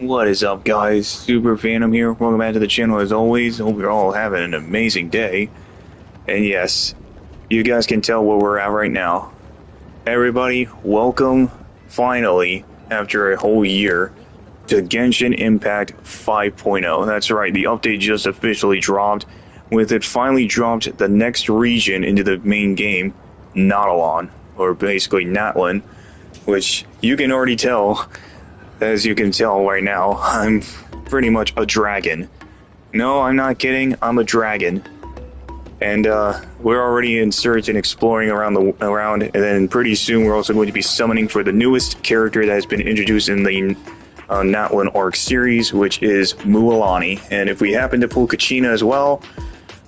What is up, guys? Super Phantom here. Welcome back to the channel as always. Hope you're all having an amazing day. And yes, you guys can tell where we're at right now. Everybody, welcome, finally, after a whole year, to Genshin Impact 5.0. That's right, the update just officially dropped. With it finally dropped the next region into the main game, NATLAN, or basically NATLAN, which you can already tell. As you can tell right now, I'm pretty much a dragon. No, I'm not kidding, I'm a dragon. And we're already in search and exploring around, and then pretty soon we're also going to be summoning for the newest character that has been introduced in the NATLAN Arc series, which is Mualani. And if we happen to pull Kachina as well,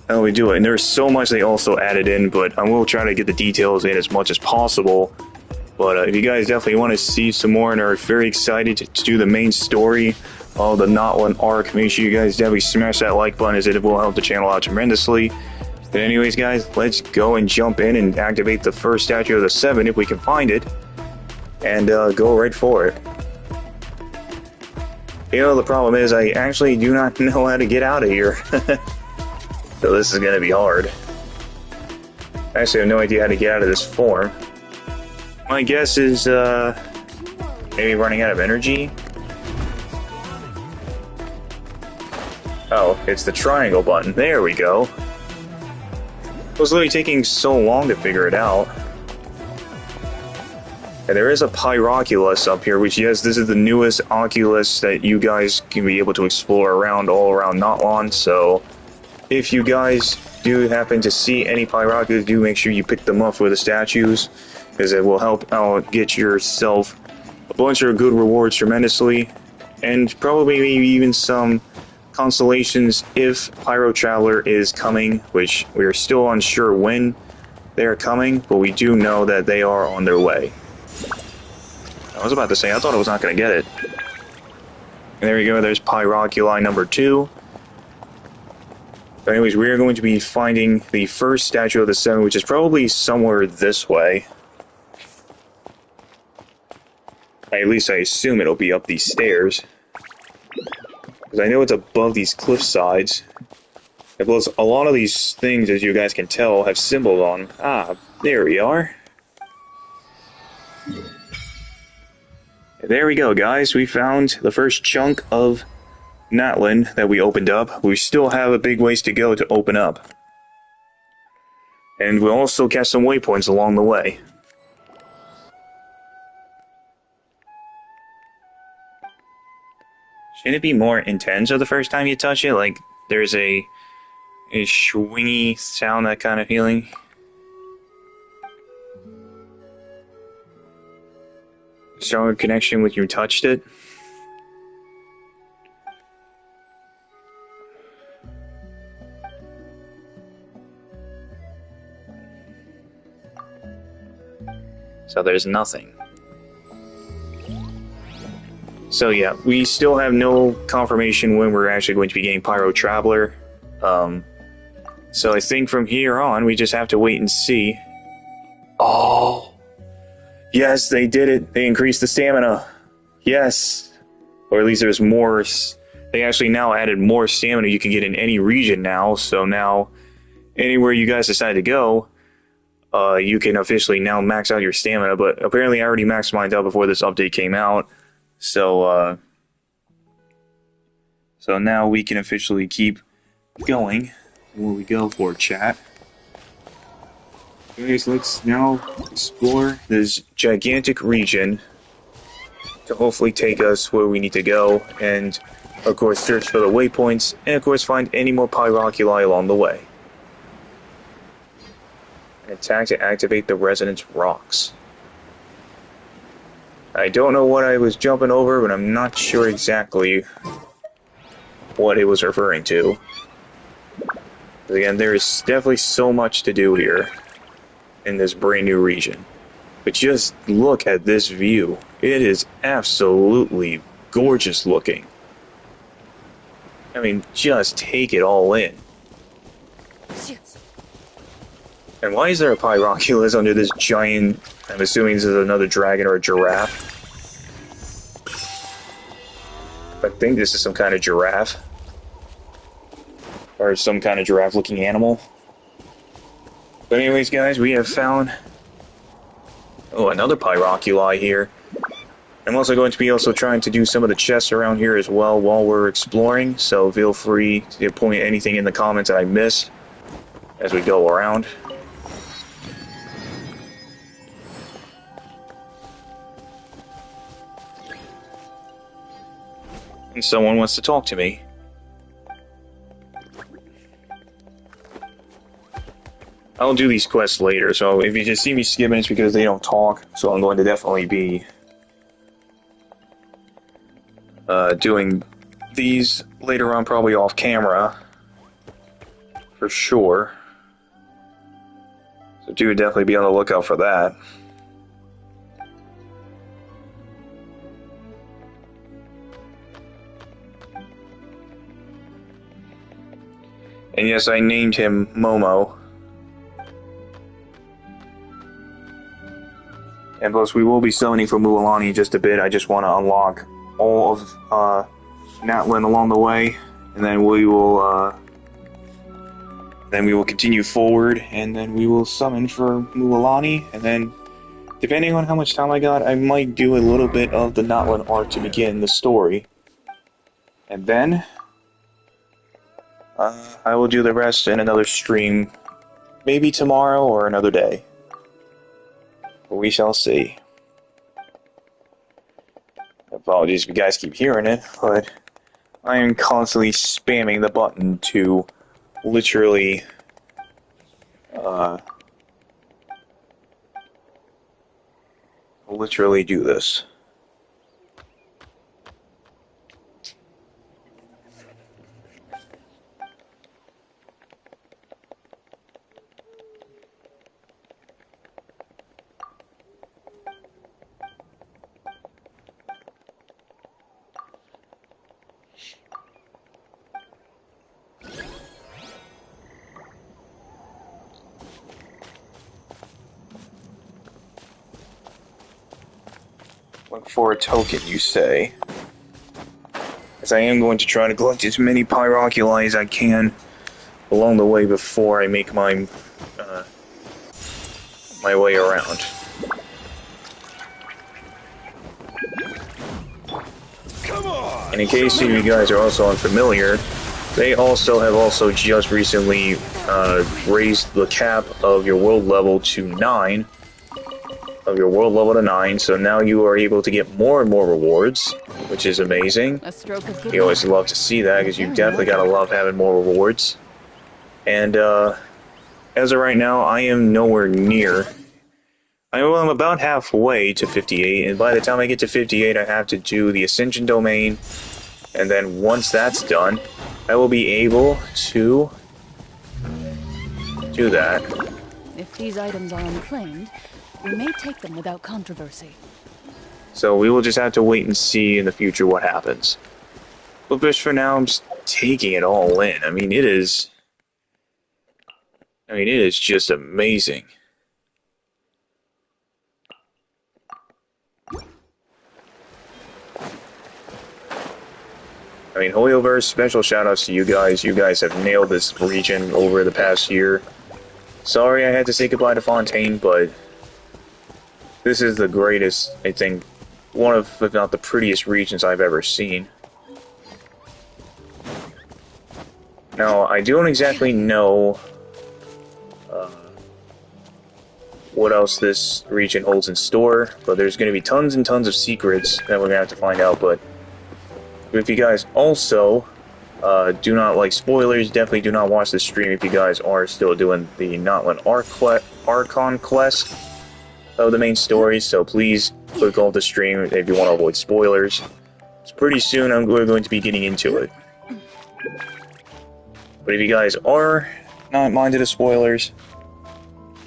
then we do it. And there's so much they also added in, but I will try to get the details in as much as possible. But if you guys definitely want to see some more and are very excited to do the main story of the NATLAN arc, make sure you guys definitely smash that like button, as it will help the channel out tremendously. But anyways, guys, let's go and jump in and activate the first statue of the 7 if we can find it, and go right for it. You know, the problem is I actually do not know how to get out of here. So this is going to be hard. I actually have no idea how to get out of this form. My guess is, maybe running out of energy? Oh, it's the triangle button. There we go. It was literally taking so long to figure it out. And there is a Pyroculus up here, which, yes, this is the newest Oculus that you guys can be able to explore around, all around NATLAN, so if you guys do happen to see any Pyroculus, do make sure you pick them up for the statues, because it will help out get yourself a bunch of good rewards tremendously, and probably maybe even some consolations if Pyro Traveler is coming, which we are still unsure when they are coming, but we do know that they are on their way. I was about to say, I thought I was not going to get it. And there we go, there's Pyroculi number 2. But anyways, we are going to be finding the first statue of the 7, which is probably somewhere this way. At least I assume it'll be up these stairs. Because I know it's above these cliff sides. And plus, a lot of these things, as you guys can tell, have symbols on them. Ah, there we are. There we go, guys. We found the first chunk of NATLAN that we opened up. We still have a big ways to go to open up. And we'll also catch some waypoints along the way. Shouldn't it be more intense the first time you touch it? Like, there's a swingy sound, that kind of feeling? Stronger connection when you touched it? So there's nothing. So yeah, we still have no confirmation when we're actually going to be getting Pyro Traveler. So I think from here on, we just have to wait and see. Oh! Yes, they did it! They increased the stamina! Yes! Or at least there's more. They actually now added more stamina you can get in any region now, so now, anywhere you guys decide to go, you can officially now max out your stamina, but apparently I already maxed mine out before this update came out. So now we can officially keep going. Where we go for, chat? Anyways, let's now explore this gigantic region to hopefully take us where we need to go, and of course search for the waypoints, and of course find any more Pyroculi along the way. Attack to activate the Resonance Rocks. I don't know what I was jumping over, but I'm not sure exactly what it was referring to. Again, there is definitely so much to do here in this brand new region. But just look at this view. It is absolutely gorgeous looking. I mean, just take it all in. And why is there a Pyroculus under this giant... I'm assuming this is another dragon or a giraffe. think this is some kind of giraffe. Or some kind of giraffe-looking animal. But anyways, guys, we have found... Oh, another Pyroculi here. I'm also going to be trying to do some of the chests around here as well while we're exploring, so feel free to point anything in the comments that I missed as we go around. And someone wants to talk to me. I'll do these quests later, so if you just see me skipping, it's because they don't talk, so I'm going to definitely be doing these later on, probably off camera, for sure. So do definitely be on the lookout for that. And yes, I named him Momo. And plus, we will be summoning for Mualani in just a bit. I just want to unlock all of NATLAN along the way, and then we will continue forward, and then we will summon for Mualani, and then, depending on how much time I got, I might do a little bit of the NATLAN art to begin the story. And then, I will do the rest in another stream, maybe tomorrow or another day. We shall see. Apologies if you guys keep hearing it, but I am constantly spamming the button to literally do this. Look for a token, you say? As I am going to try to collect as many Pyroculi as I can along the way before I make my my way around. Come on! And in case you guys are also unfamiliar, they have just recently raised the cap of your world level to 9. So now you are able to get more and more rewards, which is amazing. You always love to see that, because you definitely gotta love having more rewards. And as of right now, I am nowhere near. I'm about halfway to 58, and by the time I get to 58, I have to do the Ascension Domain, and then once that's done, I will be able to do that. If these items are unclaimed, we may take them without controversy. So we will just have to wait and see in the future what happens. But just for now, I'm just taking it all in. I mean, it is just amazing. I mean, Hoyoverse, special shoutouts to you guys. You guys have nailed this region over the past year. Sorry I had to say goodbye to Fontaine, but this is the greatest, I think, one of, if not the prettiest regions I've ever seen. Now, I don't exactly know what else this region holds in store, but there's going to be tons and tons of secrets that we're going to have to find out. But if you guys also do not like spoilers, definitely do not watch this stream if you guys are still doing the NATLAN Archon quest of the main story, so please click off the stream if you want to avoid spoilers. So pretty soon we're going to be getting into it. But if you guys are not minded of spoilers,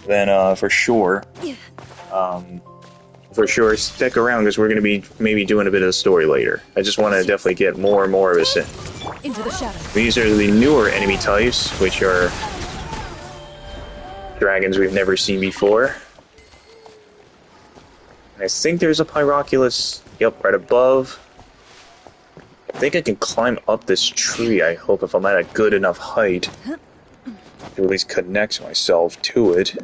then for sure stick around, because we're going to be maybe doing a bit of the story later. I just want to definitely get more and more of this in. Into the shadows. These are the newer enemy types, which are dragons we've never seen before. I think there's a Pyroculus, yep, right above. think I can climb up this tree, I hope, if I'm at a good enough height. To at least connect myself to it.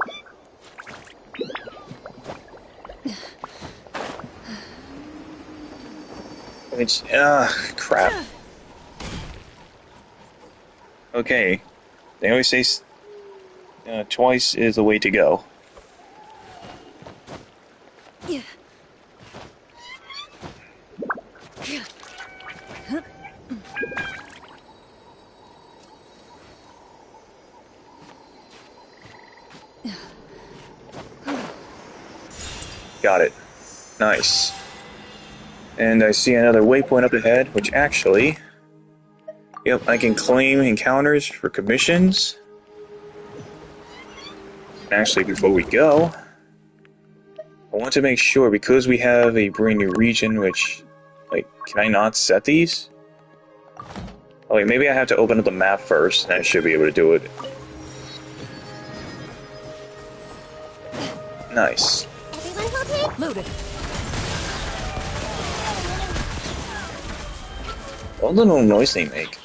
Which, crap. Okay. They always say twice is the way to go. Got it. Nice. And I see another waypoint up ahead, which actually... Yep, I can claim encounters for commissions. Actually, before we go, I want to make sure, because we have a brand new region, which... Like, can I not set these? Oh wait, maybe I have to open up the map first, and I should be able to do it. Nice. Loaded. What little noise they make.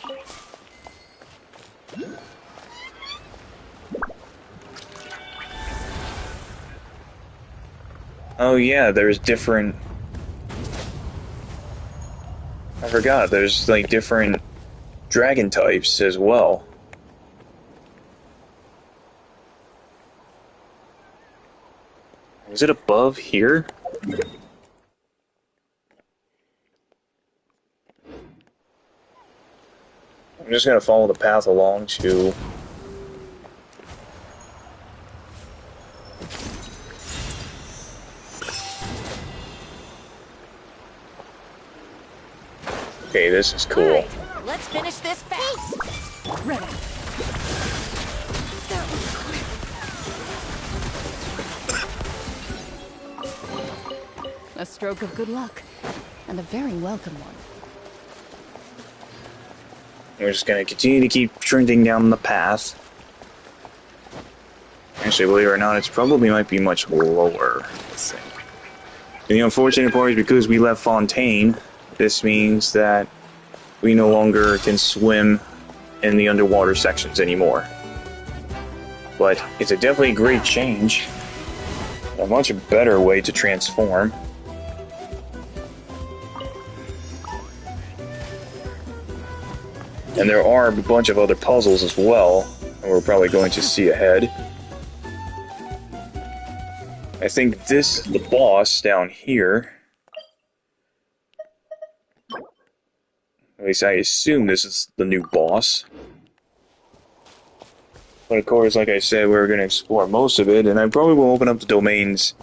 Oh yeah, there's different... I forgot, there's like different dragon types as well. Is it above here? I'm just gonna follow the path along to... Okay, this is cool. Right, let's finish this fast. Ready. A stroke of good luck, and a very welcome one. We're just gonna continue to keep trending down the path. Actually, believe it or not, it's probably might be much lower, I think. And the unfortunate part is because we left Fontaine, this means that we no longer can swim in the underwater sections anymore. But it's a definitely great change. A much better way to transform. And there are a bunch of other puzzles as well, and we're probably going to see ahead. I think this, the boss down here, at least I assume this is the new boss. But of course, like I said, we're going to explore most of it, and I probably will open up the domains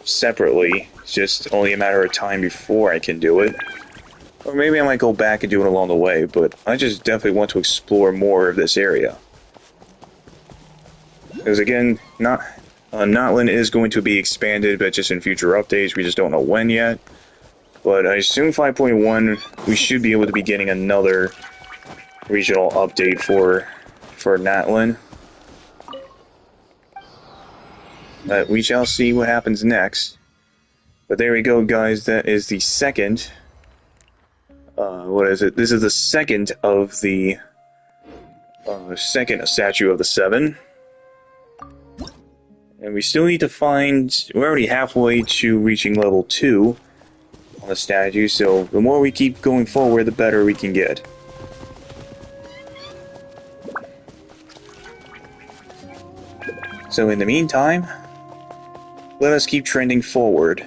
separately. It's just only a matter of time before I can do it. Or maybe I might go back and do it along the way, but I just definitely want to explore more of this area. Because again, NATLAN is going to be expanded, but just in future updates. We just don't know when yet. But I assume 5.1, we should be able to be getting another regional update for NATLAN. But we shall see what happens next. But there we go, guys. That is the second... what is it? This is the second of the... second statue of the 7. And we still need to find... We're already halfway to reaching level 2 on the statue, so the more we keep going forward, the better we can get. So in the meantime, let us keep trending forward.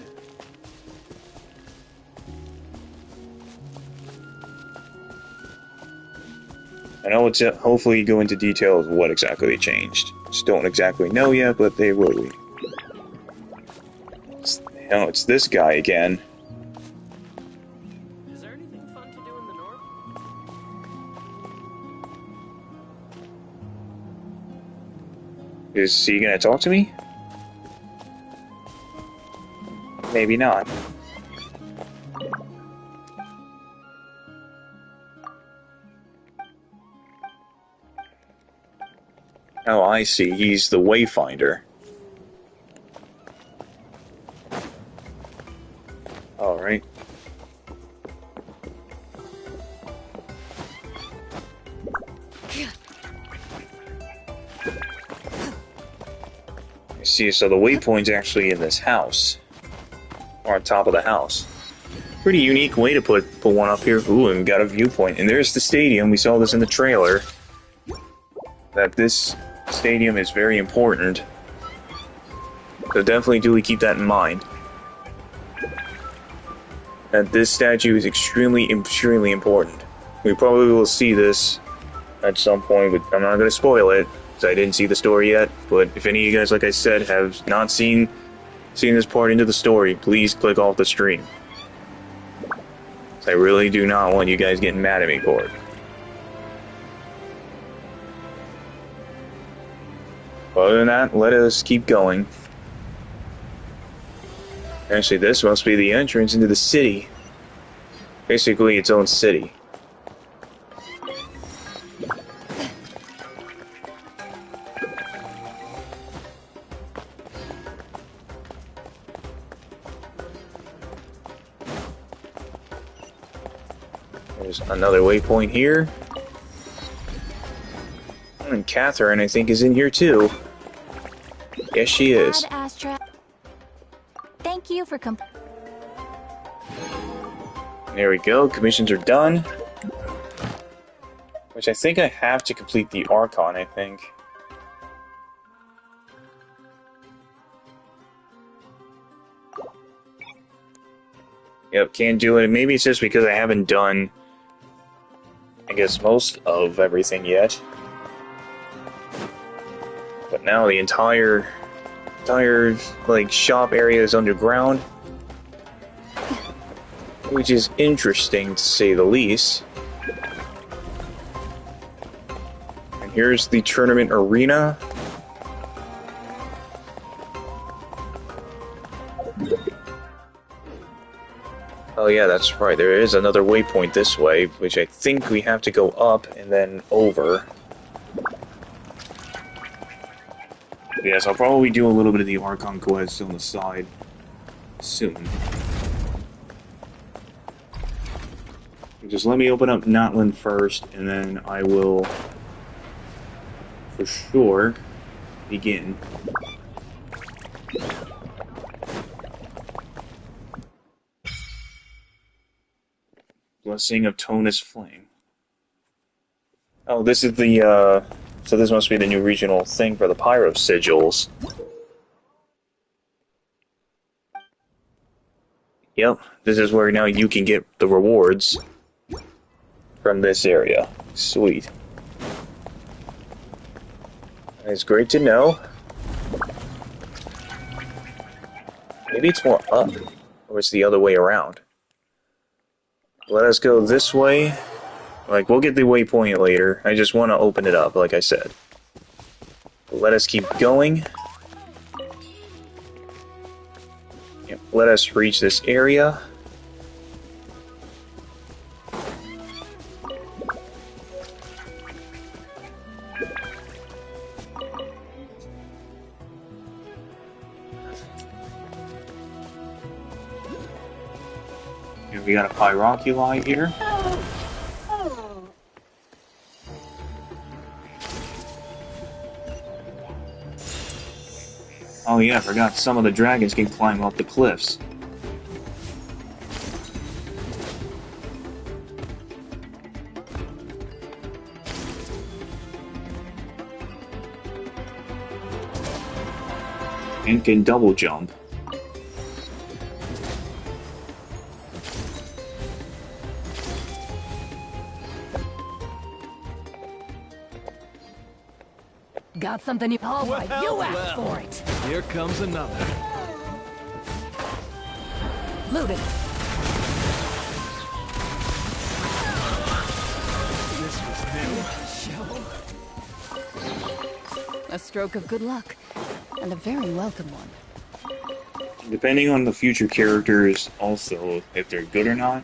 I know it's hopefully go into detail of what exactly they changed. Just don't exactly know yet, but they will be. It's this guy again. Is there anything fun to do in the north? Is he gonna talk to me? Maybe not. Oh, I see. He's the Wayfinder. Alright. See, so the waypoint's actually in this house. Or on top of the house. Pretty unique way to put one up here. Ooh, and we got a viewpoint. And there's the stadium. We saw this in the trailer. That this stadium is very important. So definitely do keep that in mind. That this statue is extremely important. We probably will see this at some point, but I'm not going to spoil it, because I didn't see the story yet. But if any of you guys, like I said, have not seen this part into the story, please click off the stream. I really do not want you guys getting mad at me for it. Other than that, let us keep going. Actually, this must be the entrance into the city. Basically, its own city. There's another waypoint here. And Catherine, I think, is in here too. Yes, she is. Astra. Thank you for There we go. Commissions are done. Which I think I have to complete the Archon, I think. Yep, can't do it. Maybe it's just because I haven't done, I guess, most of everything yet. But now the entire like shop area is underground, which is interesting to say the least. And here's the tournament arena. Oh yeah, that's right, there is another waypoint this way, which I think we have to go up and then over. Yes, I'll probably do a little bit of the Archon quest on the side soon. Just let me open up NATLAN first, and then I will, for sure, begin. Blessing of Tonus Flame. Oh, this is the, so this must be the new regional thing for the Pyro Sigils. Yep, this is where now you can get the rewards from this area. Sweet. It's great to know. Maybe it's more up, or it's the other way around. Let us go this way. Like, we'll get the waypoint later. I just want to open it up, like I said. Let us keep going. Yep, let us reach this area. We got a Pyroculi here. Oh yeah, I forgot some of the dragons can climb up the cliffs. And can double jump. Got something you... All right, you asked for it. Here comes another. Looted. This was new. A stroke of good luck, and a very welcome one. Depending on the future characters, also, if they're good or not,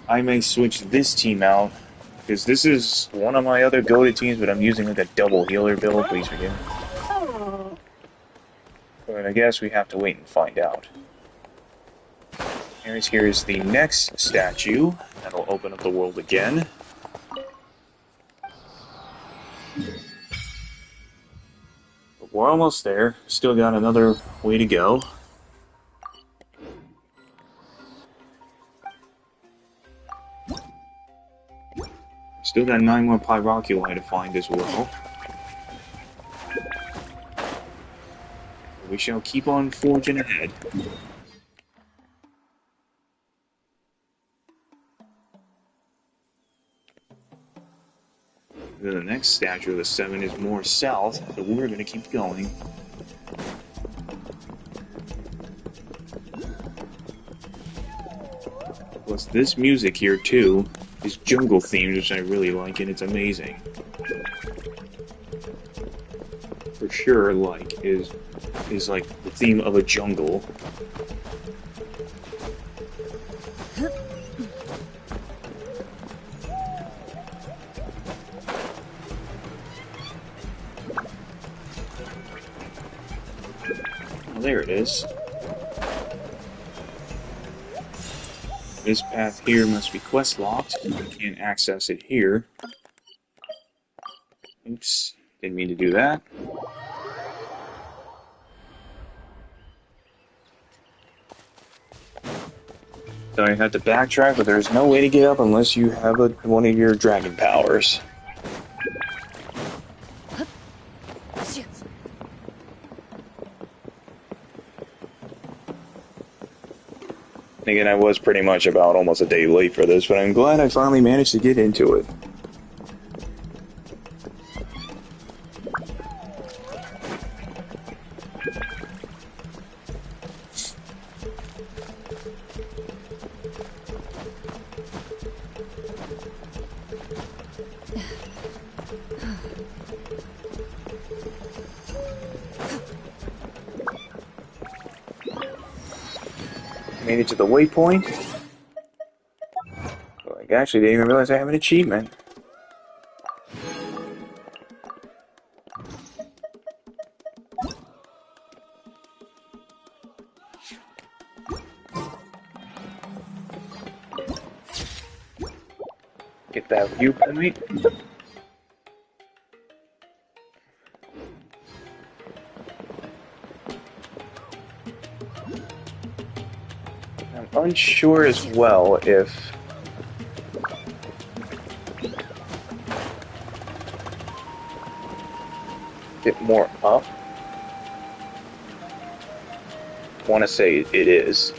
I may switch this team out, because this is one of my other go-to teams, but I'm using like a double healer build, please forgive me. But I guess we have to wait and find out. Here's the next statue. That'll open up the world again. But we're almost there. Still got another way to go. Still got 9 more Pyroculi to find as well. We shall keep on forging ahead. The next statue of the 7 is more south, so we're going to keep going. Plus, this music here, too, is jungle themed, which I really like, and it's amazing. For sure, like, is like the theme of a jungle. Well, there it is. This path here must be quest locked. I can't access it here. Oops, didn't mean to do that. So I had to backtrack, but there's no way to get up unless you have one of your dragon powers. Again, I was pretty much about almost a day late for this, but I'm glad I finally managed to get into it. Made it to the waypoint. Like, actually, didn't even realize I have an achievement. Get that viewpoint. I'm unsure as well if it more up. I want to say it is.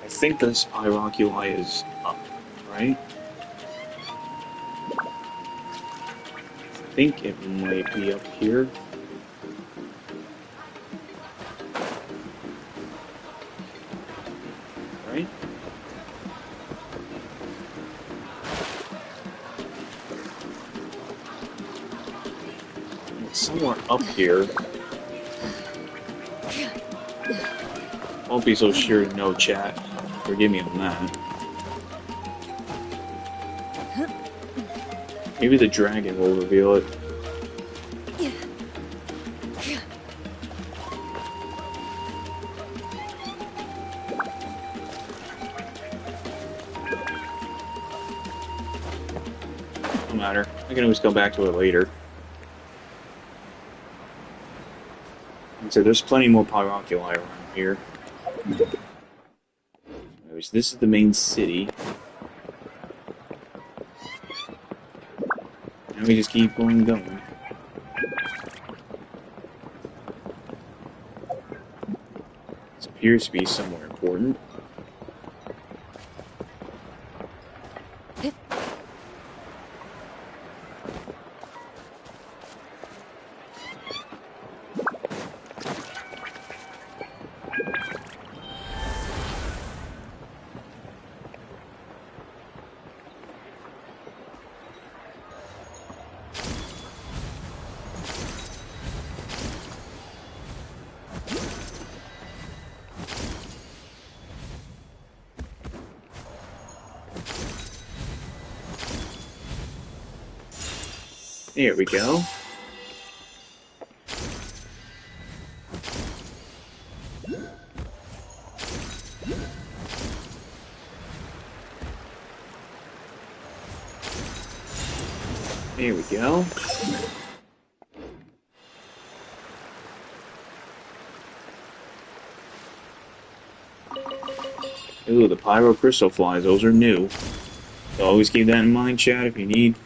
I think this Pyroculi is up, right? I think it might be up here. Right? It's somewhere up here. Won't be so sure, no chat. Forgive me on that. Maybe the dragon will reveal it. No matter. I can always go back to it later. So there's plenty more Pyroculi around here. Anyways, this is the main city. Now we just keep going and going. This appears to be somewhere important. There we go. Here we go. Ooh, the pyro crystal flies, those are new. So always keep that in mind, chat. If you need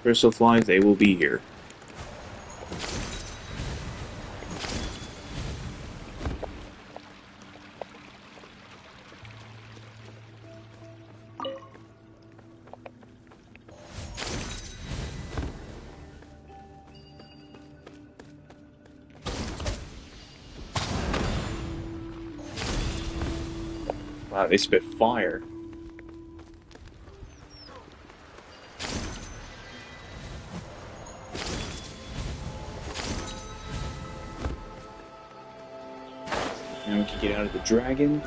crystal flies, they will be here. Wow, they spit fire. Now we can get out of the dragon.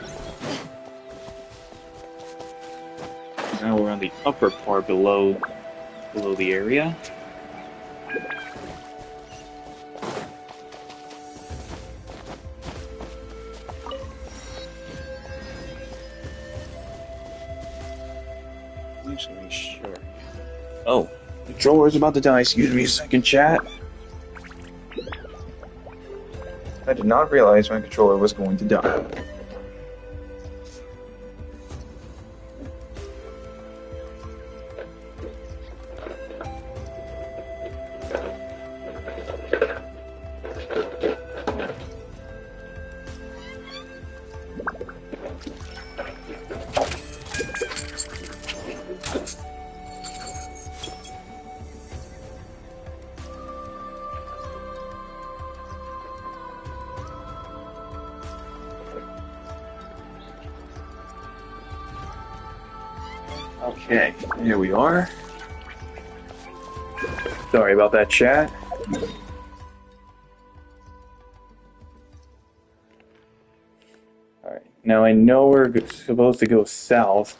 Now we're on the upper part below the area. Actually, sure. Oh, the controller's about to die. Excuse me a second, chat. I did not realize my controller was going to die. Okay, here we are. Sorry about that, chat. Alright, now I know we're supposed to go south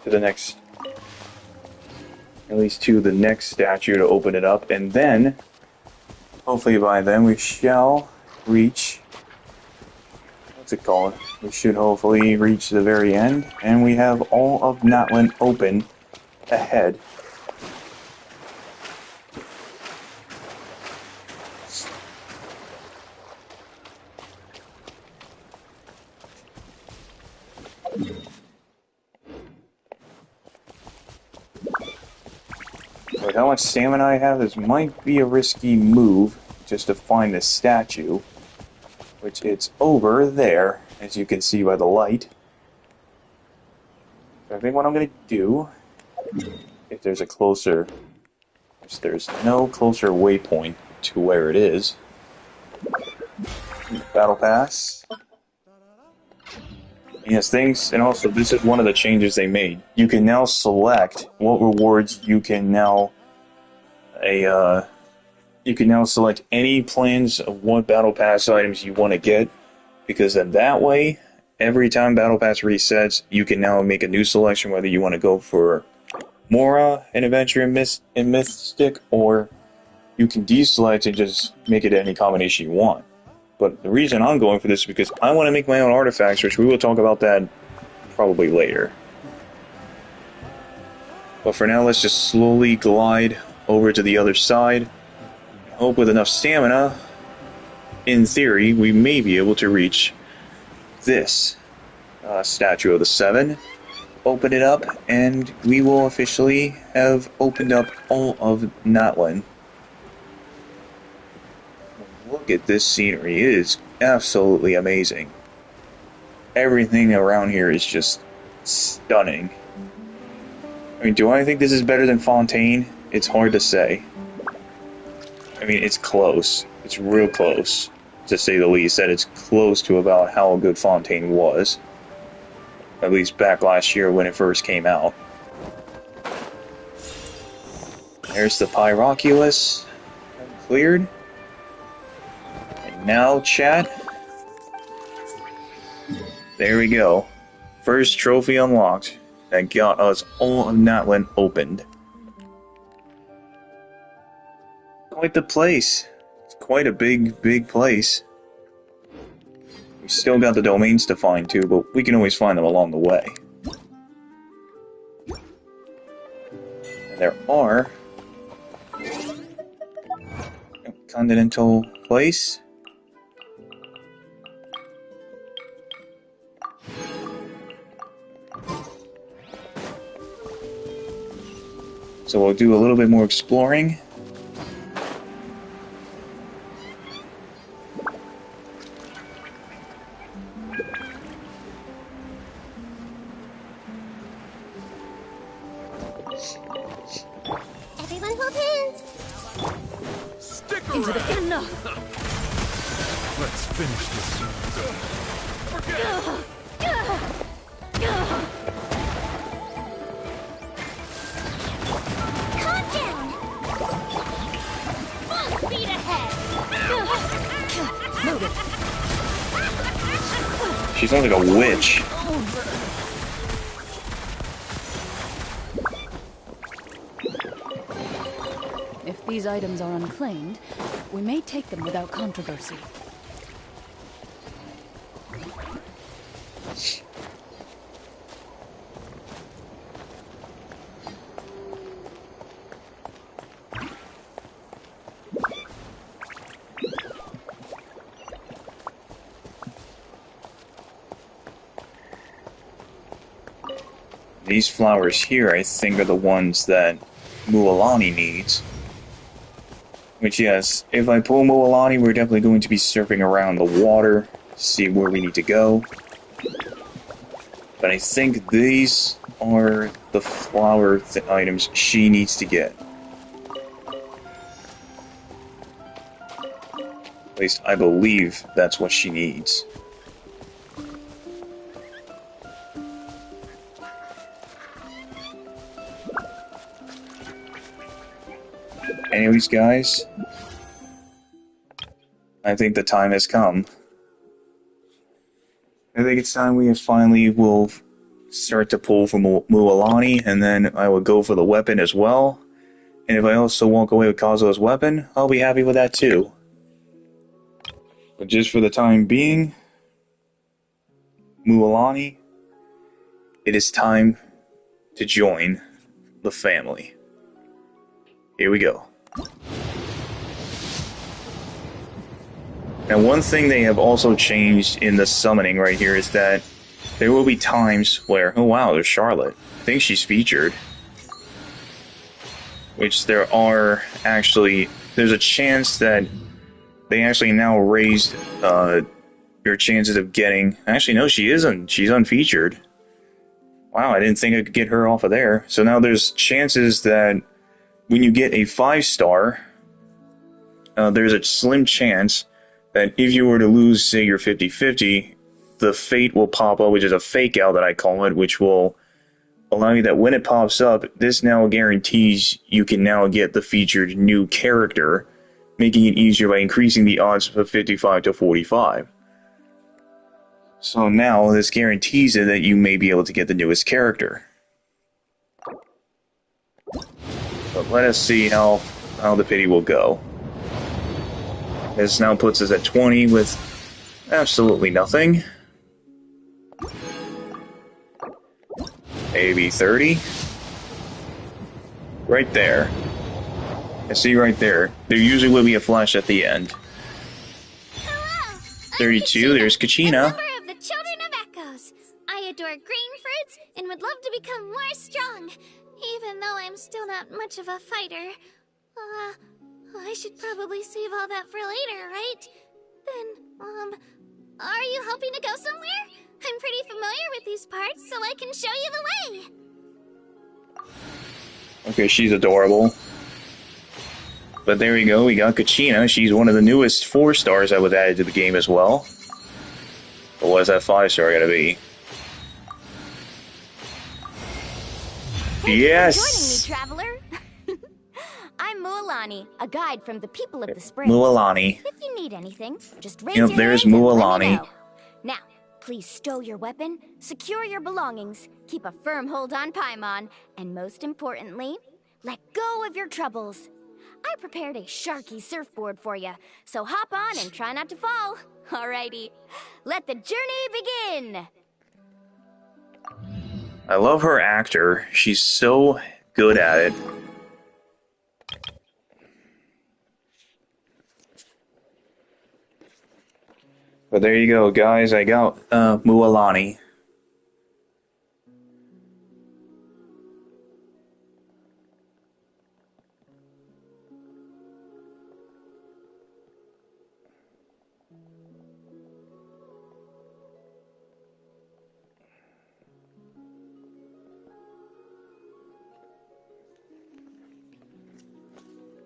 to the next, at least to the next statue to open it up, and then, hopefully by then, we shall reach, what's it called? We should hopefully reach the very end, and we have all of NATLAN open ahead. With how much stamina I have, this might be a risky move just to find this statue, which it's over there, as you can see by the light. So I think what I'm going to do, if there's no closer waypoint to where it is, Battle Pass. Yes, things, and also this is one of the changes they made. You can now select what rewards you can now select any plans of what Battle Pass items you want to get, because then that way, every time Battle Pass resets, you can now make a new selection whether you want to go for Mora, an adventure in Mystic, or you can deselect and just make it any combination you want. But the reason I'm going for this is because I want to make my own artifacts, which we will talk about that probably later. But for now, let's just slowly glide over to the other side. I hope with enough stamina, in theory, we may be able to reach this statue of the Seven. Open it up, and we will officially have opened up all of NATLAN. Look at this scenery. It is absolutely amazing. Everything around here is just stunning. I mean, do I think this is better than Fontaine? It's hard to say. I mean, it's close. It's real close, to say the least. That it's close to about how good Fontaine was. At least back last year when it first came out. There's the Pyroculus. Cleared. And now, chat. There we go. First trophy unlocked. That got us all of NATLAN opened. Quite the place. It's quite a big place. We still got the domains to find too, but we can always find them along the way. And there are continental place. So we'll do a little bit more exploring. Everyone hold hands. Stick Into around. the enough. Let's finish this. Calm down. Full speed ahead. Noted. She sounds like a witch. If these items are unclaimed, we may take them without controversy. These flowers here, I think, are the ones that Mualani needs. Which, yes, if I pull Mualani, we're definitely going to be surfing around the water, see where we need to go. But I think these are the flower items she needs to get. At least I believe that's what she needs. Anyways, guys, I think the time has come. I think it's time we finally will start to pull for Mualani, and then I will go for the weapon as well. And if I also walk away with Kazuo's weapon, I'll be happy with that too. But just for the time being, Mualani, it is time to join the family. Here we go. Now, one thing they have also changed in the summoning right here is that there will be times where, oh wow, there's Charlotte. I think she's featured. Which there are actually, there's a chance that they actually now raised your chances of getting, actually no, she's unfeatured. Wow, I didn't think I could get her off of there. So now there's chances that when you get a 5-star, there's a slim chance that if you were to lose, say, your 50-50, the fate will pop up, which is a fake out that I call it, which will allow you that when it pops up, this now guarantees you can now get the featured new character, making it easier by increasing the odds from 55 to 45. So now this guarantees it that you may be able to get the newest character. But let us see how the pity will go. This now puts us at 20 with absolutely nothing. Maybe 30. Right there. I see right there. There usually will be a flash at the end. Hello. 32, there's A Kachina. member of the Children of Echoes. I adore green fruits and would love to become more strong, even though I'm still not much of a fighter. I should probably save all that for later, right? Then, are you hoping to go somewhere? I'm pretty familiar with these parts, so I can show you the way. Okay, she's adorable. But there we go, we got Kachina. She's one of the newest 4-stars that was added to the game as well. But what is that 5-star gonna be? Yes! Thank you for joining me, traveler. I'm Mualani, a guide from the people of the Springs. Mualani. If you need anything, just raise Yep, your there's hand and let me Mualani. know. Now, please stow your weapon, secure your belongings, keep a firm hold on Paimon, and most importantly, let go of your troubles. I prepared a sharky surfboard for you, so hop on and try not to fall. Alrighty, let the journey begin! I love her actor. She's so good at it. But there you go, guys. I got Mualani.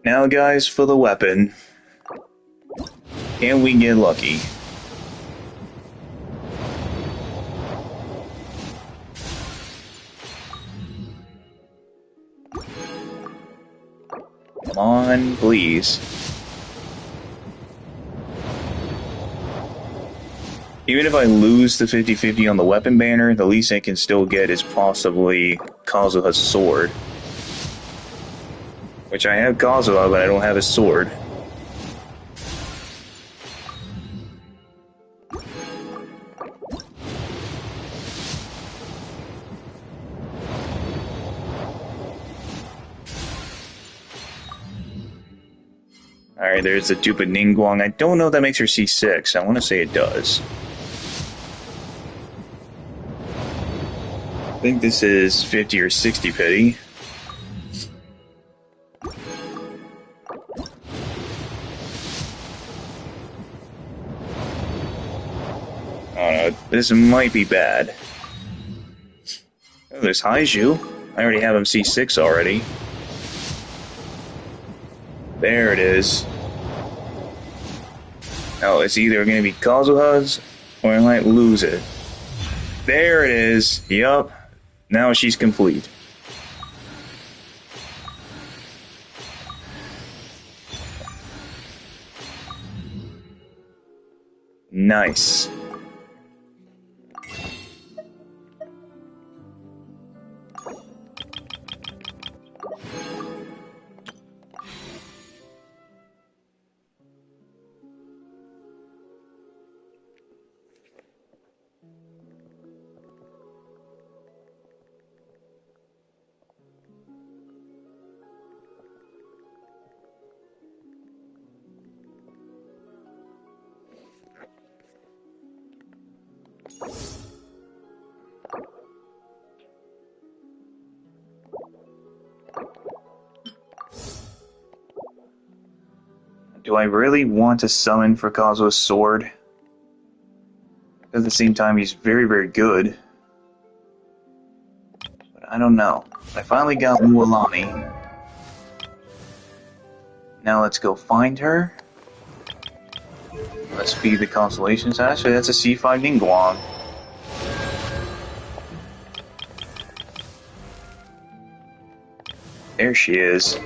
Now, guys, for the weapon. Can we get lucky? Come on, please. Even if I lose the 50-50 on the weapon banner, the least I can still get is possibly Kazuha's sword. Which I have Kazuha, but I don't have his sword. Alright, there's the Dupa Ningguang. I don't know if that makes her C6. I want to say it does. I think this is 50 or 60 pity. Oh no, this might be bad. Oh, there's Haiju. I already have him C6 already. There it is. Now, it's either going to be Kazuha's, or I might lose it. There it is. Yup. Now she's complete. Nice. Do I really want to summon for Kazuha's sword? At the same time, he's very, very good. But I don't know. I finally got Mualani. Now let's go find her. Let's feed the constellations. Actually, that's a C5 Ningguang. There she is.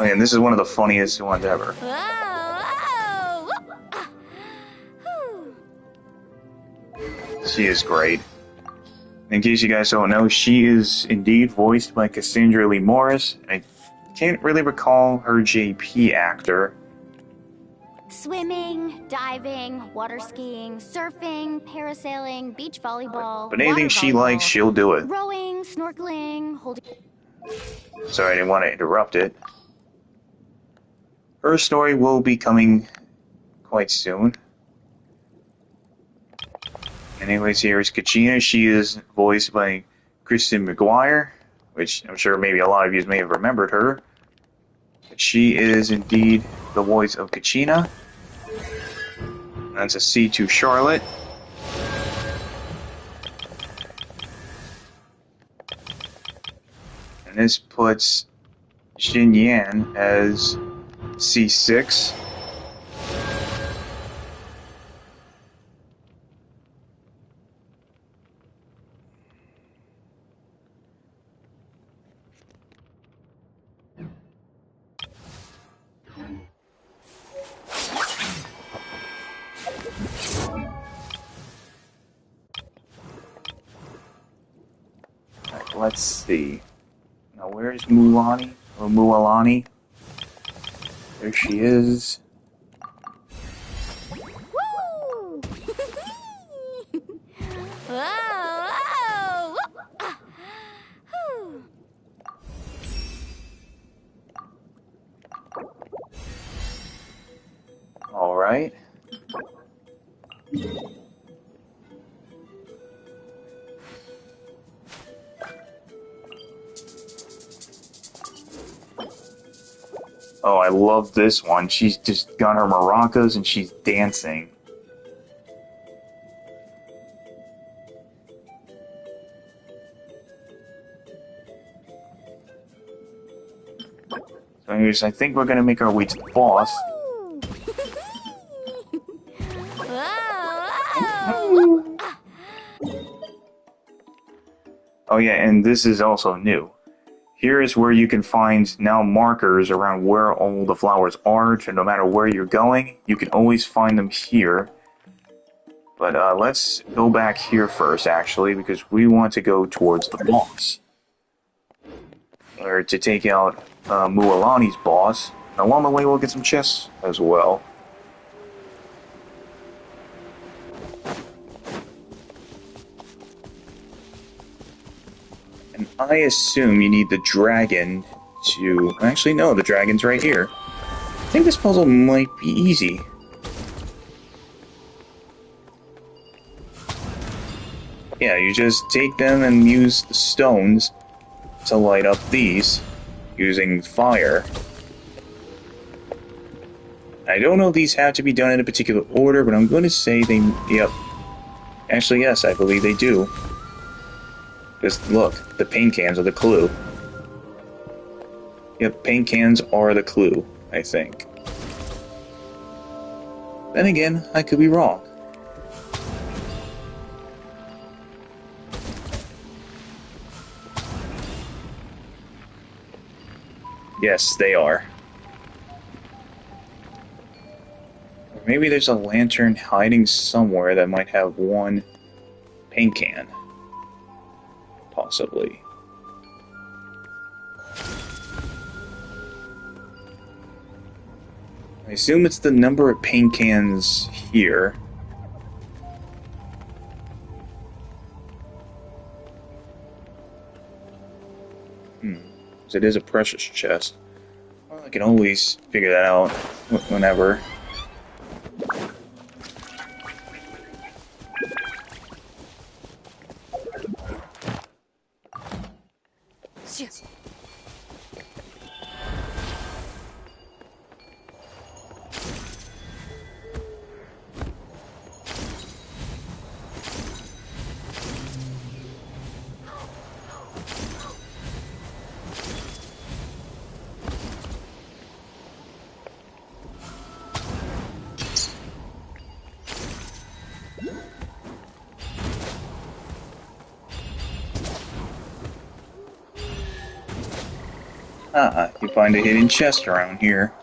Oh, yeah, and this is one of the funniest ones ever. She is great. In case you guys don't know, she is indeed voiced by Cassandra Lee Morris. I can't really recall her JP actor. Swimming, diving, water skiing, surfing, parasailing, beach volleyball. But anything water she volleyball, likes, she'll do it. Rowing, snorkeling, holding. Sorry, I didn't want to interrupt it. Her story will be coming quite soon. Anyways, here is Kachina. She is voiced by Kristen McGuire, which I'm sure maybe a lot of you may have remembered her. But she is indeed the voice of Kachina. That's a C2 Charlotte. And this puts Xin Yan as C6. Let's see. Now, where's Mualani? Or Mualani? There she is. Woo! Whoa! Whoa! Oh, I love this one. She's just got her maracas and she's dancing. So anyways, I think we're gonna make our way to the boss. Whoa, whoa. Oh yeah, and this is also new. Here is where you can find now markers around where all the flowers are, so no matter where you're going, you can always find them here. But let's go back here first, actually, because we want to go towards the boss. Or to take out Mualani's boss. And along the way, we'll get some chests as well. And I assume you need the dragon to... Actually, no, the dragon's right here. I think this puzzle might be easy. Yeah, you just take them and use the stones to light up these using fire. I don't know if these have to be done in a particular order, but I'm going to say they... Yep. Actually, yes, I believe they do. Just look, the paint cans are the clue. Yep, paint cans are the clue, I think. Then again, I could be wrong. Yes, they are. Or maybe there's a lantern hiding somewhere that might have one paint can. Possibly. I assume it's the number of paint cans here. It is a precious chest. Well, I can always figure that out whenever. Ah, you find a hidden chest around here.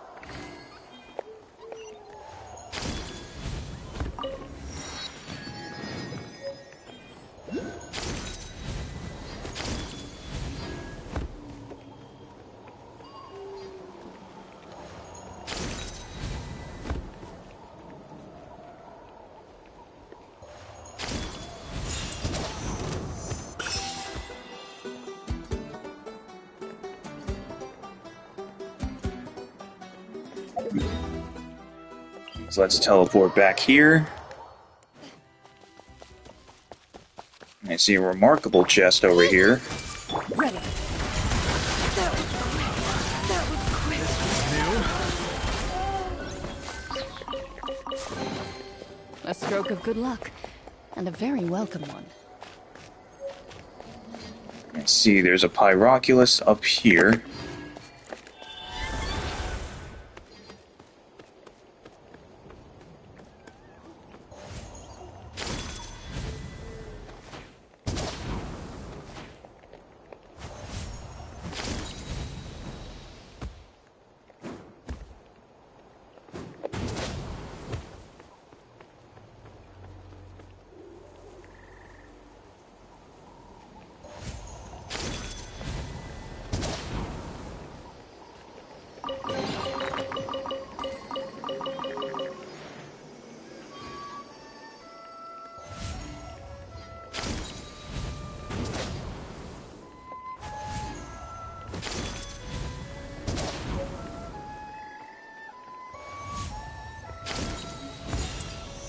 So let's teleport back here. I see a remarkable chest over here. Ready. A stroke of good luck, and a very welcome one. I see there's a Pyroculus up here.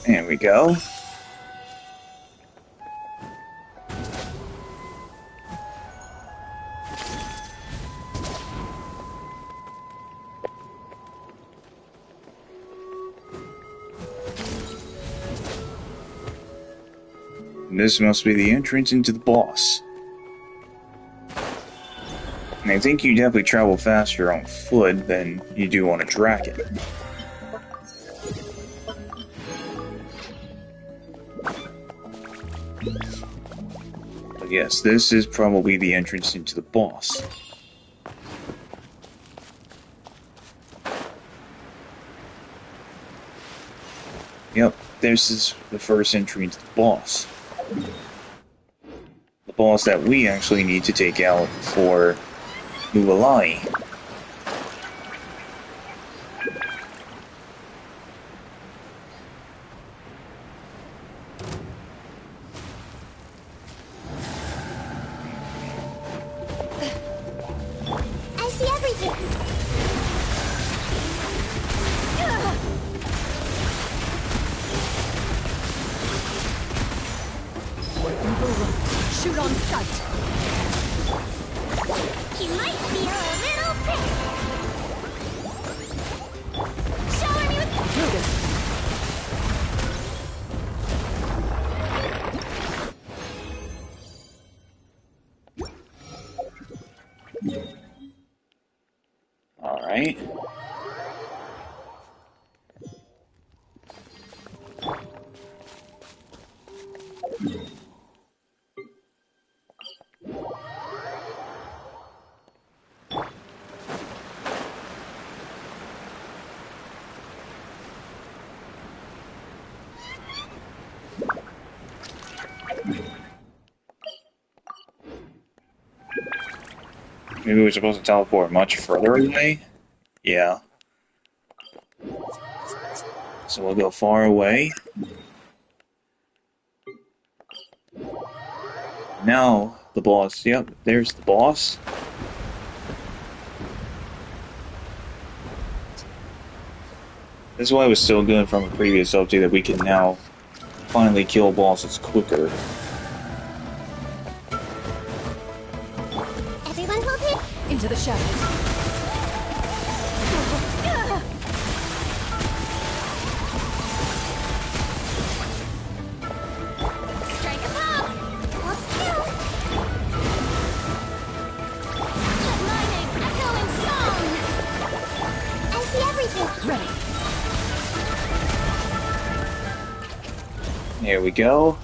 There we go. This must be the entrance into the boss. And I think you definitely travel faster on foot than you do on a dragon. But yes, this is probably the entrance into the boss. Yep, this is the first entry into the boss. The boss that we actually need to take out for Mualani. I see everything. Shoot on sight. He might be a little prick. Shower me with... Loaded. Alright. Maybe we're supposed to teleport much further away? Yeah. So we'll go far away. Now, the boss. Yep, there's the boss. This is why it was so good from a previous update that we can now finally kill bosses quicker. Everyone hold it. Into the shadows. Strike a pop. Hold still. Let my name echo in song. I see everything. Ready. Here we go.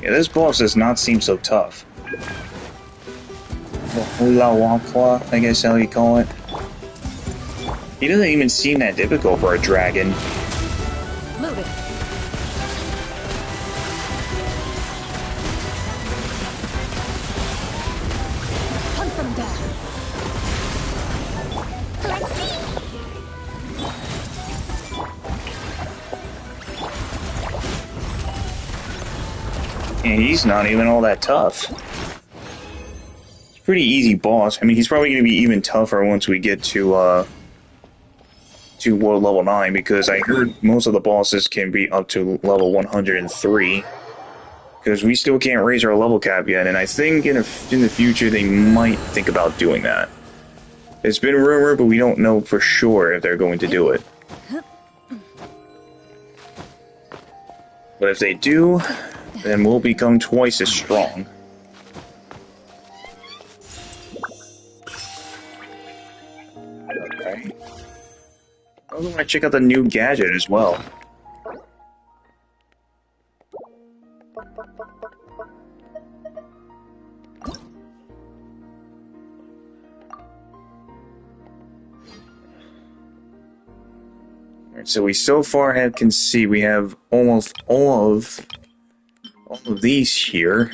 Yeah, this boss does not seem so tough. The Hula Wankwa, I guess how you call it. He doesn't even seem that difficult for a dragon. Loaded. Hunt them down. Let's see. And he's not even all that tough. It's a pretty easy boss. I mean, he's probably going to be even tougher once we get to world level 9, because I heard most of the bosses can be up to level 103. Because we still can't raise our level cap yet, and I think in the future they might think about doing that. It's been rumored, but we don't know for sure if they're going to do it. But if they do, then we'll become twice as strong. Okay. I want to check out the new gadget as well. Alright, so we so far can see we have almost all of these here.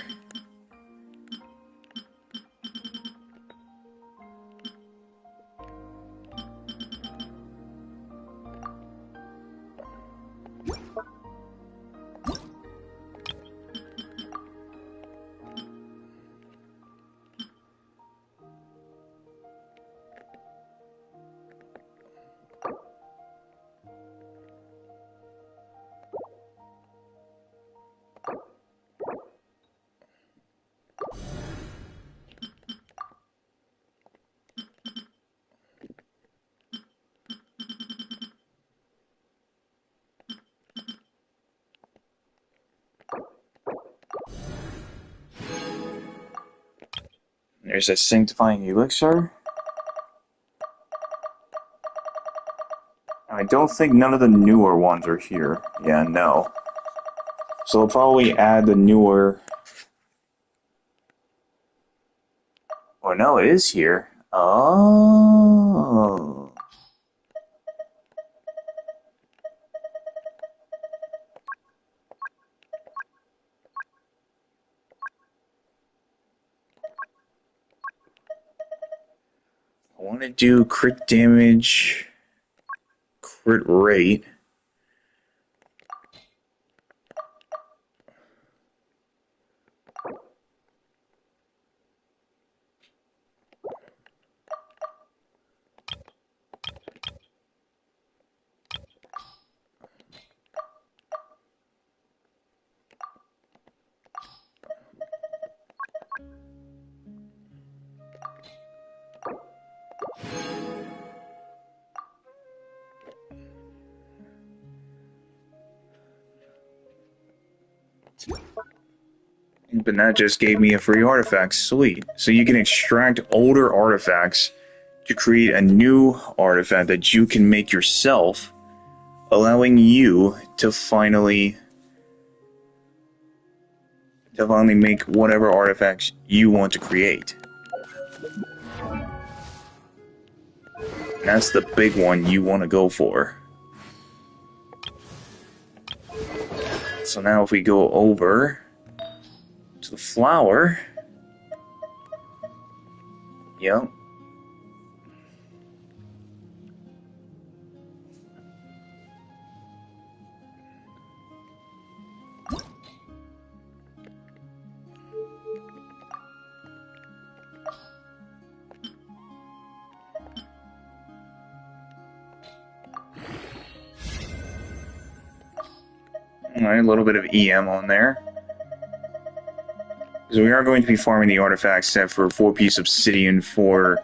There's a sanctifying elixir. I don't think none of the newer ones are here. Yeah, no. So they'll probably add the newer... Oh, no, it is here. Oh. I want to do crit damage, crit rate. But that just gave me a free artifact. Sweet. So you can extract older artifacts to create a new artifact that you can make yourself, allowing you to finally make whatever artifacts you want to create. That's the big one you want to go for. So now if we go over to the flower, yep. Alright, a little bit of EM on there. So we are going to be farming the artifact set for 4-piece obsidian for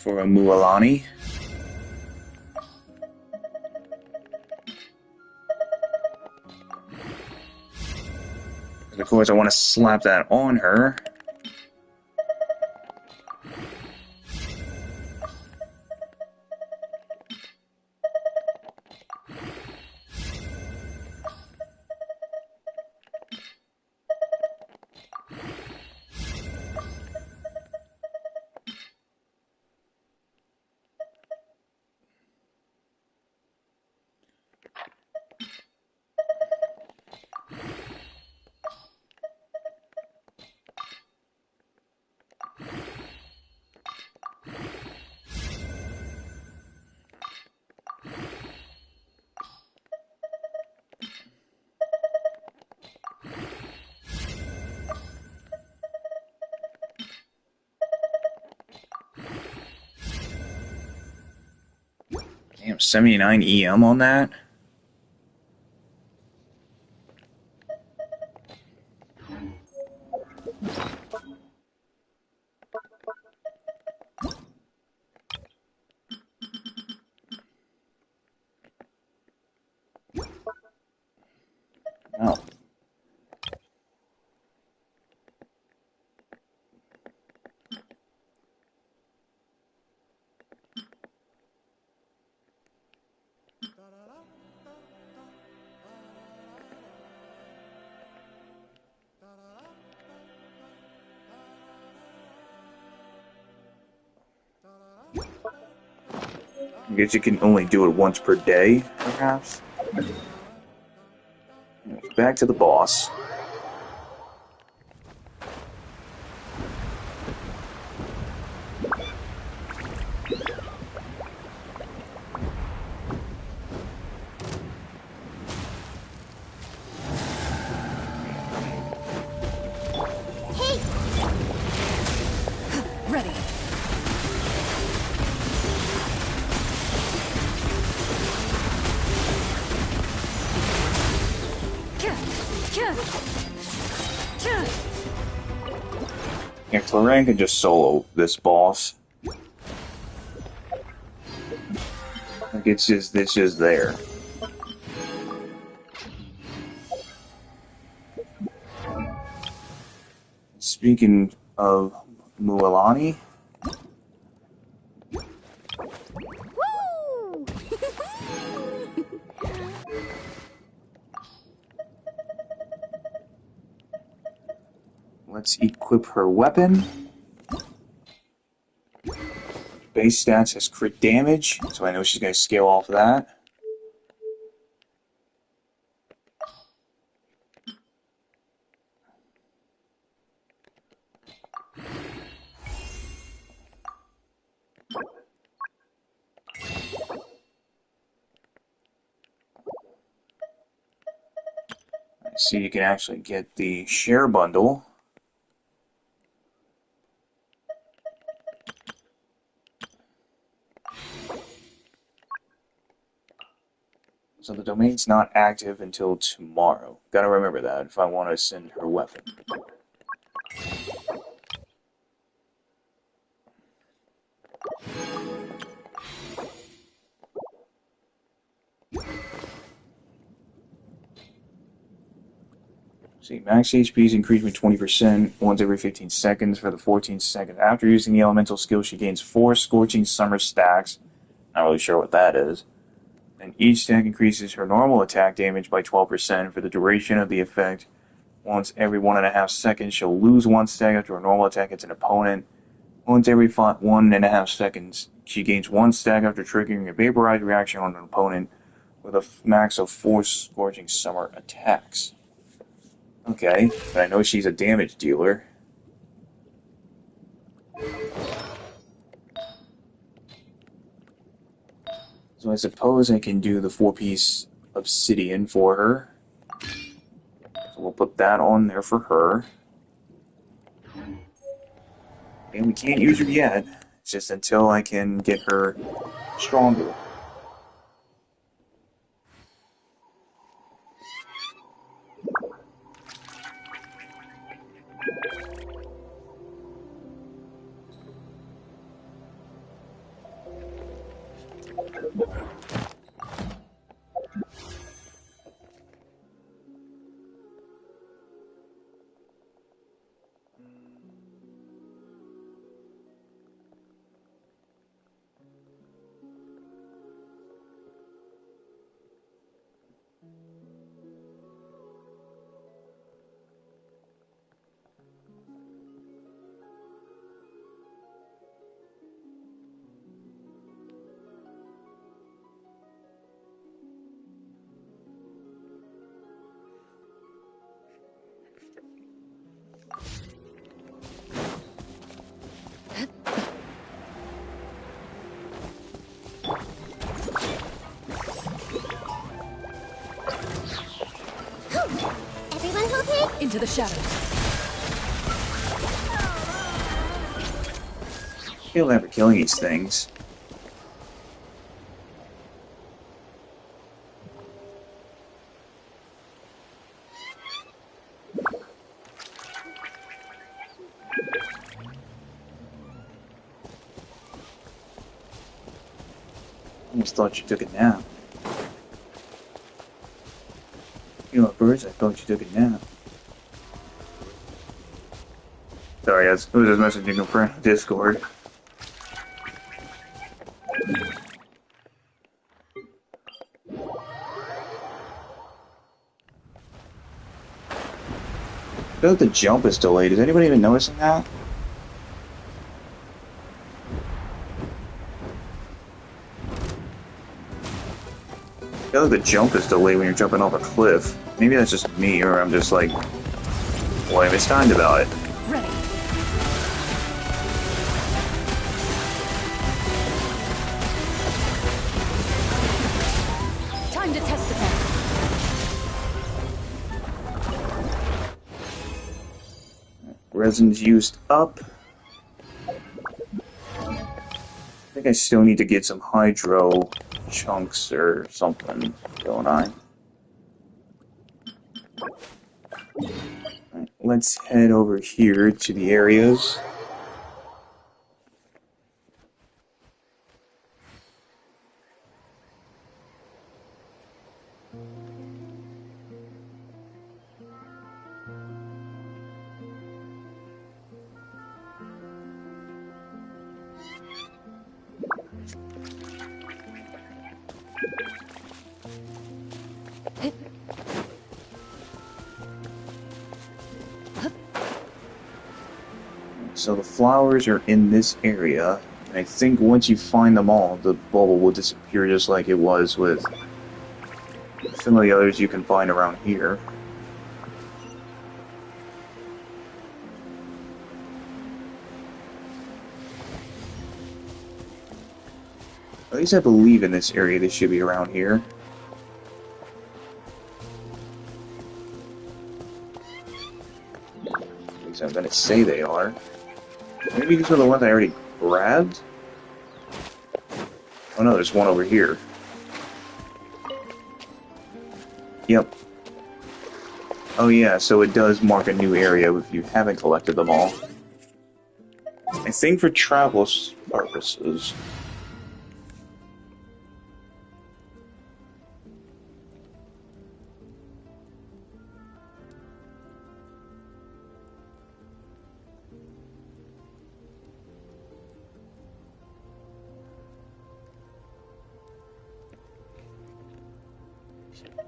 a Mualani. Of course, I want to slap that on her. Damn, 79 EM on that? Oh. I guess you can only do it once per day, perhaps? Back to the boss. Ready. Yeah, Clorane can just solo this boss. Like it's just there. Speaking of Mualani. Woo! Let's equip her weapon. Base stats has crit damage, so I know she's going to scale off of that. I see you can actually get the share bundle. So the domain's not active until tomorrow. Gotta remember that if I want to send her weapon. See, max HP is increased by 20% once every 15 seconds. For the 14 seconds after using the elemental skill, she gains 4 Scorching Summer stacks. Not really sure what that is. And each stack increases her normal attack damage by 12% for the duration of the effect. Once every 1.5 seconds, she'll lose 1 stack after her normal attack hits an opponent. Once every 1.5 seconds, she gains 1 stack after triggering a vaporized reaction on an opponent with a max of 4 Scorching Summer attacks. Okay, but I know she's a damage dealer. So I suppose I can do the 4-piece obsidian for her. So we'll put that on there for her. And we can't use her yet, just until I can get her stronger. Everyone okay? Into the shadows. He'll never killing these things. Almost thought you took a nap. You know, birds, I thought you took a nap. Sorry, I was just messaging a friend on Discord. I feel like the jump is delayed. Is anybody even noticing that? I feel like the jump is delayed when you're jumping off a cliff. Maybe that's just me, or I'm just like, well, I mistimed about it. Ready. Time to test defense. Resin's used up. I think I still need to get some hydro chunks or something, don't I? Right, let's head over here to the areas. So the flowers are in this area. And I think once you find them all, the bubble will disappear just like it was with some of the others you can find around here. At least I believe in this area they should be around here. At least I'm gonna say they are. Maybe these are the ones I already grabbed? Oh no, there's one over here. Yep. Oh yeah, so it does mark a new area if you haven't collected them all. I think for travel purposes.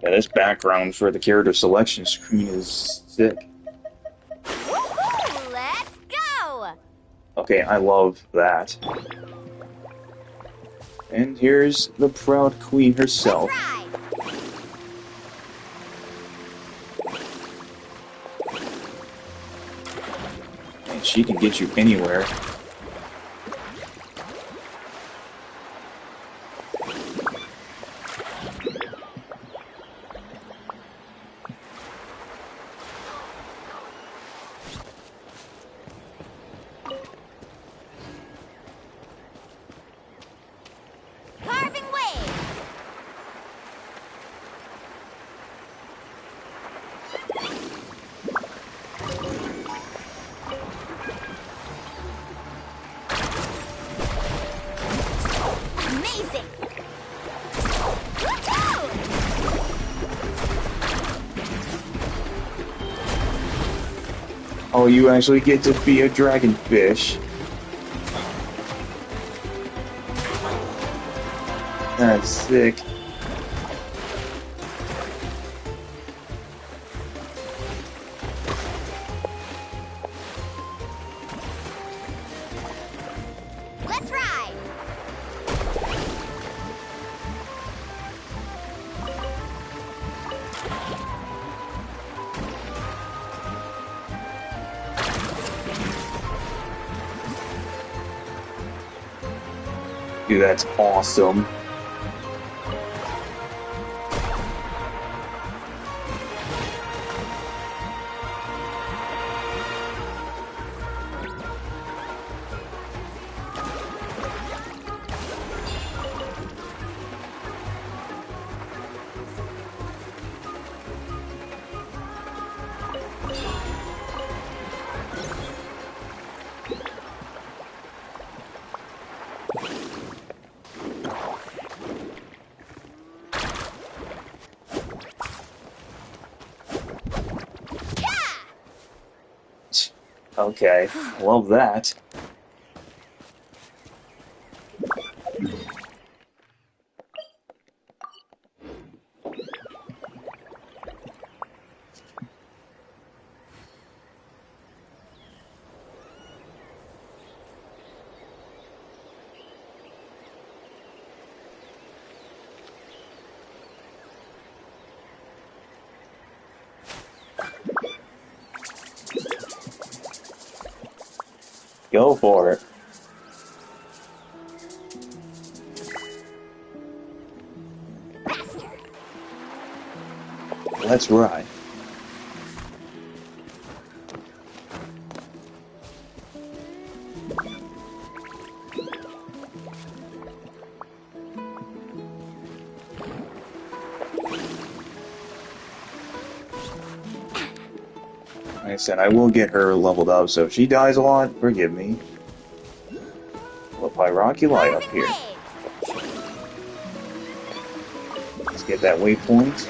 Yeah, this background for the character selection screen is sick. Woohoo! Let's go! Okay, I love that. And here's the proud queen herself. Let's ride! And she can get you anywhere. Carving waves! Amazing! Woohoo! Oh, you actually get to be a dragonfish. That's sick. Let's ride! Dude, that's awesome. Okay, love that. Go for it. Faster! Let's ride. Like I said, I will get her leveled up, so if she dies a lot, forgive me. What Pyroculi up here? Let's get that waypoint.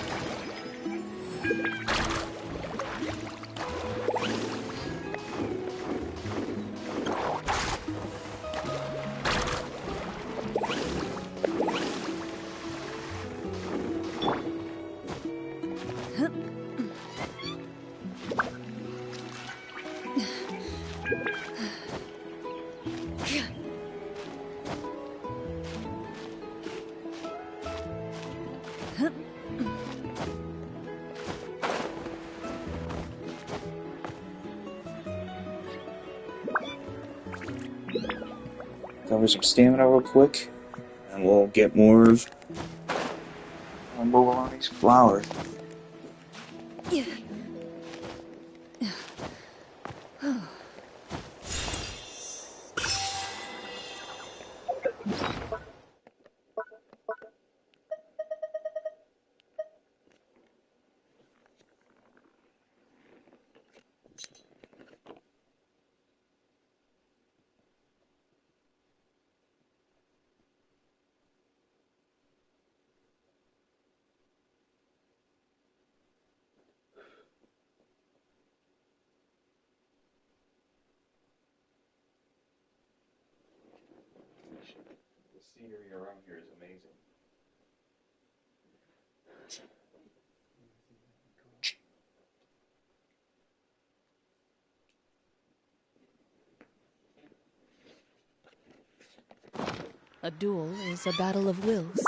recover some stamina real quick, and we'll get more of Mualani's flowers. The scenery around here is amazing. A duel is a battle of wills,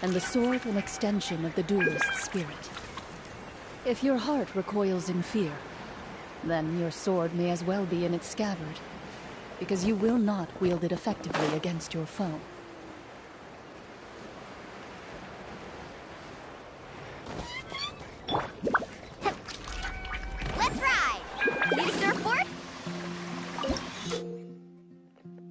and the sword an extension of the duelist's spirit. If your heart recoils in fear, then your sword may as well be in its scabbard, because you will not wield it effectively against your foe. Let's ride! Need a surfboard?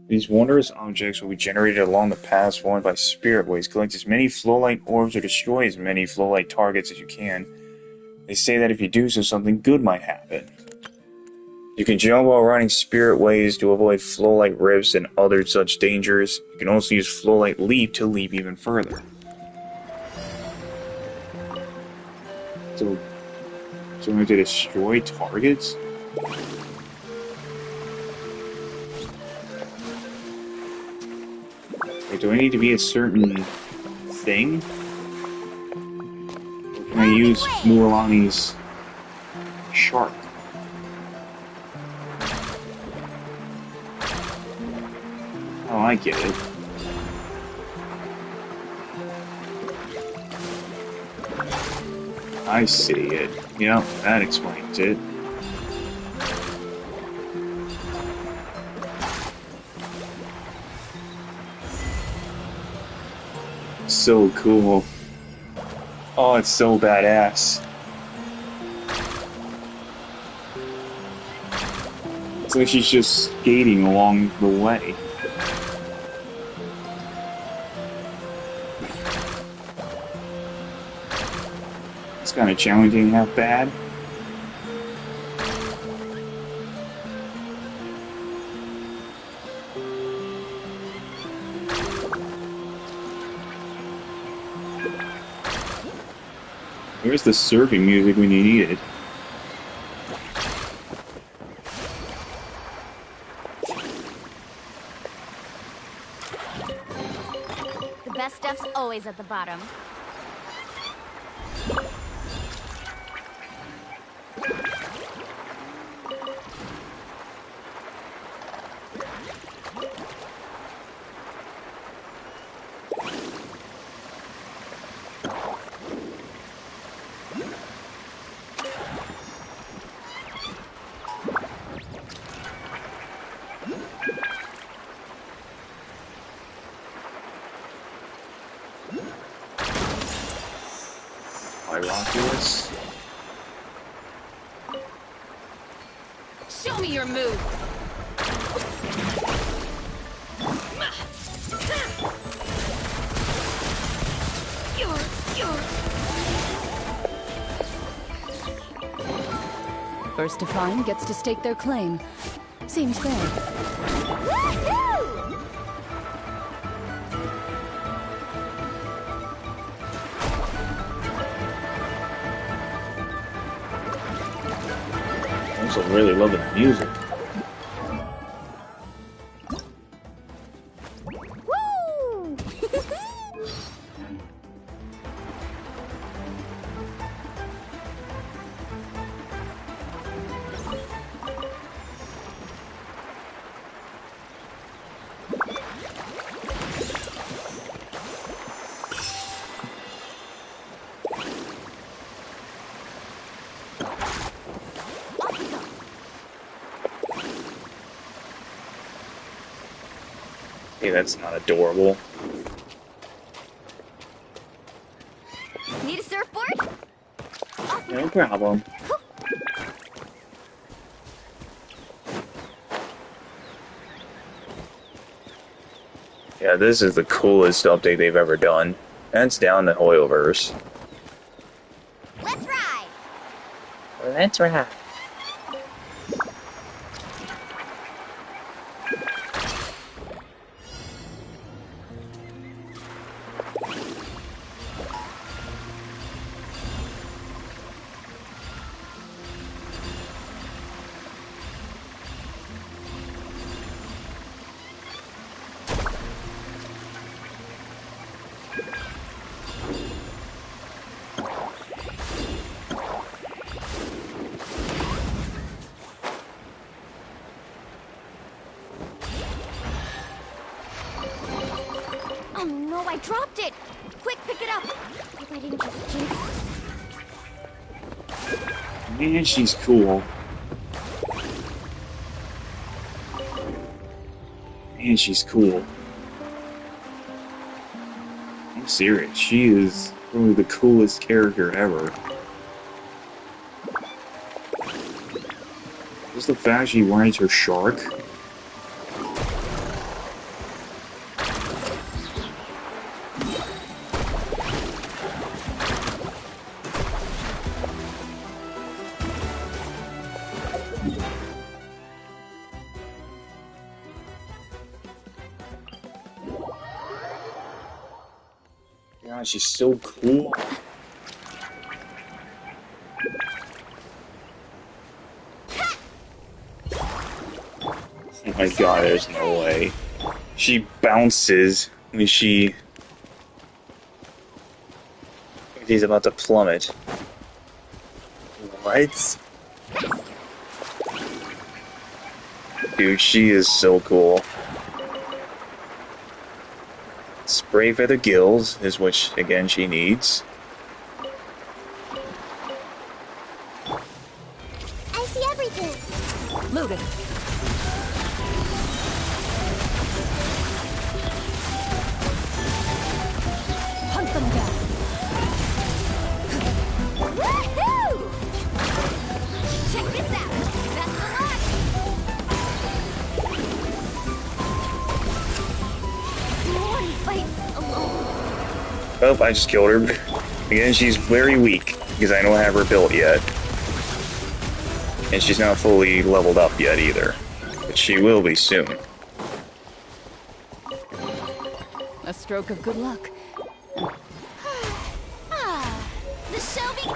These wondrous objects will be generated along the paths formed by spirit waves. Collect as many flowlight orbs or destroy as many flowlight targets as you can. They say that if you do so, something good might happen. You can jump while riding spirit waves to avoid flowlight rifts and other such dangers. You can also use flowlight leap to leap even further. So we have to destroy targets? Wait, do I need to be a certain thing? Or can I use Mualani's shark? Oh, I get it. I see it. Yep, that explains it. So cool. Oh, it's so badass. It's like she's just skating along the way. It's kind of challenging, not bad. Where's the surfing music when you need it? The best stuff's always at the bottom. Miraculous. Show me your move! First to find gets to stake their claim. Seems fair. Woohoo! I'm also really loving the music. Woo! Off we go. Hey, that's not adorable. Need a surfboard? No problem. Yeah, this is the coolest update they've ever done. That's down the Hoyoverse. Let's ride! That's right. Oh no, I dropped it! Quick, pick it up! Hope I didn't just jinx this. Man, she's cool. Man, she's cool. I'm serious. She is probably the coolest character ever. Just the fact she rides her shark. God, she's so cool. Oh my god, there's no way. She bounces when she's about to plummet. What? Dude, she is so cool. Spray feather gills is which again she needs. I see everything! Loaded. Hunt them down. Woohoo! Check this out! Best of luck! One fights alone. Oh, I just killed her. Again, she's very weak, because I don't have her built yet. And she's not fully leveled up yet either. But she will be soon. A stroke of good luck. Ah, the show be...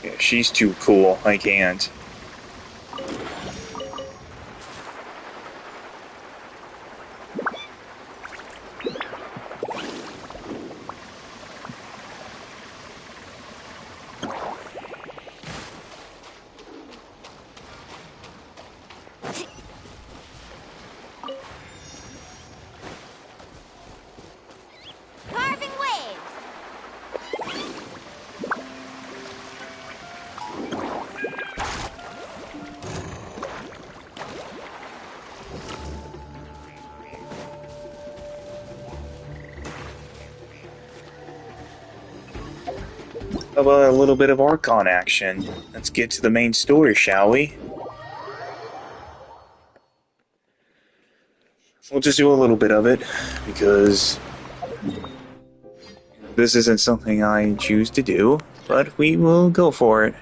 Yeah, she's too cool. I can't. Carving waves! How about a little bit of Archon action? Let's get to the main story, shall we? We'll just do a little bit of it, because this isn't something I choose to do, but we will go for it.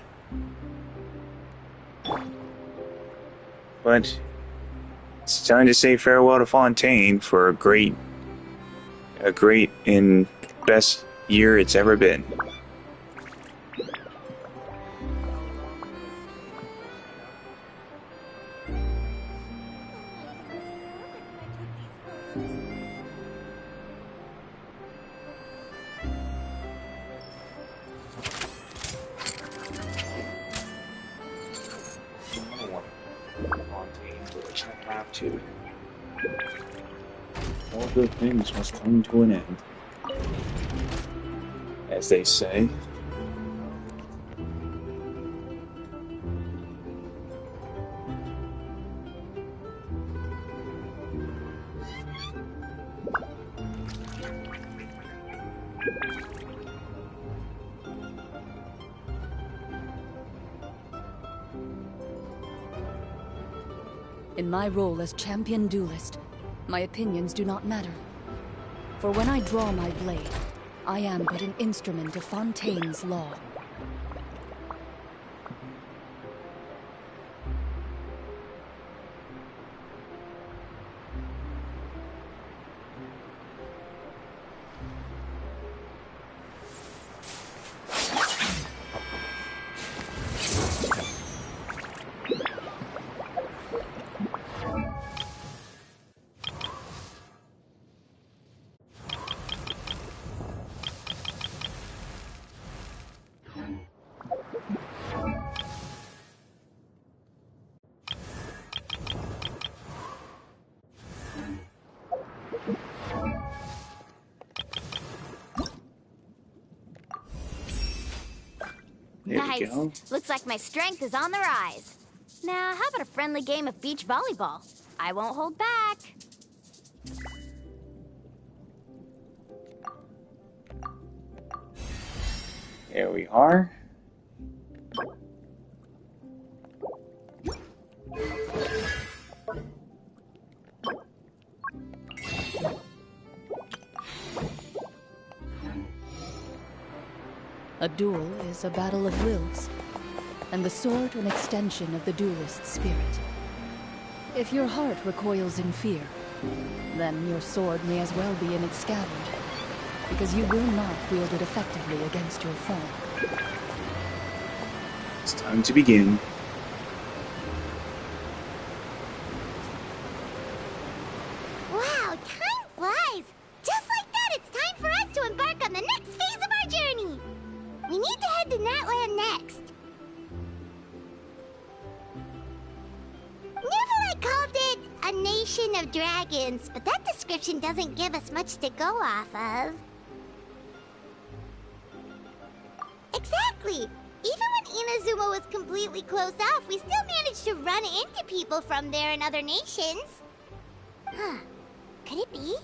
But it's time to say farewell to Fontaine for a great and best year it's ever been. To. All good things must come to an end. as they say. In my role as champion duelist, my opinions do not matter. For when I draw my blade, I am but an instrument of Fontaine's law. There we Nice. go. Looks like my strength is on the rise. Now, how about a friendly game of beach volleyball? I won't hold back. There we are. A duel is a battle of wills, and the sword an extension of the duelist's spirit. If your heart recoils in fear, then your sword may as well be in its scabbard, because you will not wield it effectively against your foe. It's time to begin. Wow, time flies! Just like that, it's time for us to embark on the next phase of our journey! We need to head to NATLAN next. Neverland called it a nation of dragons, but that description doesn't give us much to go off of. Exactly! Even when Inazuma was completely closed off, we still managed to run into people from there in other nations. Huh. Could it be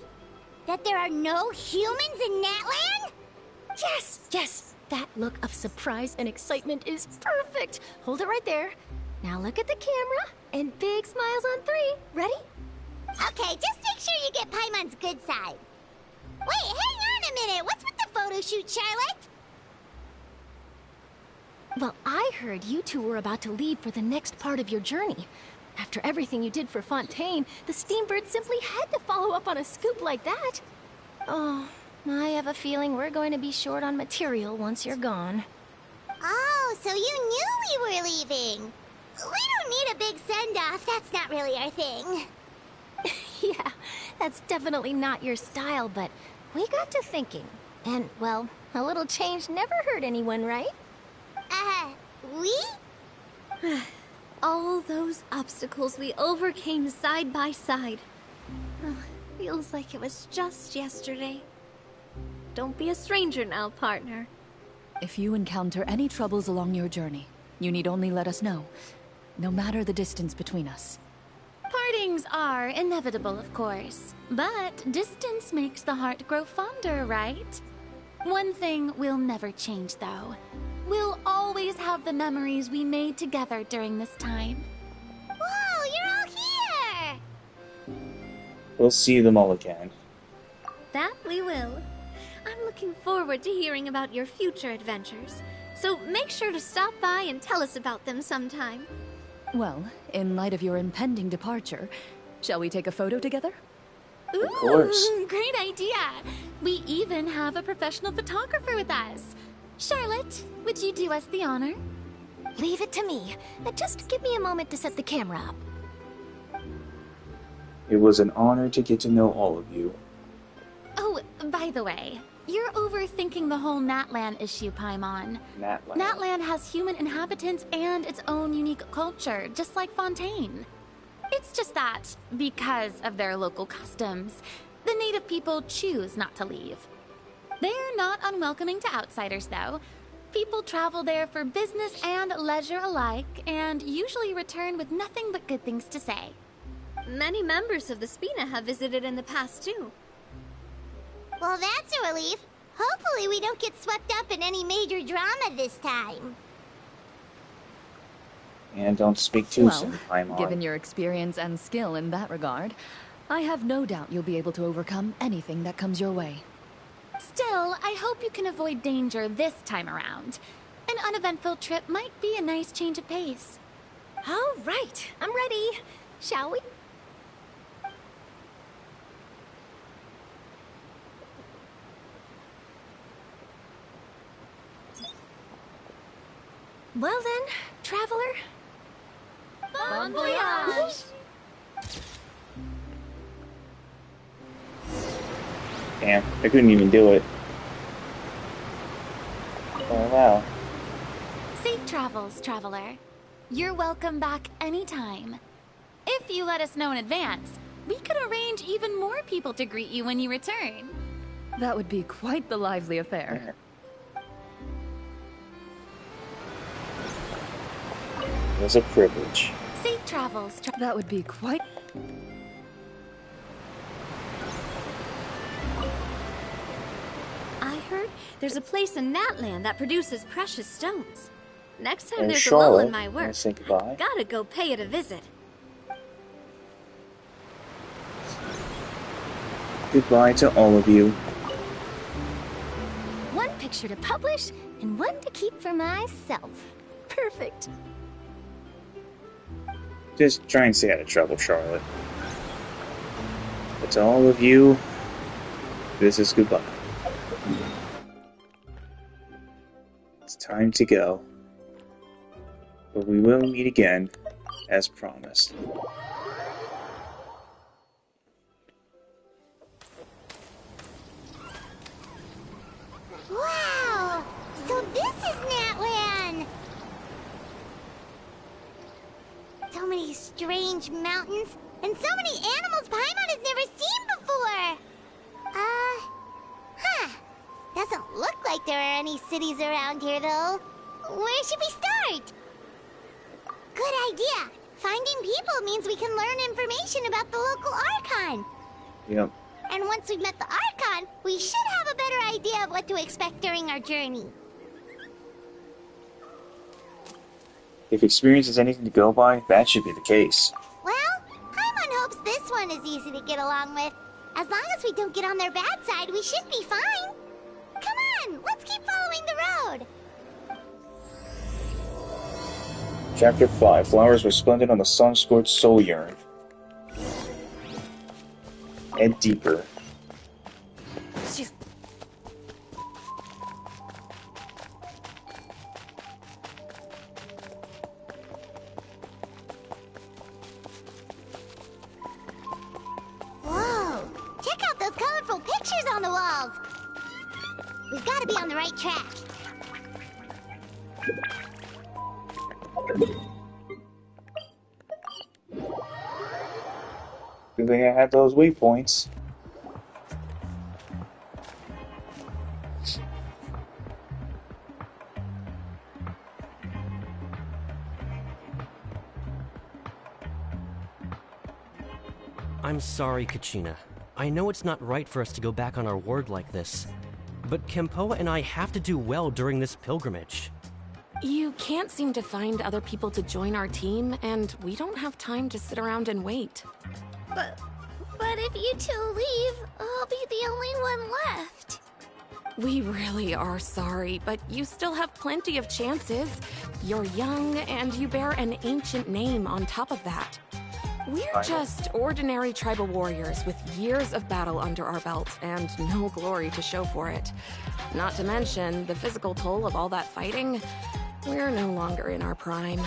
that there are no humans in NATLAN? Yes, yes! That look of surprise and excitement is perfect! Hold it right there. Now look at the camera, and big smiles on 3. Ready? Okay, just make sure you get Paimon's good side. Wait, hang on a minute! What's with the photo shoot, Charlotte? Well, I heard you two were about to leave for the next part of your journey. After everything you did for Fontaine, the Steambird simply had to follow up on a scoop like that. Oh, I have a feeling we're going to be short on material once you're gone. Oh, so you knew we were leaving. We don't need a big send-off. That's not really our thing. Yeah, that's definitely not your style, but we got to thinking. And, well, a little change never hurt anyone, right? We? All those obstacles we overcame side by side. Oh, feels like it was just yesterday. Don't be a stranger now, partner. If you encounter any troubles along your journey, you need only let us know, no matter the distance between us. Partings are inevitable, of course, but distance makes the heart grow fonder, right? One thing will never change, though. We'll always have the memories we made together during this time. Whoa, you're all here! We'll see them all again. That we will. I'm looking forward to hearing about your future adventures, so make sure to stop by and tell us about them sometime. Well, in light of your impending departure, shall we take a photo together? Ooh, course. great idea! We even have a professional photographer with us. Charlotte, would you do us the honor? Leave it to me. Just give me a moment to set the camera up. It was an honor to get to know all of you. Oh, by the way, you're overthinking the whole NATLAN issue, Paimon. NATLAN. NATLAN has human inhabitants and its own unique culture, just like Fontaine. It's just that, because of their local customs, the native people choose not to leave. They're not unwelcoming to outsiders, though. People travel there for business and leisure alike, and usually return with nothing but good things to say. Many members of the Spina have visited in the past, too. Well, that's a relief. Hopefully we don't get swept up in any major drama this time. And don't speak too Well, soon, Paimon. given your experience and skill in that regard, I have no doubt you'll be able to overcome anything that comes your way. Still, I hope you can avoid danger this time around. An uneventful trip might be a nice change of pace. All right, I'm ready. Shall we? Well then, traveler. Bon voyage! Damn, I couldn't even do it. Oh wow. Safe travels, traveler. You're welcome back anytime. If you let us know in advance, we could arrange even more people to greet you when you return. That would be quite the lively affair. It was a privilege. Safe travels, That would be quite... I heard there's a place in Natlan that produces precious stones. Next time And there's a lull Charlotte, in my work, wanna say goodbye? gotta go pay it a visit. Goodbye to all of you. One picture to publish and one to keep for myself. Perfect. Just try and stay out of trouble, Charlotte. But to all of you, this is goodbye. It's time to go. But we will meet again, as promised. Wow! So this is Natlan! So many strange mountains, and so many animals Paimon has never seen before! Doesn't look like there are any cities around here, though. Where should we start? Good idea! Finding people means we can learn information about the local Archon. Yep. And once we've met the Archon, we should have a better idea of what to expect during our journey. If experience is anything to go by, that should be the case. Well, Paimon hopes this one is easy to get along with. As long as we don't get on their bad side, we should be fine. Come on, let's keep following the road. Chapter 5. Flowers resplendent on the sun-scorched soul yearn. Head deeper. Whoa, check out those colorful pictures on the walls. We've got to be on the right track. Good thing I had those waypoints. I'm sorry, Kachina. I know it's not right for us to go back on our word like this, but Kempoa and I have to do well during this pilgrimage. You can't seem to find other people to join our team, and we don't have time to sit around and wait. But if you two leave, I'll be the only one left. We really are sorry, but you still have plenty of chances. You're young, and you bear an ancient name on top of that. We're just ordinary tribal warriors with years of battle under our belts and no glory to show for it. Not to mention the physical toll of all that fighting. We're no longer in our prime.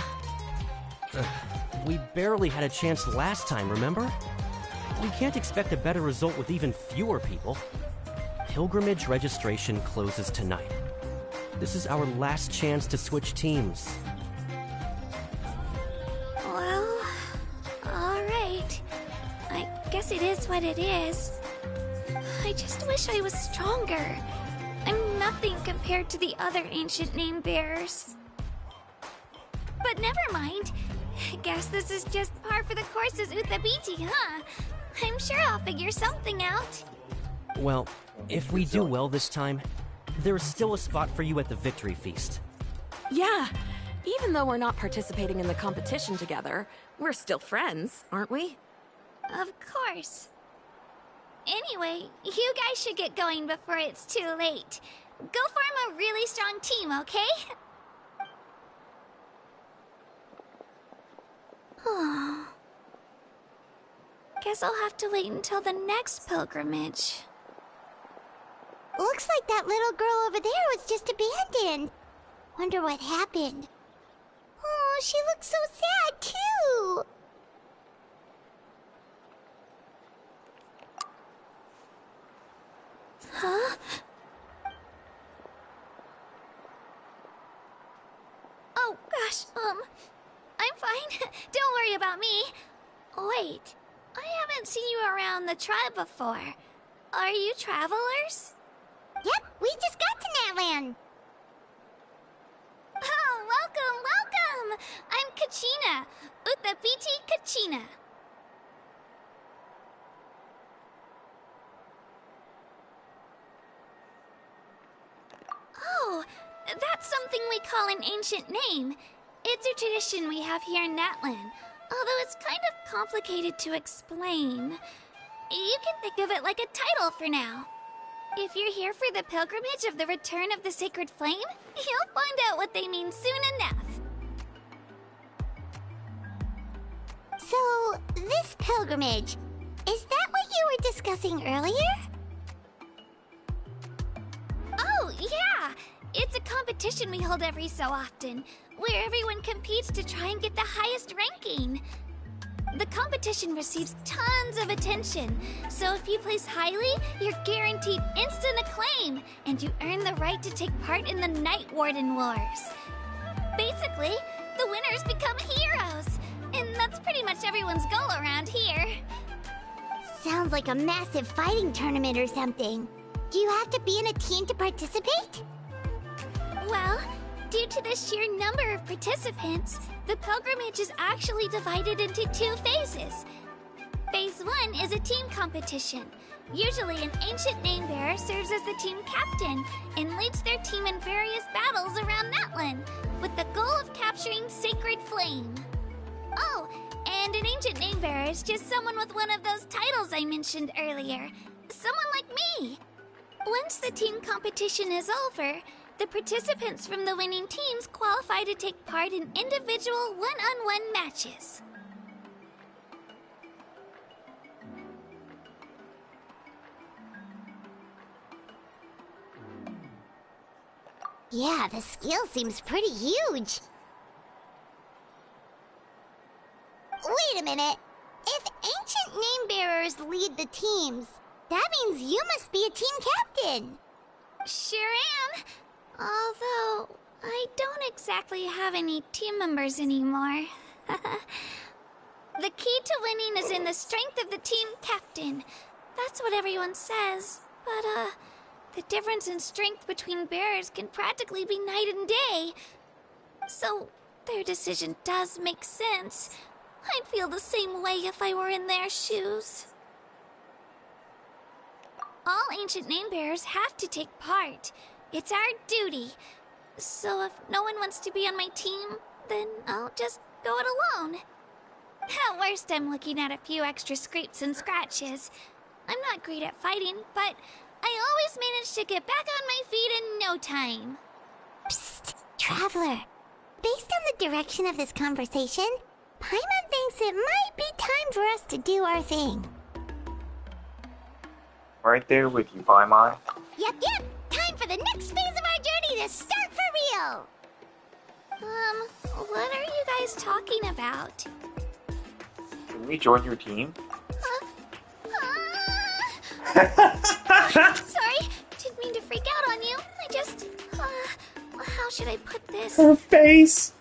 We barely had a chance last time, remember? We can't expect a better result with even fewer people. Pilgrimage registration closes tonight. This is our last chance to switch teams. Well, alright. I guess it is what it is. I just wish I was stronger. nothing compared to the other ancient name bearers. But never mind. Guess this is just par for the course as Uthabiti, huh? I'm sure I'll figure something out. Well, if we do well this time, there's still a spot for you at the Victory Feast. Yeah, even though we're not participating in the competition together, we're still friends, aren't we? Of course. Anyway, you guys should get going before it's too late. Go form a really strong team, okay? Guess I'll have to wait until the next pilgrimage. Looks like that little girl over there was just abandoned. Wonder what happened. Oh, she looks so sad, too. Huh? Oh, gosh, I'm fine. Don't worry about me. Wait, I haven't seen you around the tribe before. Are you travelers? Yep, we just got to NATLAN. Oh, welcome! I'm Kachina, Uthabiti Kachina. Oh, that's something we call an ancient name. It's a tradition we have here in NATLAN, although it's kind of complicated to explain. You can think of it like a title for now. If you're here for the pilgrimage of the return of the sacred flame, you'll find out what they mean soon enough. So, this pilgrimage, is that what you were discussing earlier? Oh, yeah! It's a competition we hold every so often, where everyone competes to try and get the highest ranking. The competition receives tons of attention, so if you place highly, you're guaranteed instant acclaim, and you earn the right to take part in the Night Warden Wars. Basically, the winners become heroes, and that's pretty much everyone's goal around here. Sounds like a massive fighting tournament or something. Do you have to be in a team to participate? Well, due to the sheer number of participants, the pilgrimage is actually divided into 2 phases. Phase 1 is a team competition. Usually an ancient name bearer serves as the team captain and leads their team in various battles around NATLAN, with the goal of capturing Sacred Flame. Oh, and an ancient name bearer is just someone with one of those titles I mentioned earlier. Someone like me. Once the team competition is over, the participants from the winning teams qualify to take part in individual one-on-one matches. Yeah, the skill seems pretty huge. Wait a minute. If ancient name bearers lead the teams, that means you must be a team captain. Sure am. Although, I don't exactly have any team members anymore. The key to winning is in the strength of the team captain. That's what everyone says. But, the difference in strength between bearers can practically be night and day. So, their decision does make sense. I'd feel the same way if I were in their shoes. All ancient name bearers have to take part. It's our duty. So if no one wants to be on my team, then I'll just go it alone. At worst, I'm looking at a few extra scrapes and scratches. I'm not great at fighting, but I always manage to get back on my feet in no time. Psst, Traveler. Based on the direction of this conversation, Paimon thinks it might be time for us to do our thing. Right there with you, Paimon. Yep. Time for the next phase of our journey to start for real. What are you guys talking about? Can we join your team? Sorry, didn't mean to freak out on you. I just, how should I put this? Her face!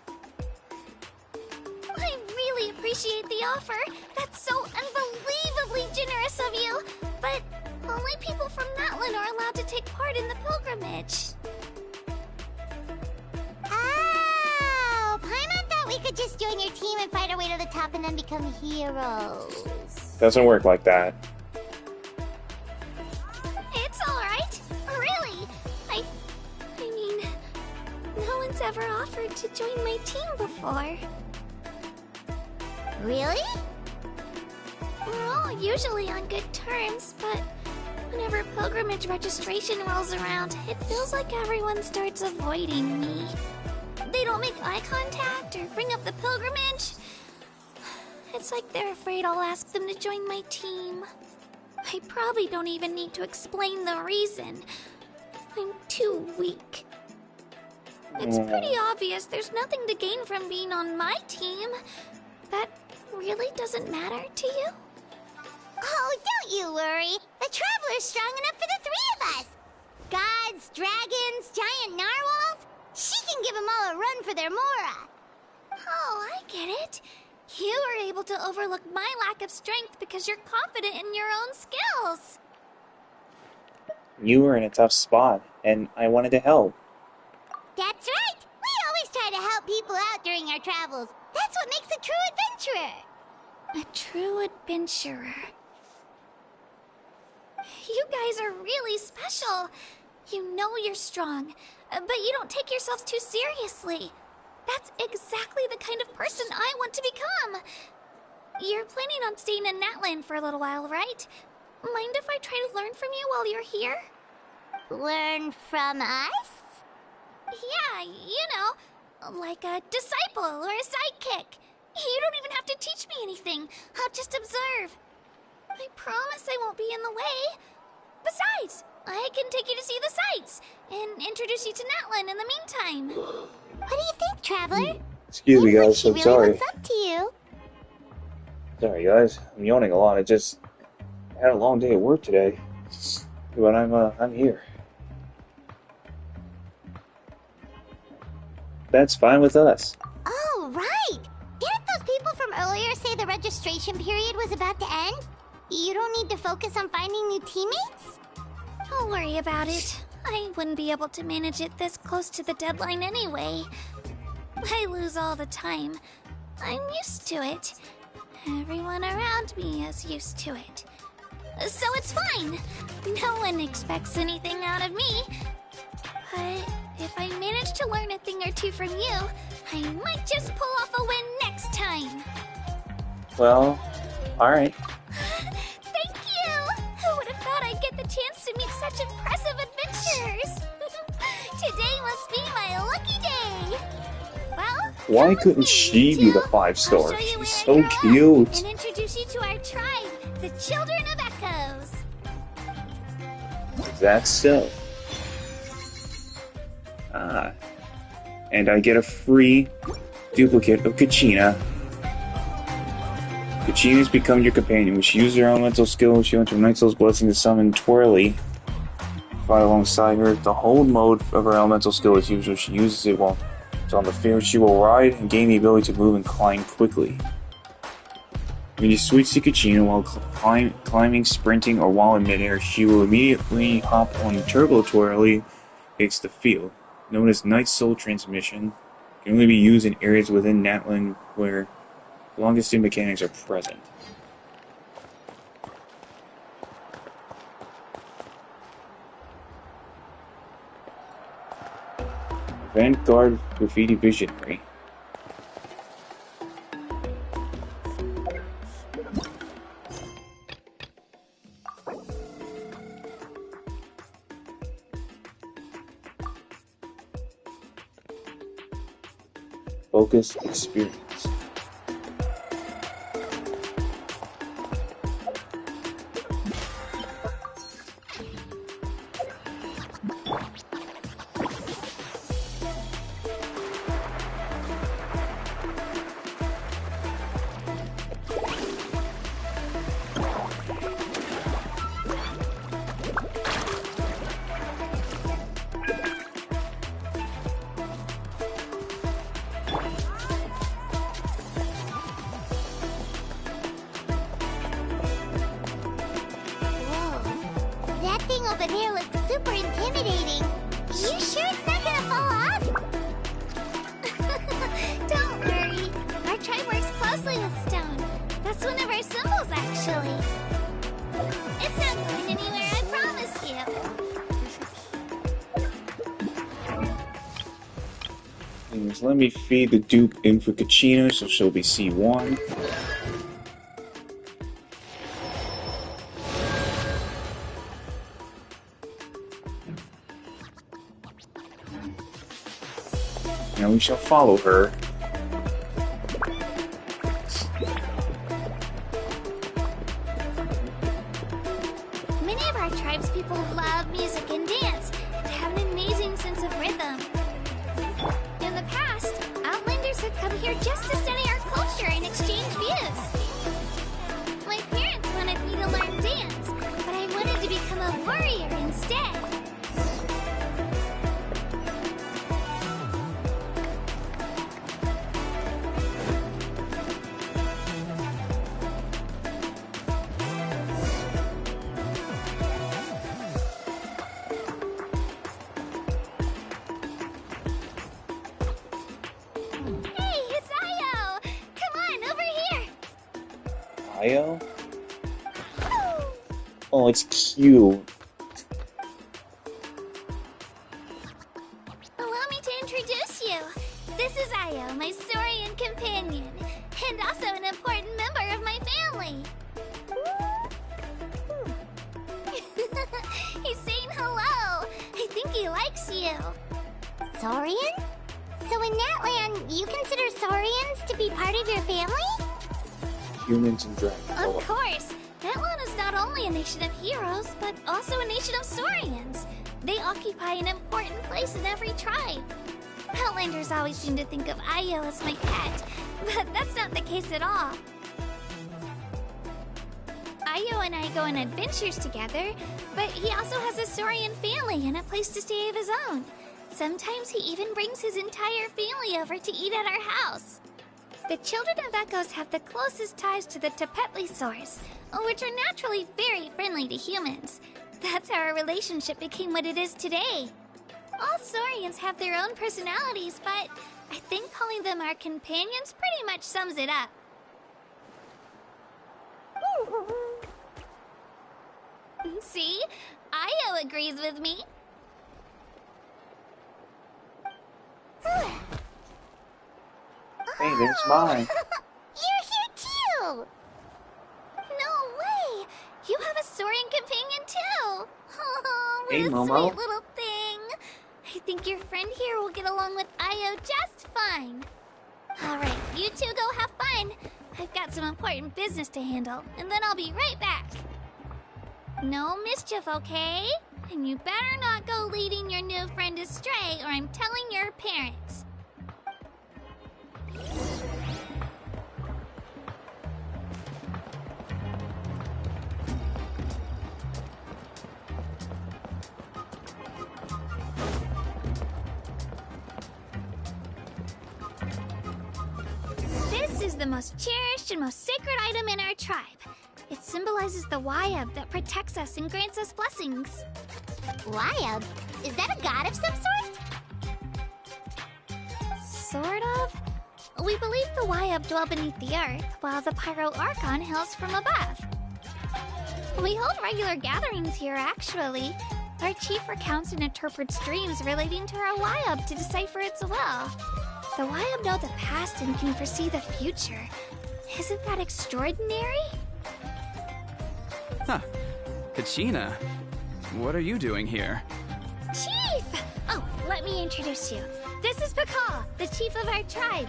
I really appreciate the offer. That's so unbelievably generous of you. But Only people from NATLAN are allowed to take part in the pilgrimage. Oh, Paimon thought we could just join your team and fight our way to the top and then become heroes. Doesn't work like that. It's alright. Really. I mean, no one's ever offered to join my team before. Really? We're all usually on good terms, but whenever pilgrimage registration rolls around, it feels like everyone starts avoiding me. They don't make eye contact or bring up the pilgrimage. It's like they're afraid I'll ask them to join my team. I probably don't even need to explain the reason. I'm too weak. It's pretty obvious there's nothing to gain from being on my team. That really doesn't matter to you? Oh, don't you worry. The Traveler's strong enough for the three of us. Gods, dragons, giant narwhals. She can give them all a run for their Mora. Oh, I get it. You were able to overlook my lack of strength because you're confident in your own skills. You were in a tough spot, and I wanted to help. That's right. We always try to help people out during our travels. That's what makes a true adventurer. A true adventurer. You guys are really special. You know you're strong, but you don't take yourselves too seriously. That's exactly the kind of person I want to become. You're planning on staying in NATLAN for a little while, right? Mind if I try to learn from you while you're here? Learn from us? Yeah, you know, like a disciple or a sidekick. You don't even have to teach me anything. I'll just observe. I promise I won't be in the way. Besides, I can take you to see the sights and introduce you to NATLAN in the meantime. What do you think, Traveler? Excuse me, guys. She I'm really sorry. looks up to you. Sorry, guys. I'm yawning a lot. I just had a long day at work today, but I'm here. That's fine with us. Oh, right. Didn't those people from earlier say the registration period was about to end? You don't need to focus on finding new teammates? Don't worry about it. I wouldn't be able to manage it this close to the deadline anyway. I lose all the time. I'm used to it. Everyone around me is used to it. So it's fine. No one expects anything out of me. But if I manage to learn a thing or two from you, I might just pull off a win next time. Well, alright. Thank you! Who would have thought I'd get the chance to meet such impressive adventurers? Today must be my lucky day. Well, Why couldn't she be the 5-star? She's so cute. and introduce you to our tribe, the Children of Echoes. That's so. And I get a free duplicate of Kachina. Kachina's become your companion, which uses her elemental skill. She went to Night Soul's blessing to summon Twirly. Fight alongside her. The hold mode of her elemental skill is used when she uses it while it's on the field. She will ride and gain the ability to move and climb quickly. When you switch to Kachina while climbing, sprinting, or while in midair, she will immediately hop on Turbo Twirly takes the field. Known as Night Soul Transmission, can only be used in areas within NATLAN where long-distance mechanics are present. Vanguard Graffiti Visionary. Focus experience. over there looks super intimidating. You sure it's not gonna fall off? Don't worry. Our tribe works closely with stone. That's one of our symbols, actually. It's not going anywhere, I promise you. Anyways, let me feed the Duke in for Kachina, so she'll be C1. Now we shall follow her. Many of our tribespeople love music and dance and have an amazing sense of rhythm. In the past, Outlanders have come here just to study our culture and exchange views. My parents wanted me to learn dance, but I wanted to become a warrior instead. Hey, it's Io! Come on, over here! Io? Oh, it's cute. Allow me to introduce you. This is Io, my Saurian companion, and also an important member of my family. He's saying hello. I think he likes you. Saurian? So in Natlan, you consider Saurians to be part of your family? Humans and dragons. Of course. Natlan is not only a nation of heroes, but also a nation of Saurians. They occupy an important place in every tribe. Outlanders always seem to think of Io as my pet, but that's not the case at all. Io and I go on adventures together, but he also has a Saurian family and a place to stay of his own. Sometimes he even brings his entire family over to eat at our house. The children of Echoes have the closest ties to the Tepetlisaurs, which are naturally very friendly to humans. That's how our relationship became what it is today. All Saurians have their own personalities, but I think calling them our companions pretty much sums it up. See? Io agrees with me. Hey, there's mine. You're here too! No way! You have a Saurian companion too! Oh, what Hey, a Momo. sweet little thing! I think your friend here will get along with Io just fine. Alright, you two go have fun. I've got some important business to handle, and then I'll be right back. No mischief, okay? And you better not go leading your new friend astray, or I'm telling your parents. This is the most cherished and most sacred item in our tribe. It symbolizes the Wayab that protects us and grants us blessings. Wayab? Is that a god of some sort? Sort of. We believe the Wayab dwell beneath the earth, while the Pyro Archon hails from above. We hold regular gatherings here, actually. Our chief recounts and interprets dreams relating to our Wayab to decipher its will. The Wayab know the past and can foresee the future. Isn't that extraordinary? Huh. Kachina, what are you doing here? Chief! Oh, let me introduce you. This is Pakal, the chief of our tribe.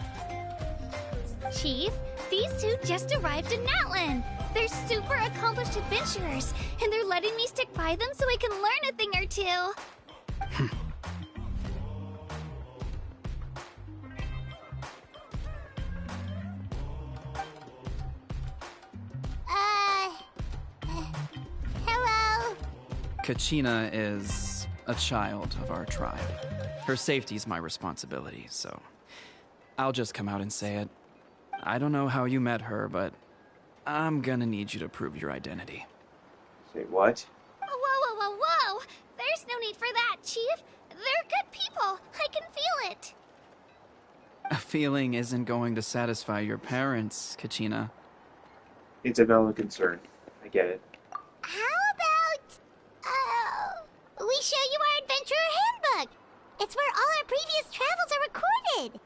Chief, these two just arrived in Natlan. They're super accomplished adventurers, and they're letting me stick by them so I can learn a thing or two. Hello? Kachina is a child of our tribe. Her safety's my responsibility, so I'll just come out and say it. I don't know how you met her, but I'm gonna need you to prove your identity. Say what? Whoa, whoa, whoa, whoa! Chief. They're good people. I can feel it. A feeling isn't going to satisfy your parents, Kachina. It's a valid concern. I get it. How about, we show you our adventurer handbook? It's where all our previous travels are recorded.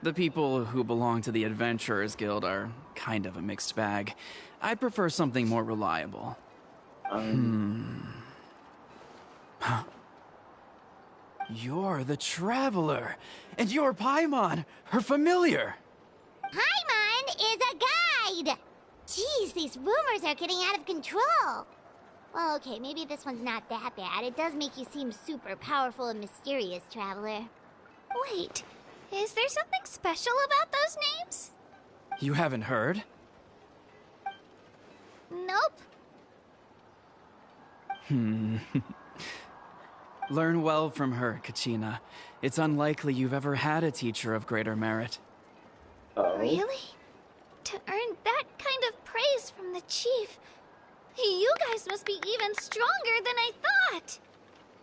The people who belong to the Adventurers Guild are kind of a mixed bag. I'd prefer something more reliable. You're the Traveler, and you're Paimon, her familiar. Paimon is a guide! Jeez, these rumors are getting out of control. Well, okay, maybe this one's not that bad. It does make you seem super powerful and mysterious, Traveler. Wait, is there something special about those names? You haven't heard? Nope. Learn well from her, Kachina. It's unlikely you've ever had a teacher of greater merit. Really? To earn that kind of praise from the Chief, you guys must be even stronger than I thought.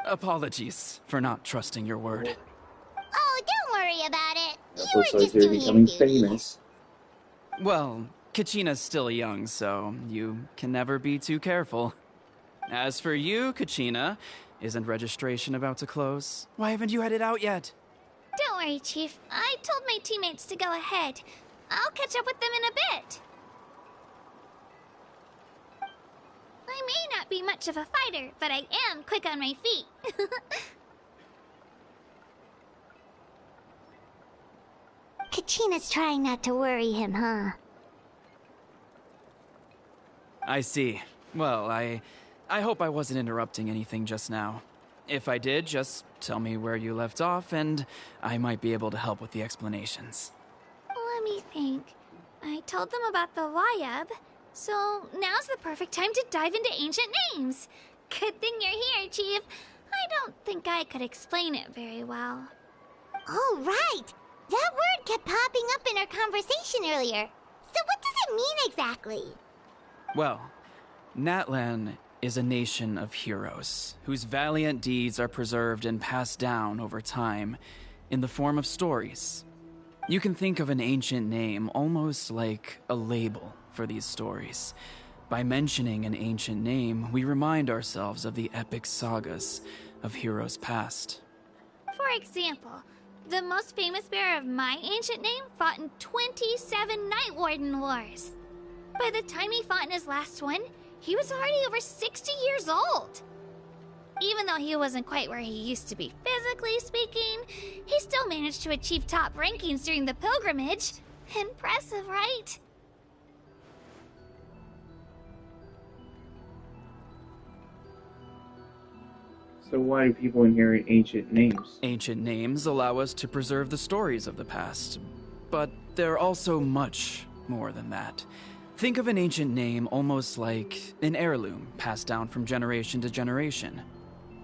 Apologies for not trusting your word. Oh, don't worry about it. You Looks were like just they're doing your becoming duty. famous. Well, Kachina's still young, so you can never be too careful. As for you, Kachina, isn't registration about to close? Why haven't you headed out yet? Don't worry, Chief. I told my teammates to go ahead. I'll catch up with them in a bit. I may not be much of a fighter, but I am quick on my feet. Kachina's trying not to worry him, huh? I see. Well, I hope I wasn't interrupting anything just now. If I did, just tell me where you left off, and I might be able to help with the explanations. Let me think. I told them about the Wayab, so now's the perfect time to dive into ancient names. Good thing you're here, Chief. I don't think I could explain it very well. Oh, right! That word kept popping up in our conversation earlier. So what does it mean exactly? Well, NATLAN is a nation of heroes whose valiant deeds are preserved and passed down over time in the form of stories. You can think of an ancient name almost like a label for these stories. By mentioning an ancient name, we remind ourselves of the epic sagas of heroes past. For example, the most famous bearer of my ancient name fought in 27 Night Warden Wars. By the time he fought in his last one, he was already over 60 years old. Even though he wasn't quite where he used to be physically speaking, he still managed to achieve top rankings during the pilgrimage. Impressive, right? So why do people inherit ancient names? Ancient names allow us to preserve the stories of the past, but they're also much more than that. Think of an ancient name almost like an heirloom passed down from generation to generation.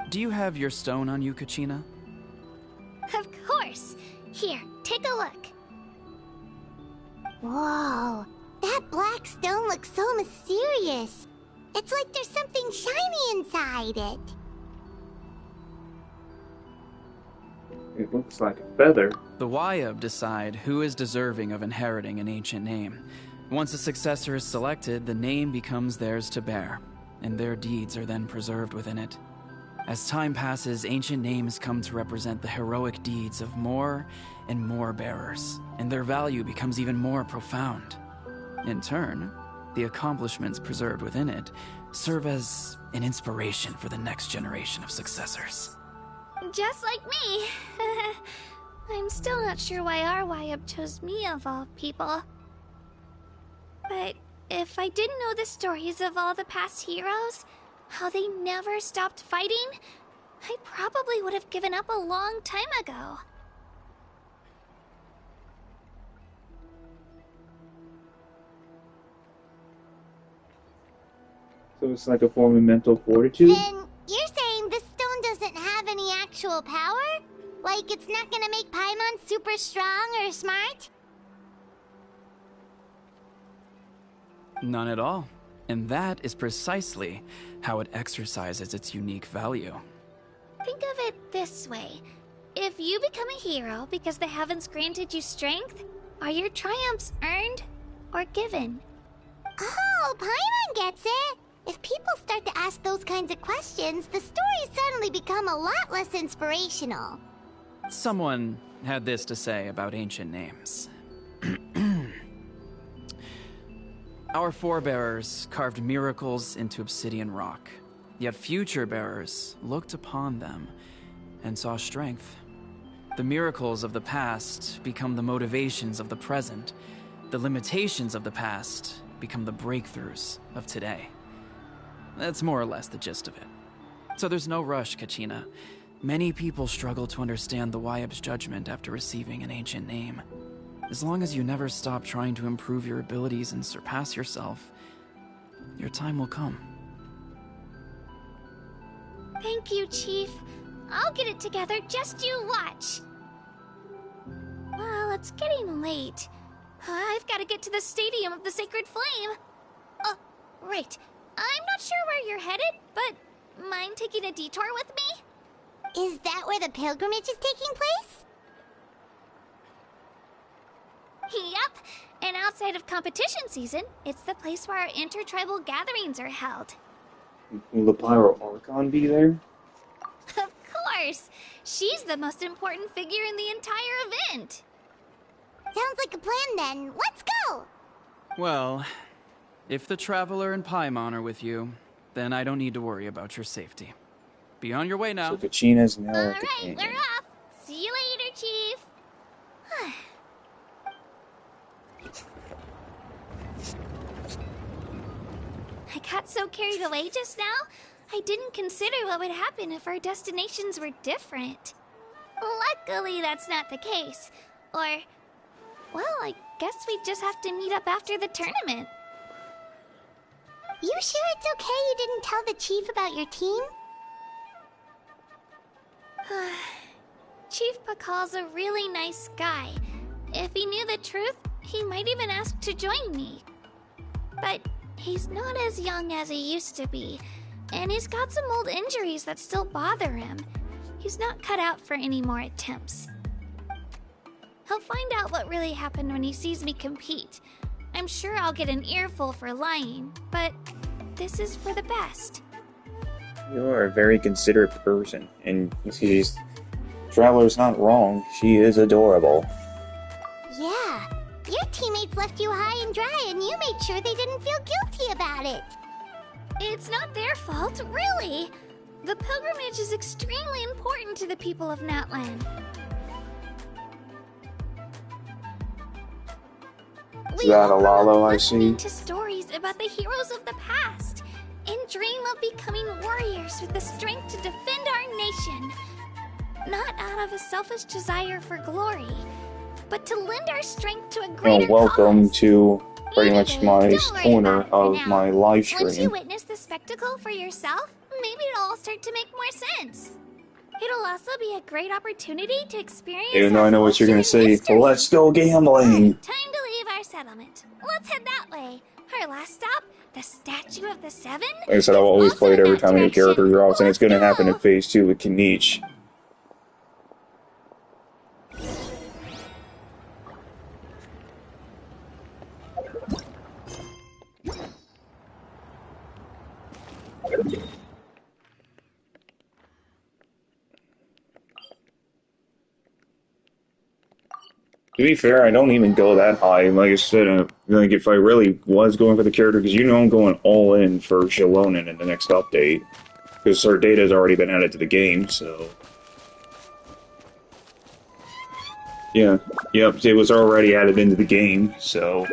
Do you have your stone on you, Kachina? Of course. Here, take a look. Whoa, that black stone looks so mysterious. It's like there's something shiny inside it. It looks like a feather. The Wayab decide who is deserving of inheriting an ancient name. Once a successor is selected, the name becomes theirs to bear, and their deeds are then preserved within it. As time passes, ancient names come to represent the heroic deeds of more and more bearers, and their value becomes even more profound. In turn, the accomplishments preserved within it serve as an inspiration for the next generation of successors. Just like me. I'm still not sure why our Wayab chose me of all people. But if I didn't know the stories of all the past heroes, how they never stopped fighting, I probably would have given up a long time ago. So it's like a form of mental fortitude? Then you're saying this stone doesn't have any actual power? Like it's not gonna make Paimon super strong or smart? None at all. And that is precisely how it exercises its unique value. Think of it this way. If you become a hero because the heavens granted you strength, are your triumphs earned or given? Oh, Paimon gets it! If people start to ask those kinds of questions, the stories suddenly become a lot less inspirational. Someone had this to say about ancient names. Our forebearers carved miracles into obsidian rock, yet future bearers looked upon them and saw strength. The miracles of the past become the motivations of the present. The limitations of the past become the breakthroughs of today. That's more or less the gist of it. So there's no rush, Kachina. Many people struggle to understand the Wyeb's judgment after receiving an ancient name. As long as you never stop trying to improve your abilities and surpass yourself, your time will come. Thank you, Chief. I'll get it together, just you watch. Well, it's getting late. I've got to get to the Stadium of the Sacred Flame. Oh, right. I'm not sure where you're headed, but mind taking a detour with me? Is that where the pilgrimage is taking place? Yep. And outside of competition season, it's the place where our intertribal gatherings are held. Will the Pyro Archon be there? Of course. She's the most important figure in the entire event. Sounds like a plan then. Let's go! Well, if the Traveler and Paimon are with you, then I don't need to worry about your safety. Be on your way now. So Kachina's now All at the right, canyon. we're off. See you later, Chief. I got so carried away just now, I didn't consider what would happen if our destinations were different. Luckily, that's not the case. Or, well, I guess we just have to meet up after the tournament. You sure it's okay you didn't tell the chief about your team? Chief Pakal's a really nice guy. If he knew the truth, he might even ask to join me. But he's not as young as he used to be, and he's got some old injuries that still bother him. He's not cut out for any more attempts. He'll find out what really happened when he sees me compete. I'm sure I'll get an earful for lying, but this is for the best. You are a very considerate person, and she's... Traveler's not wrong. She is adorable. Yeah. Your teammates left you high and dry, and you made sure they didn't feel guilty about it. It's not their fault, really. The pilgrimage is extremely important to the people of NATLAN. Is that a Lalo I listening see? to stories about the heroes of the past and dream of becoming warriors with the strength to defend our nation. Not out of a selfish desire for glory, but to lend our strength to a greater welcome cause. to pretty much Either way, my don't worry corner about it for of now. my live Once you stream. witness the spectacle for yourself, maybe it'll all start to make more sense. It'll also be a great opportunity to experience Even though our I know what you're gonna culture and say, history. let's go gambling! Time to leave our settlement. Let's head that way. Our last stop, the Statue of the Seven. Like I said, I'll is always also play it in every that time a new direction. character drops, and it's Let's gonna happen in go. Phase 2 with Kinich. To be fair, I don't even go that high. Like I said, like if I really was going for the character, because you know I'm going all in for Shalonen in the next update, because her data has already been added to the game, so... Yeah, yep, it was already added into the game, so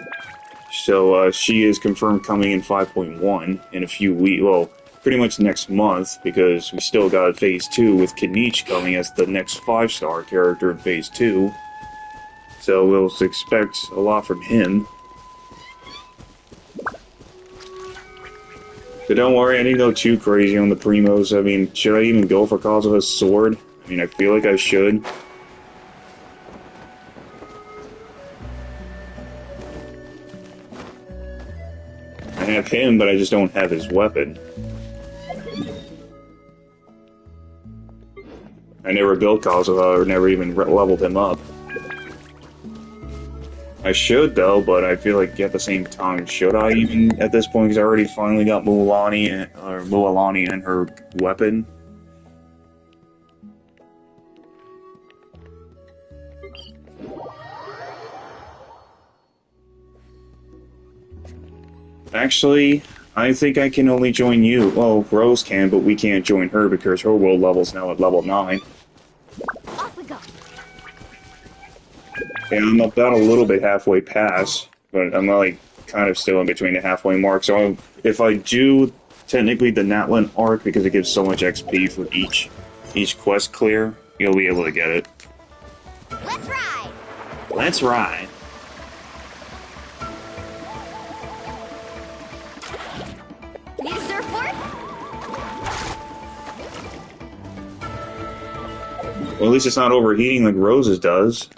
she is confirmed coming in 5.1 in a few weeks, well, pretty much next month, because we still got Phase 2 with Kinich coming as the next 5-star character in Phase 2. So we'll expect a lot from him. But don't worry, I didn't go too crazy on the Primos. I mean, should I even go for Kazuha's sword? I mean, I feel like I should. I have him, but I just don't have his weapon. I never built Kazuha or never even leveled him up. I should though, but I feel like at the same time, should I even at this point? Because I already finally got Mualani and her weapon. Actually, I think I can only join you. Well, Rose can, but we can't join her because her world level's now at level 9. Off we go. Yeah, I'm about a little bit halfway past, but I'm like kind of still in between the halfway mark. So if I do technically the NATLAN arc, because it gives so much XP for each quest clear, you'll be able to get it. Let's ride. Let's ride. Need a surfboard? Well, at least it's not overheating like Rose's does.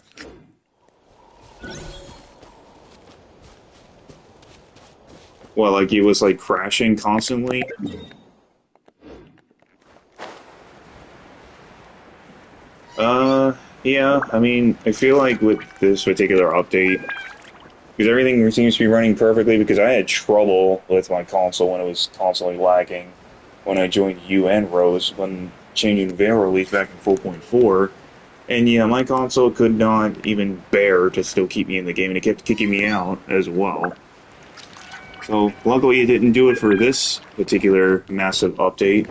Well, like it was like crashing constantly. Yeah, I mean, I feel like with this particular update, because everything seems to be running perfectly, because I had trouble with my console when it was constantly lagging when I joined you and Rose when changing Veil release back in 4.4, and yeah, my console could not even bear to still keep me in the game, and it kept kicking me out as well. So, luckily it didn't do it for this particular massive update.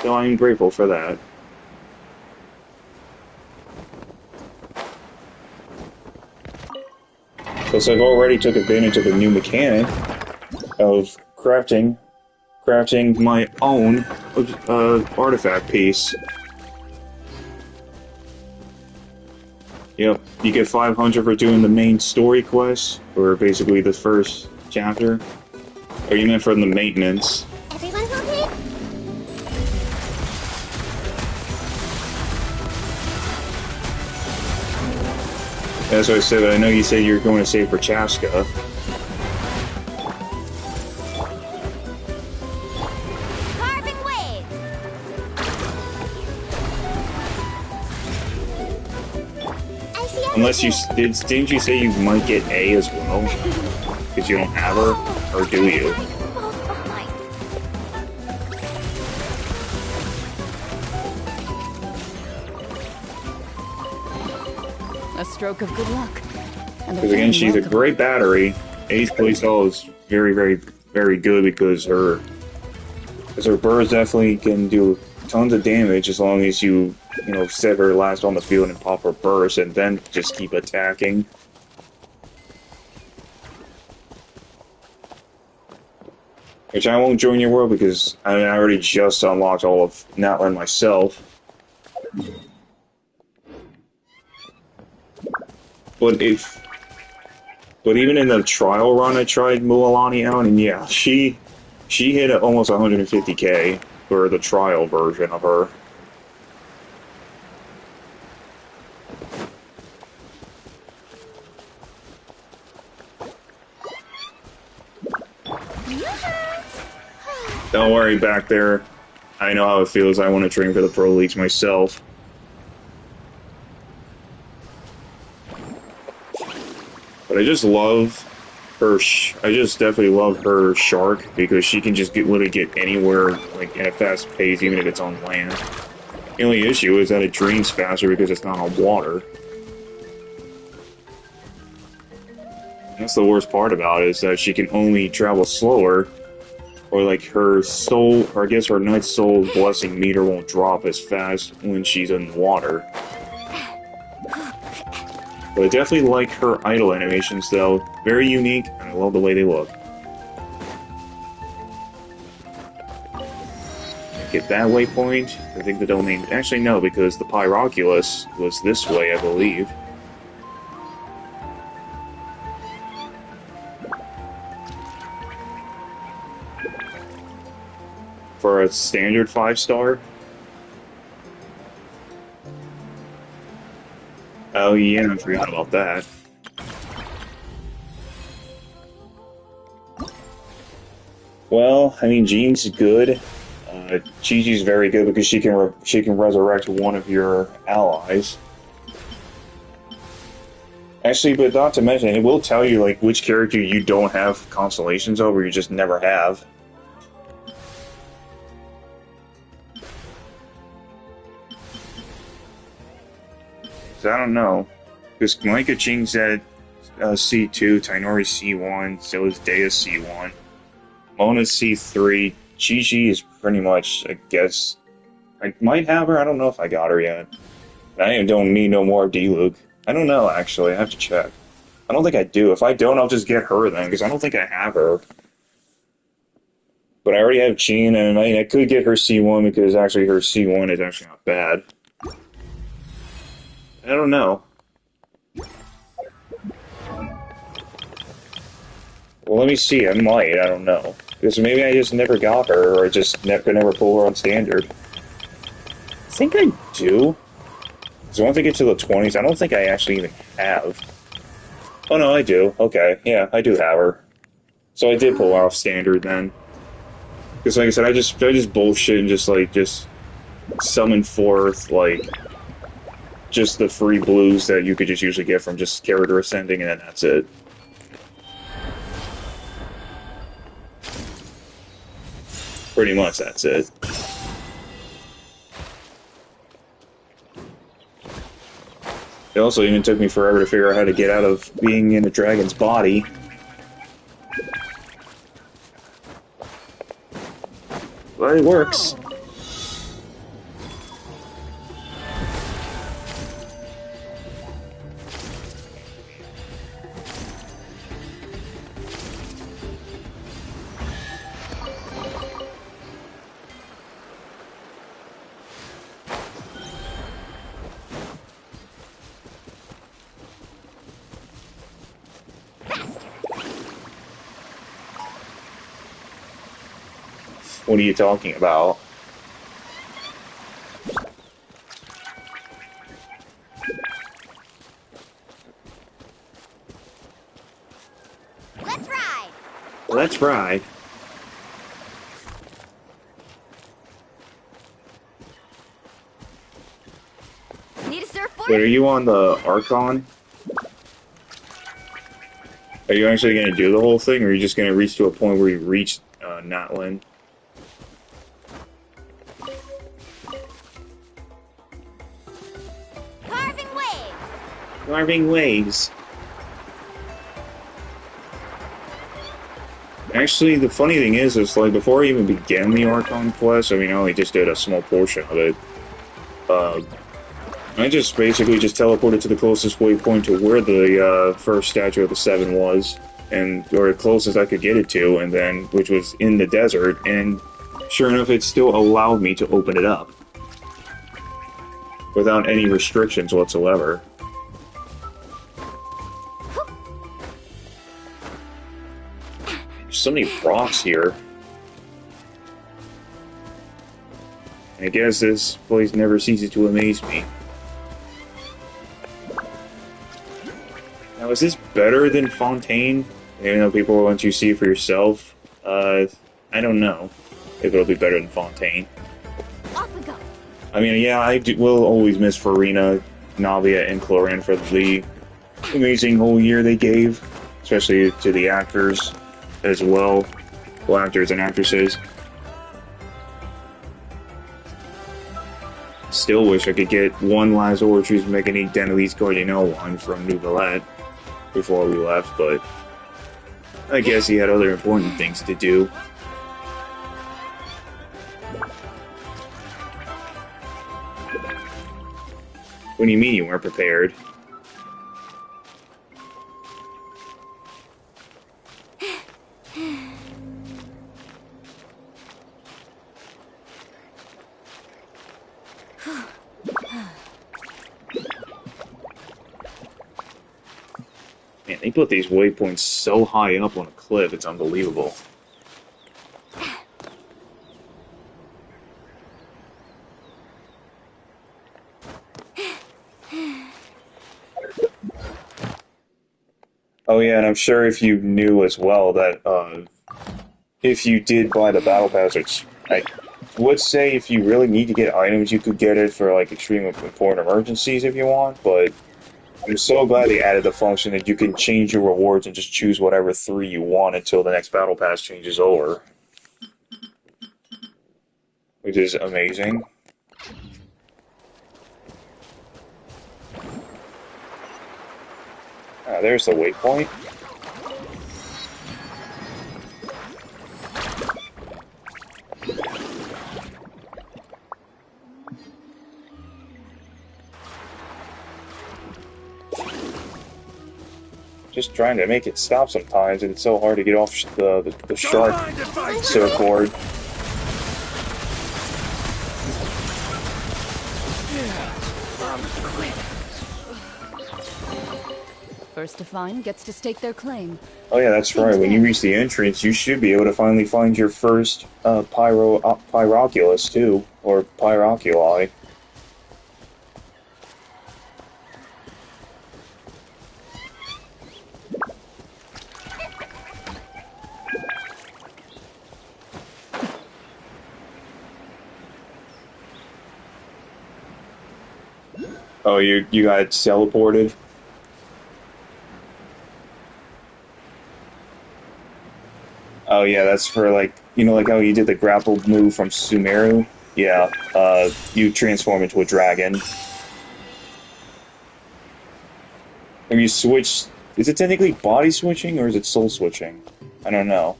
So I'm grateful for that. Plus I've already took advantage of a new mechanic of crafting my own artifact piece. Yep, you get 500 for doing the main story quest, or basically the first chapter. Or you meant for the maintenance. Everyone's okay? As I said, I know you said you're going to save for Chaska. Carving waves. I see Unless you everything. didn't you say you might get A as well? Because you don't have her, or do you? Falls behind. A stroke of good luck. And Because again, she's a great battery. A's playstyle is very, very, very good because her burst definitely can do tons of damage as long as you set her last on the field and pop her burst, and then just keep attacking. Which I won't join your world because I already just unlocked all of NATLAN myself. But even in the trial run, I tried Mualani out, and yeah, she hit almost 150k for the trial version of her. Don't worry back there. I know how it feels. I want to train for the Pro Leagues myself. But I just love her. I just definitely love her Shark because she can just literally get anywhere like at a fast pace, even if it's on land. The only issue is that it drains faster because it's not on water. That's the worst part about it, is that she can only travel slower, or like her soul, or I guess her Knight's Soul Blessing meter won't drop as fast when she's in water. But I definitely like her idle animations though. Very unique, and I love the way they look. Get that waypoint. I think the domain... Actually, no, because the Pyroculus was this way, I believe. For a standard 5-star? Oh yeah, I forgot about that. Well, I mean, Jean's good. Gigi's very good because she can resurrect one of your allies. Actually, but not to mention, it will tell you like which character you don't have constellations over, you just never have. So I don't know, because Micah Ching's at C2, Tainori C1, so is Dea C1, Mona's C3, Gigi is pretty much, I guess, I might have her, I don't know if I got her yet. I don't need no more D-Luke. I don't know, actually. I have to check. I don't think I do. If I don't, I'll just get her then, because I don't think I have her. But I already have Jean, and I could get her C1, because actually her C1 is actually not bad. I don't know. Well, let me see. I might. I don't know. Because maybe I just never got her, or I just could never pull her on standard. I think I do. So once I get to the 20s, I don't think I actually even have. Oh no, I do. Okay, yeah, I do have her. So I did pull off standard then. Because like I said, I just bullshit and just summon forth like just the free blues that you could just usually get from just character ascending, and then that's it. Pretty much that's it. It also even took me forever to figure out how to get out of being in a dragon's body. But it works. What are you talking about? Let's ride! Let's ride. Need a surfboard? Wait, are you on the Archon? Are you actually going to do the whole thing, or are you just going to reach to a point where you reach NATLAN? Carving waves! Carving waves. Actually, the funny thing is like, before I even began the Archon quest, I mean, I only just did a small portion of it. I just basically just teleported to the closest waypoint to where the first statue of the Seven was, or the closest I could get it to, and then, which was in the desert, and sure enough, it still allowed me to open it up. Without any restrictions whatsoever. There's so many rocks here. I guess this place never ceases to amaze me. Now, is this better than Fontaine? Even though people want you to see it for yourself, I don't know if it'll be better than Fontaine. Off we go! I mean, yeah, will always miss Farina, Navia, and Cloran for the amazing whole year they gave, especially to the actors as well, actors and actresses. Still wish I could get one last Orchard's Mechanique Denelise Cardinal one from New Valette before we left, but I guess he had other important things to do. What do you mean you weren't prepared? Man, they put these waypoints so high up on a cliff, it's unbelievable. Oh yeah, and I'm sure if you knew as well that if you did buy the battle pass, which would say if you really need to get items, you could get it for like extreme important emergencies if you want, but I'm so glad they added the function that you can change your rewards and just choose whatever 3 you want until the next battle pass changes over. Which is amazing. Ah, there's the waypoint. Just trying to make it stop sometimes, and it's so hard to get off the shark surfboard. First to find gets to stake their claim. Oh yeah, that's right. When you reach the entrance, you should be able to finally find your first Pyroculus too, or Pyroculi. Oh, you got teleported? Oh yeah, that's for like, you know, like how you did the grapple move from Sumeru? Yeah, you transform into a dragon. Have you switched, is it technically body switching or is it soul switching? I don't know.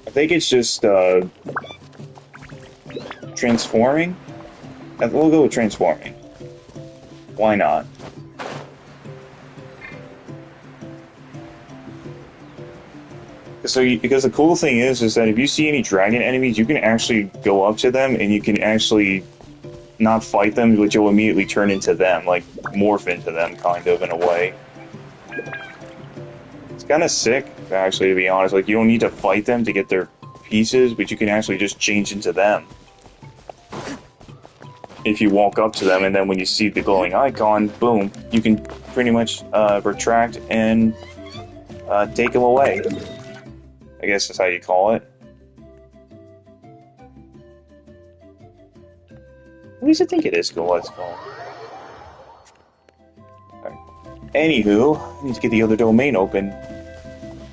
I think it's just, transforming? We'll go with transforming. Why not? Because the cool thing is that if you see any dragon enemies, you can actually go up to them and you can actually not fight them, but you'll immediately turn into them, like morph into them, kind of, in a way. It's kind of sick, actually, to be honest. Like, you don't need to fight them to get their pieces, but you can actually just change into them. If you walk up to them, and then when you see the glowing icon, boom, you can pretty much retract and take them away. I guess that's how you call it. At least I think it is cool. Let's go. Right. Anywho, I need to get the other domain open.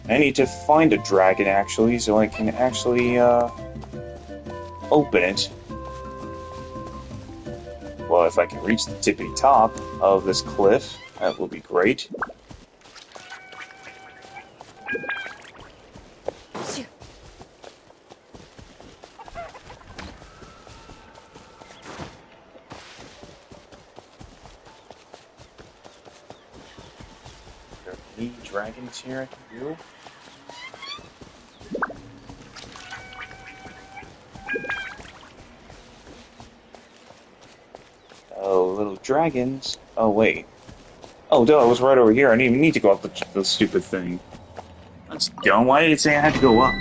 I need to find a dragon, actually, so I can actually open it. Well, if I can reach the tippy top of this cliff, that will be great. There are 3 dragons here I can do. Oh, little dragons. Oh, wait. Oh, duh, it was right over here. I didn't even need to go up the stupid thing. That's dumb. Why did it say I had to go up?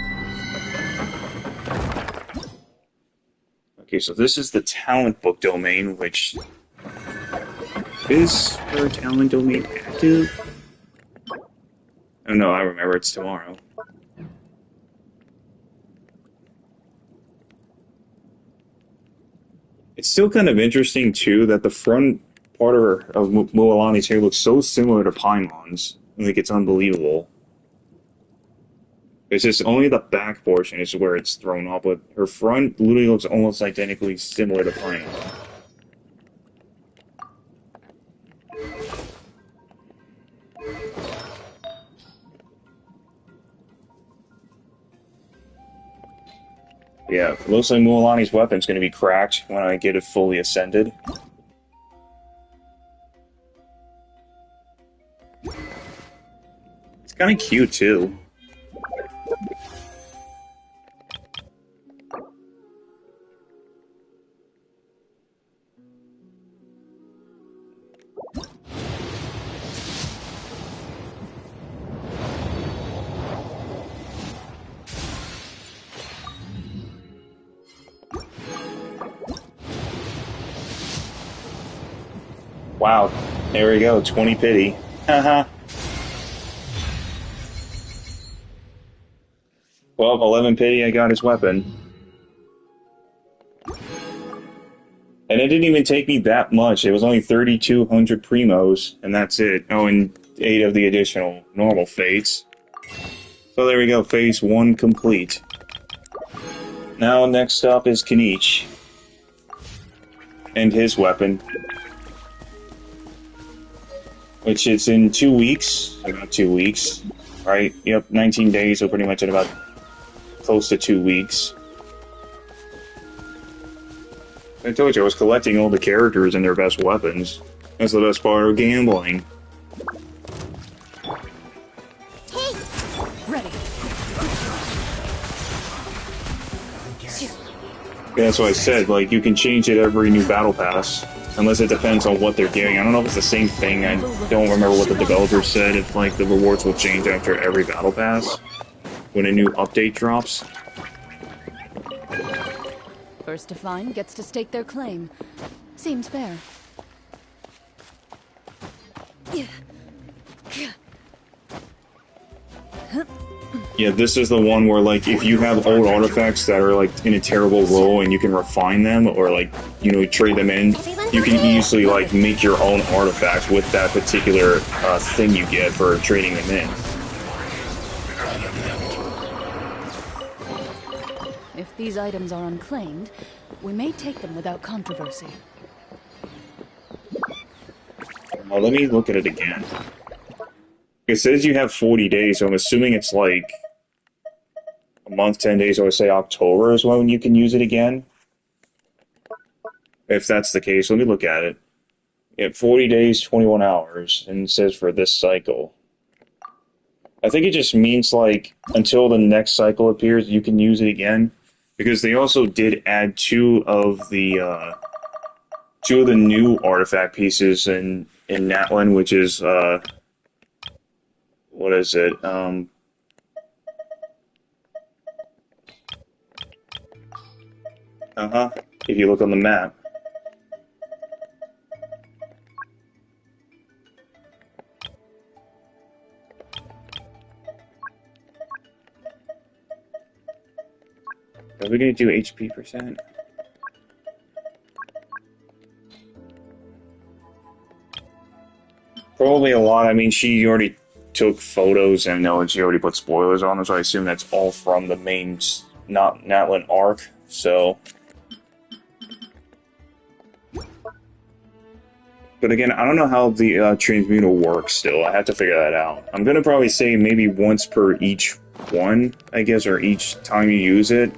Okay, so this is the talent book domain, which... Is her talent domain active? Oh no, I remember, it's tomorrow. It's still kind of interesting, too, that the front part of Mualani's hair looks so similar to Paimon's. Like, it's unbelievable. It's just only the back portion is where it's thrown off, but her front literally looks almost identically similar to Paimon. Yeah, looks like Mualani's weapon's gonna be cracked when I get it fully ascended. It's kinda cute, too. Wow, there we go, 20 pity. Haha. Well, Oh, 11 pity, I got his weapon. And it didn't even take me that much. It was only 3,200 primos, and that's it. Oh, and 8 of the additional normal fates. So there we go, phase 1 complete. Now next up is Kanich. And his weapon. Which is in 2 weeks. About 2 weeks. Right? Yep, 19 days, so pretty much in about close to 2 weeks. I told you I was collecting all the characters and their best weapons. That's the best part of gambling. Ready. Yeah, that's what I said, like, you can change it every new battle pass. Unless it depends on what they're giving. I don't know if it's the same thing. I don't remember what the developer said, if, like, the rewards will change after every battle pass. When a new update drops. First to find gets to stake their claim. Seems fair. Yeah, this is the one where, like, if you have old artifacts that are, like, in a terrible roll and you can refine them, or, like, you know, trade them in, you can easily, like, make your own artifacts with that particular thing you get for trading them in. If these items are unclaimed, we may take them without controversy. Well, let me look at it again. It says you have 40 days, so I'm assuming it's like a month, 10 days, I would say October is when you can use it again. If that's the case, let me look at it. You have 40 days, 21 hours, and it says for this cycle. I think it just means, like, until the next cycle appears, you can use it again. Because they also did add two of the new artifact pieces in NATLAN, which is, what is it? If you look on the map. Are we gonna do HP percent? Probably a lot. I mean, she already took photos and she already put spoilers on them, so I assume that's all from the main NATLAN arc, so... But again, I don't know how the transmutal works still. I have to figure that out. I'm gonna probably say maybe once per each one, I guess, or each time you use it.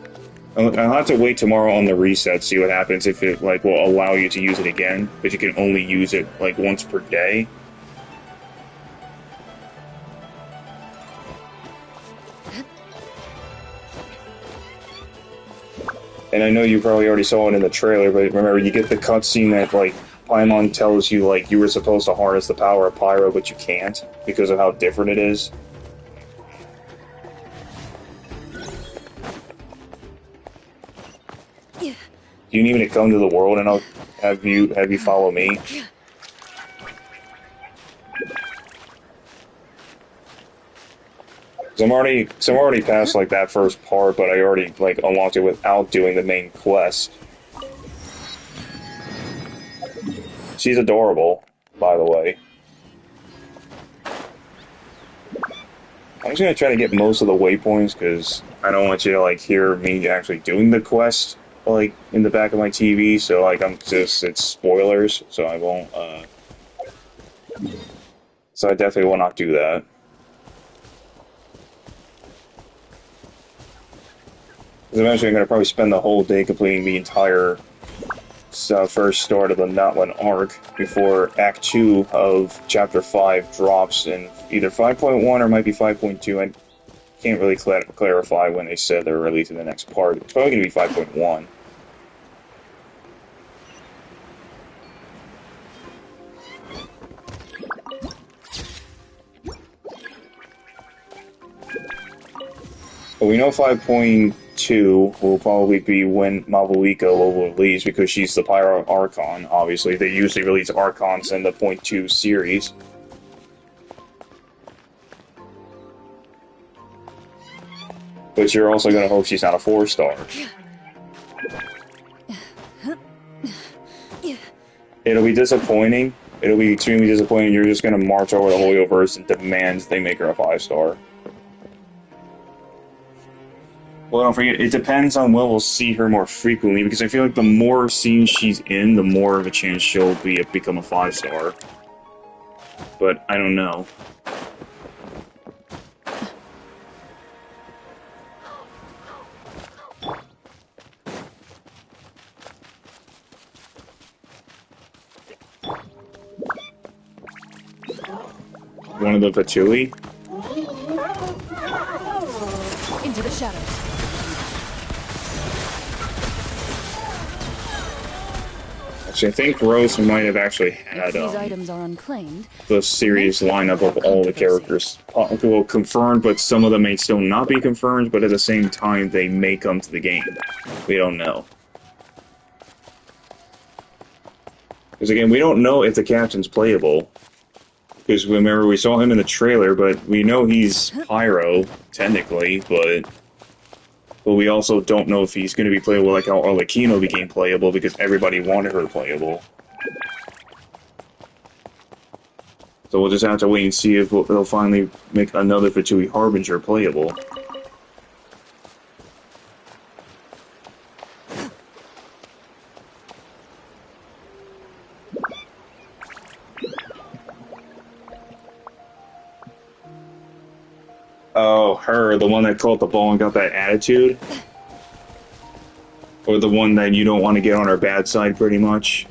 I'll have to wait tomorrow on the reset, see what happens, if it, like, will allow you to use it again, but you can only use it, like, once per day. And I know you probably already saw it in the trailer, but remember, you get the cutscene that, like, Paimon tells you, like, you were supposed to harness the power of Pyro, but you can't, because of how different it is. You need me to come to the world and I'll have you follow me? So I'm already past, like, that first part, but I already, like, unlocked it without doing the main quest. She's adorable, by the way. I'm just gonna try to get most of the waypoints, because I don't want you to, like, hear me actually doing the quest, like, in the back of my TV, so, like, it's spoilers, so I won't, so I definitely will not do that. Because eventually I'm going to probably spend the whole day completing the entire first start of the NATLAN arc before Act 2 of Chapter 5 drops in either 5.1 or might be 5.2. I can't really clarify when they said they're releasing the next part. It's probably going to be 5.1. But we know 5.2 will probably be when Mabuika will release, because she's the Pyro Archon, obviously. They usually release Archons in the .2 series. But you're also gonna hope she's not a 4-star. It'll be disappointing. It'll be extremely disappointing. You're just gonna march over the Hoyoverse and demand they make her a 5-star. Well, don't forget, it depends on when we'll see her more frequently, because I feel like the more scenes she's in, the more of a chance she'll become a 5-star. But I don't know. One of the patchouli? Into the shadows. Actually, I think Rose might have actually had If these items are unclaimed, the series lineup of all the characters. Well, confirmed, but some of them may still not be confirmed, but at the same time, they may come to the game. We don't know. Because again, we don't know if the captain's playable. Because remember, we saw him in the trailer, but we know he's Pyro, technically, but we also don't know if he's going to be playable like how Arlecchino became playable, because everybody wanted her playable. So we'll just have to wait and see if they'll finally make another Fatui Harbinger playable. Oh, her, the one that caught the ball and got that attitude? Or the one that you don't want to get on her bad side, pretty much?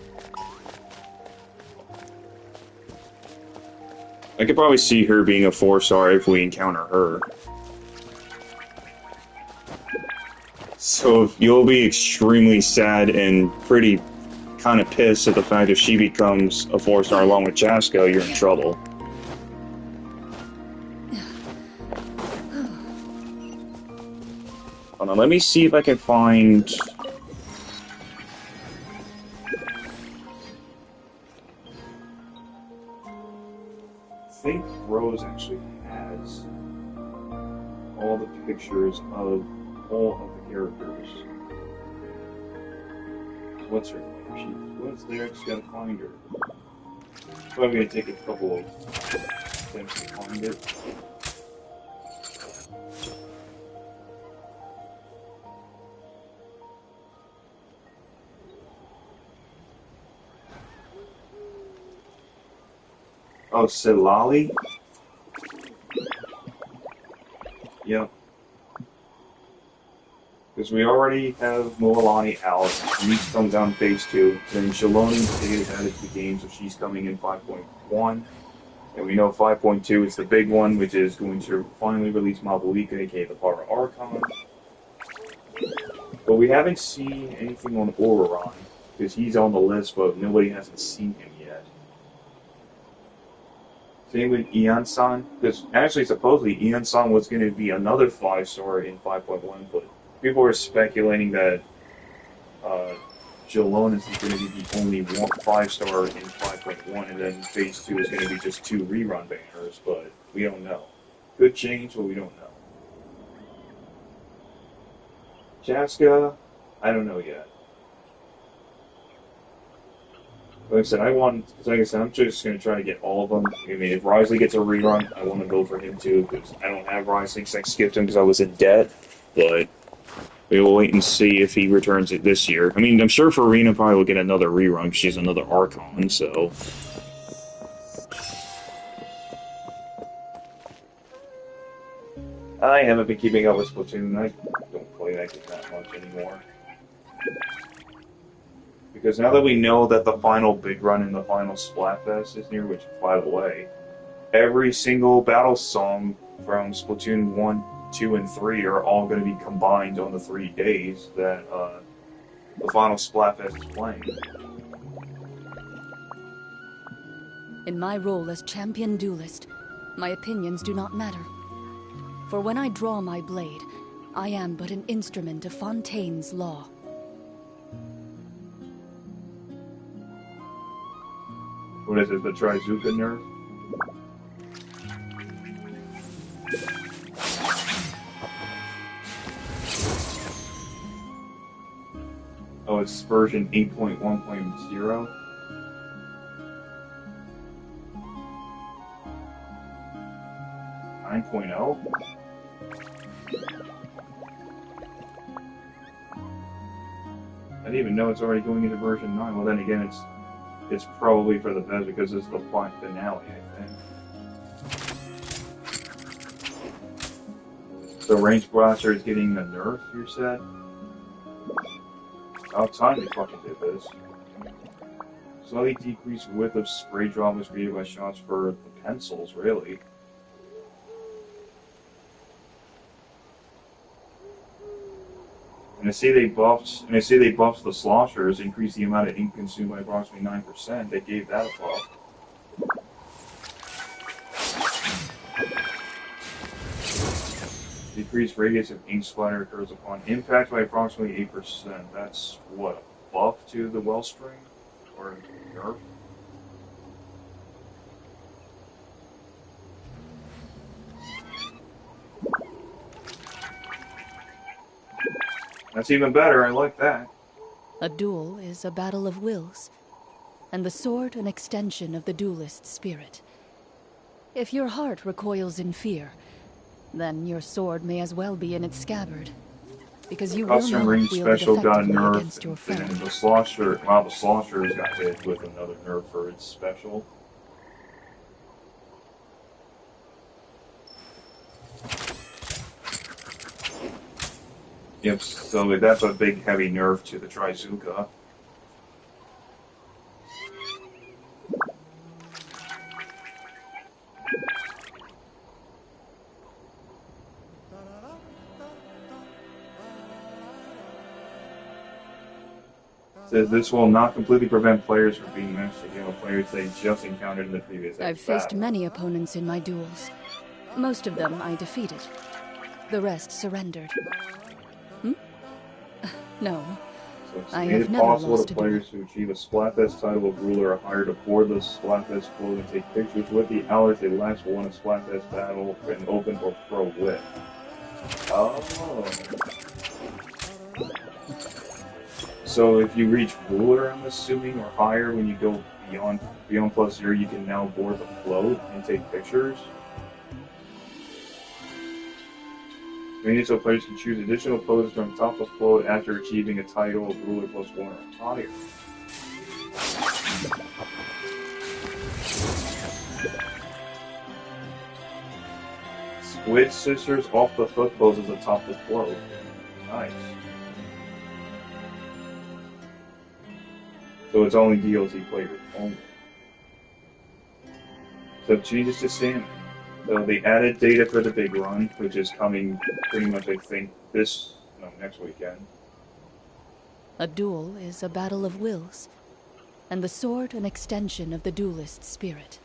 I could probably see her being a 4-star if we encounter her. So you'll be extremely sad and pretty kind of pissed at the fact if she becomes a 4-star along with Jaska, you're in trouble. Hold on, let me see if I can find... I think Rose actually has all the pictures of all of the characters. What's her name? What's there? Just gotta find her. So I'm gonna take a couple of attempts to find it. Oh, Silali? Yep. Because we already have Mualani out. She's comes down phase 2. Then Shaloni is added to the game, so she's coming in 5.1. And we know 5.2 is the big one, which is going to finally release Mabuika, aka the Para Archon. But we haven't seen anything on Ororon, because he's on the list, but nobody hasn't seen him yet. Same with Ian-san, because actually supposedly Ian-san was going to be another 5-star in 5.1, but people were speculating that Jalonis is going to be the only 5-star in 5.1, and then phase 2 is going to be just 2 rerun banners, but we don't know. Could change, but we don't know. Jaska, I don't know yet. Like I said, I'm just going to try to get all of them. I mean, if Risley gets a rerun, I want to go for him too, because I don't have Risley, because I skipped him because I was in debt. But we will wait and see if he returns it this year. I mean, I'm sure Farina probably will get another rerun, because she's another Archon, so... I haven't been keeping up with Splatoon. I don't play that game that much anymore. Because now that we know that the final big run in the final Splatfest is near, which, by the way, every single battle song from Splatoon 1, 2, and 3 are all going to be combined on the 3 days that the final Splatfest is playing. In my role as champion duelist, my opinions do not matter. For when I draw my blade, I am but an instrument of Fontaine's law. What is it, the Trizuka nerf? Oh, it's version 8.1.0. I didn't even know it's already going into version 9. Well, then again, it's probably for the best because it's the finale, I think. So range blaster is getting a nerf, you said? About time they fucking did this. Slightly decreased width of spray drop was created by shots for the pencils, really. And I see they buffed the sloshers, increased the amount of ink consumed by approximately 9%. They gave that a buff. Decreased radius of ink splatter occurs upon impact by approximately 8%. That's what, a buff to the wellspring? Or a nerf? That's even better, I like that. A duel is a battle of wills, and the sword an extension of the duelist's spirit. If your heart recoils in fear, then your sword may as well be in its scabbard, because you will Custom not range wield it special got effectively nerfed, against your foe. and the sloshers got hit with another nerf for its special. Yep, so that's a big heavy nerf to the Trizuka. Says this will not completely prevent players from being matched against players they just encountered in the previous I've faced many opponents in my duels. Most of them I defeated. The rest surrendered. No. So it's I made have it never possible lost to a duel. players to achieve a Splatfest title of ruler are hired to board the Splatfest float and take pictures with the hours they last won a Splatfest battle in open or pro with. Oh. So if you reach ruler, I'm assuming, or higher when you go beyond +0, you can now board the float and take pictures. Many so players can choose additional poses from top of float after achieving a title of ruler +1 or higher. Squid Sisters off the foot poses atop the float. Nice. So it's only DLC players only. So changes to stamina. So they added data for the big run, which is coming pretty much, I think, next weekend. A duel is a battle of wills, and the sword an extension of the duelist's spirit.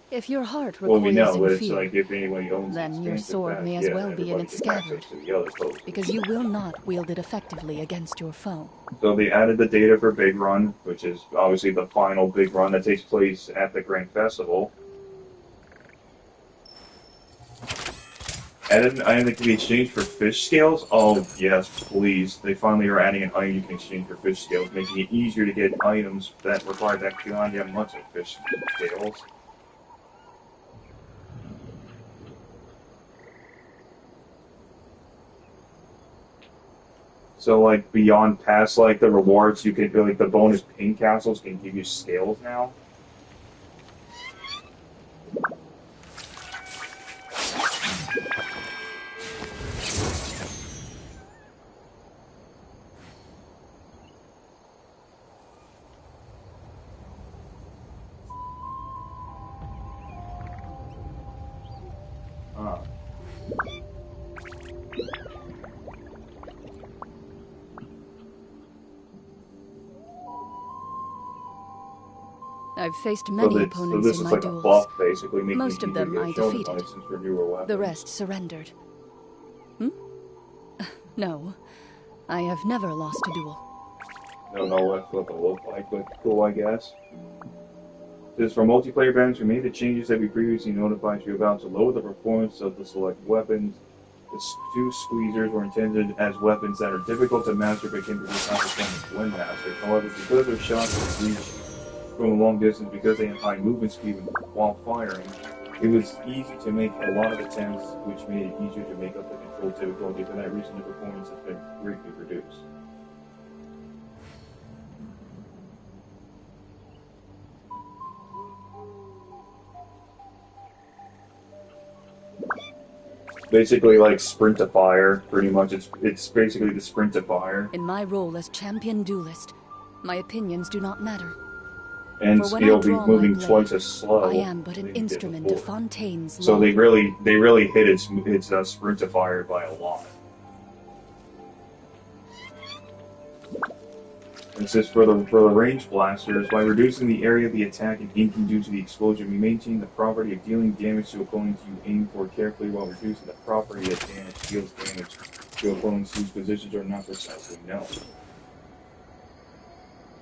If your heart recoils Well, we know, in but it's fear, like if anyone owns then your expansive sword pack, may as yeah, well be in everybody its gets access scabbard, to the other poses. because you will not wield it effectively against your foe. So they added the data for Big Run, which is obviously the final big run that takes place at the Grand Festival. Added an item that can be exchanged for fish scales? Oh, yes, please. They finally are adding an item you can exchange for fish scales, making it easier to get items that require that goddamn much of fish scales. So, like, beyond past, like, the rewards, you can, like, the bonus pin castles can give you scales now. I've faced many opponents this in is my like duels. a buff, basically, making Most it of easier them to I get shonen defeated. license for newer weapons. The rest surrendered. No, I have never lost a duel. Don't know what they look like, but cool, I guess. This is for multiplayer bands who made the changes that we previously notified you about to lower the performance of the select weapons. The two squeezers were intended as weapons that are difficult to master but can produce high-performance wind masters. However, because their shots can reach from a long distance, because they have high movement speed while firing, it was easy to make a lot of attempts, which made it easier to make up the control difficulty. For that reason, the performance has been greatly reduced. Basically like sprint to fire, pretty much. It's basically the sprint to fire. In my role as champion duelist, my opinions do not matter. And For when you'll I be draw moving my blade, twice as slow. I am but an instrument of Fontaine's law. So they really hit its sprint to fire by a lot. It says for the range blasters, by reducing the area of the attack and inking due to the explosion, we maintain the property of dealing damage to opponents you aim for carefully while reducing the property of damage deals damage to opponents whose positions are not precisely known.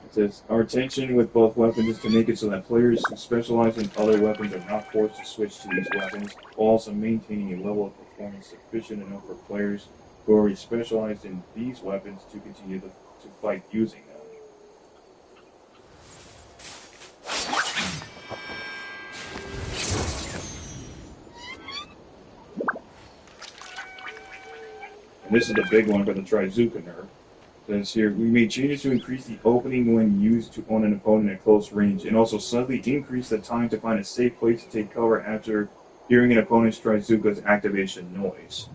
It says, our intention with both weapons is to make it so that players who specialize in other weapons are not forced to switch to these weapons, while also maintaining a level of performance sufficient enough for players who are already specialized in these weapons to continue to fight using them. And this is the big one for the Trizuka nerf. It says here, we made changes to increase the opening when used on an opponent at close range, and also slightly increase the time to find a safe place to take cover after hearing an opponent's Trizuka's activation noise.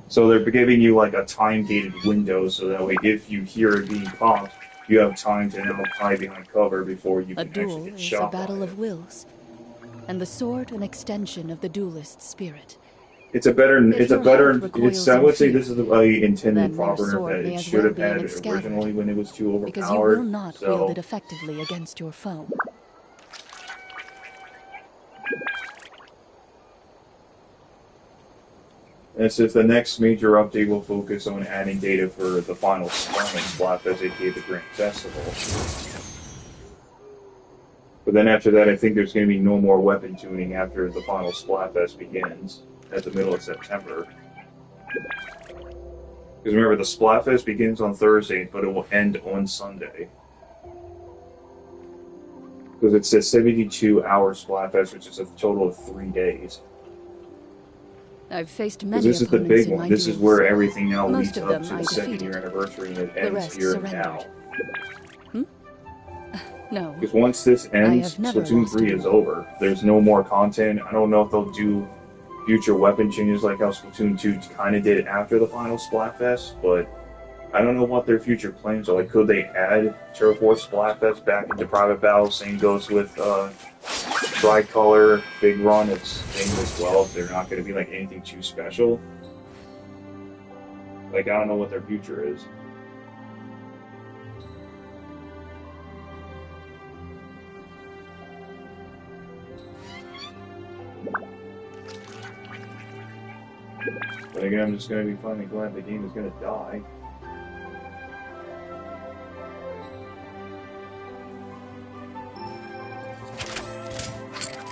So they're giving you like a time-gated window, so that way if you hear it being popped, you have time to now hide behind cover before you can actually get shot. A duel is a battle of wills, and the sword an extension of the duelist's spirit. I would say this is a intended proper that it should have had originally when it was too overpowered. Because you will not wield it effectively against your foe. As if the next major update will focus on adding data for the final Splatfest, aka the Grand Festival. But then after that, I think there's going to be no more weapon tuning after the final Splatfest begins at the middle of September. Because remember, the Splatfest begins on Thursday, but it will end on Sunday. Because it's a 72-hour Splatfest, which is a total of 3 days. I've faced many this is the big one. This is where everything now leads up to the second-year anniversary, and it ends here and now. No. Because once this ends, Splatoon 3 is over. There's no more content. I don't know if they'll do future weapon changes like how Splatoon 2 kind of did after the final Splatfest, but I don't know what their future plans are. Like, could they add Turf War Splatfest back into Private Battle? Same goes with Tricolor, Big Run, it's same as well. If they're not going to be like anything too special. Like, I don't know what their future is. But again, I'm just going to be finally glad the game is going to die.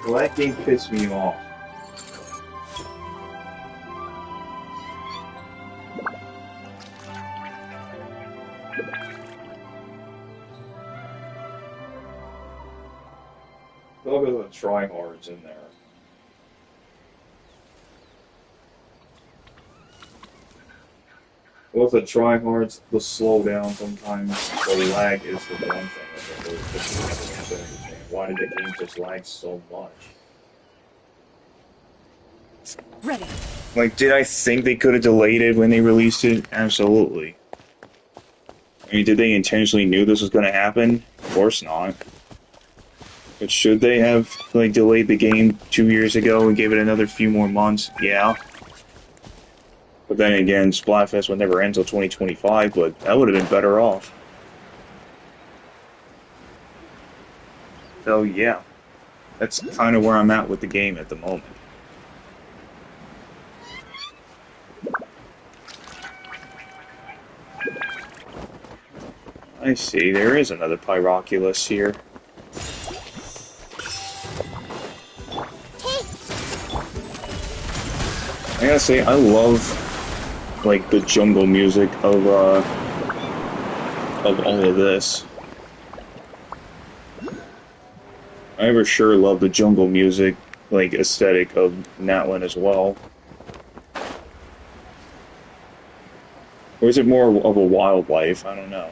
Well, that game pissed me off. Look at the tryhards in there. With the tryhards, the slowdown sometimes, the lag is the one thing that I really just never understand. Why did the game just lag so much? Ready. Like, did I think they could have delayed it when they released it? Absolutely. I mean, did they intentionally knew this was going to happen? Of course not. But should they have, like, delayed the game 2 years ago and gave it another few more months? Yeah. But then again, Splatfest would never end until 2025, but that would have been better off. So yeah, that's kind of where I'm at with the game at the moment. I see, there is another Pyroculus here. I gotta say, I love like the jungle music of all of this. I for sure love the jungle music, like, aesthetic of NATLAN as well. Or is it more of a wildlife? I don't know.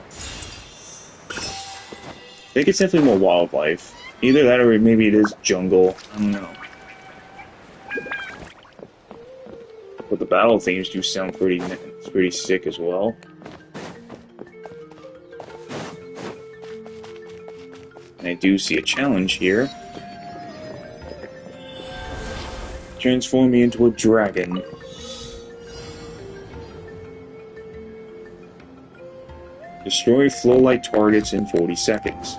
I think it's definitely more wildlife. Either that or maybe it is jungle. I don't know. But the battle themes do sound pretty sick as well. And I do see a challenge here. Transform me into a dragon. Destroy flow-light targets in 40 seconds.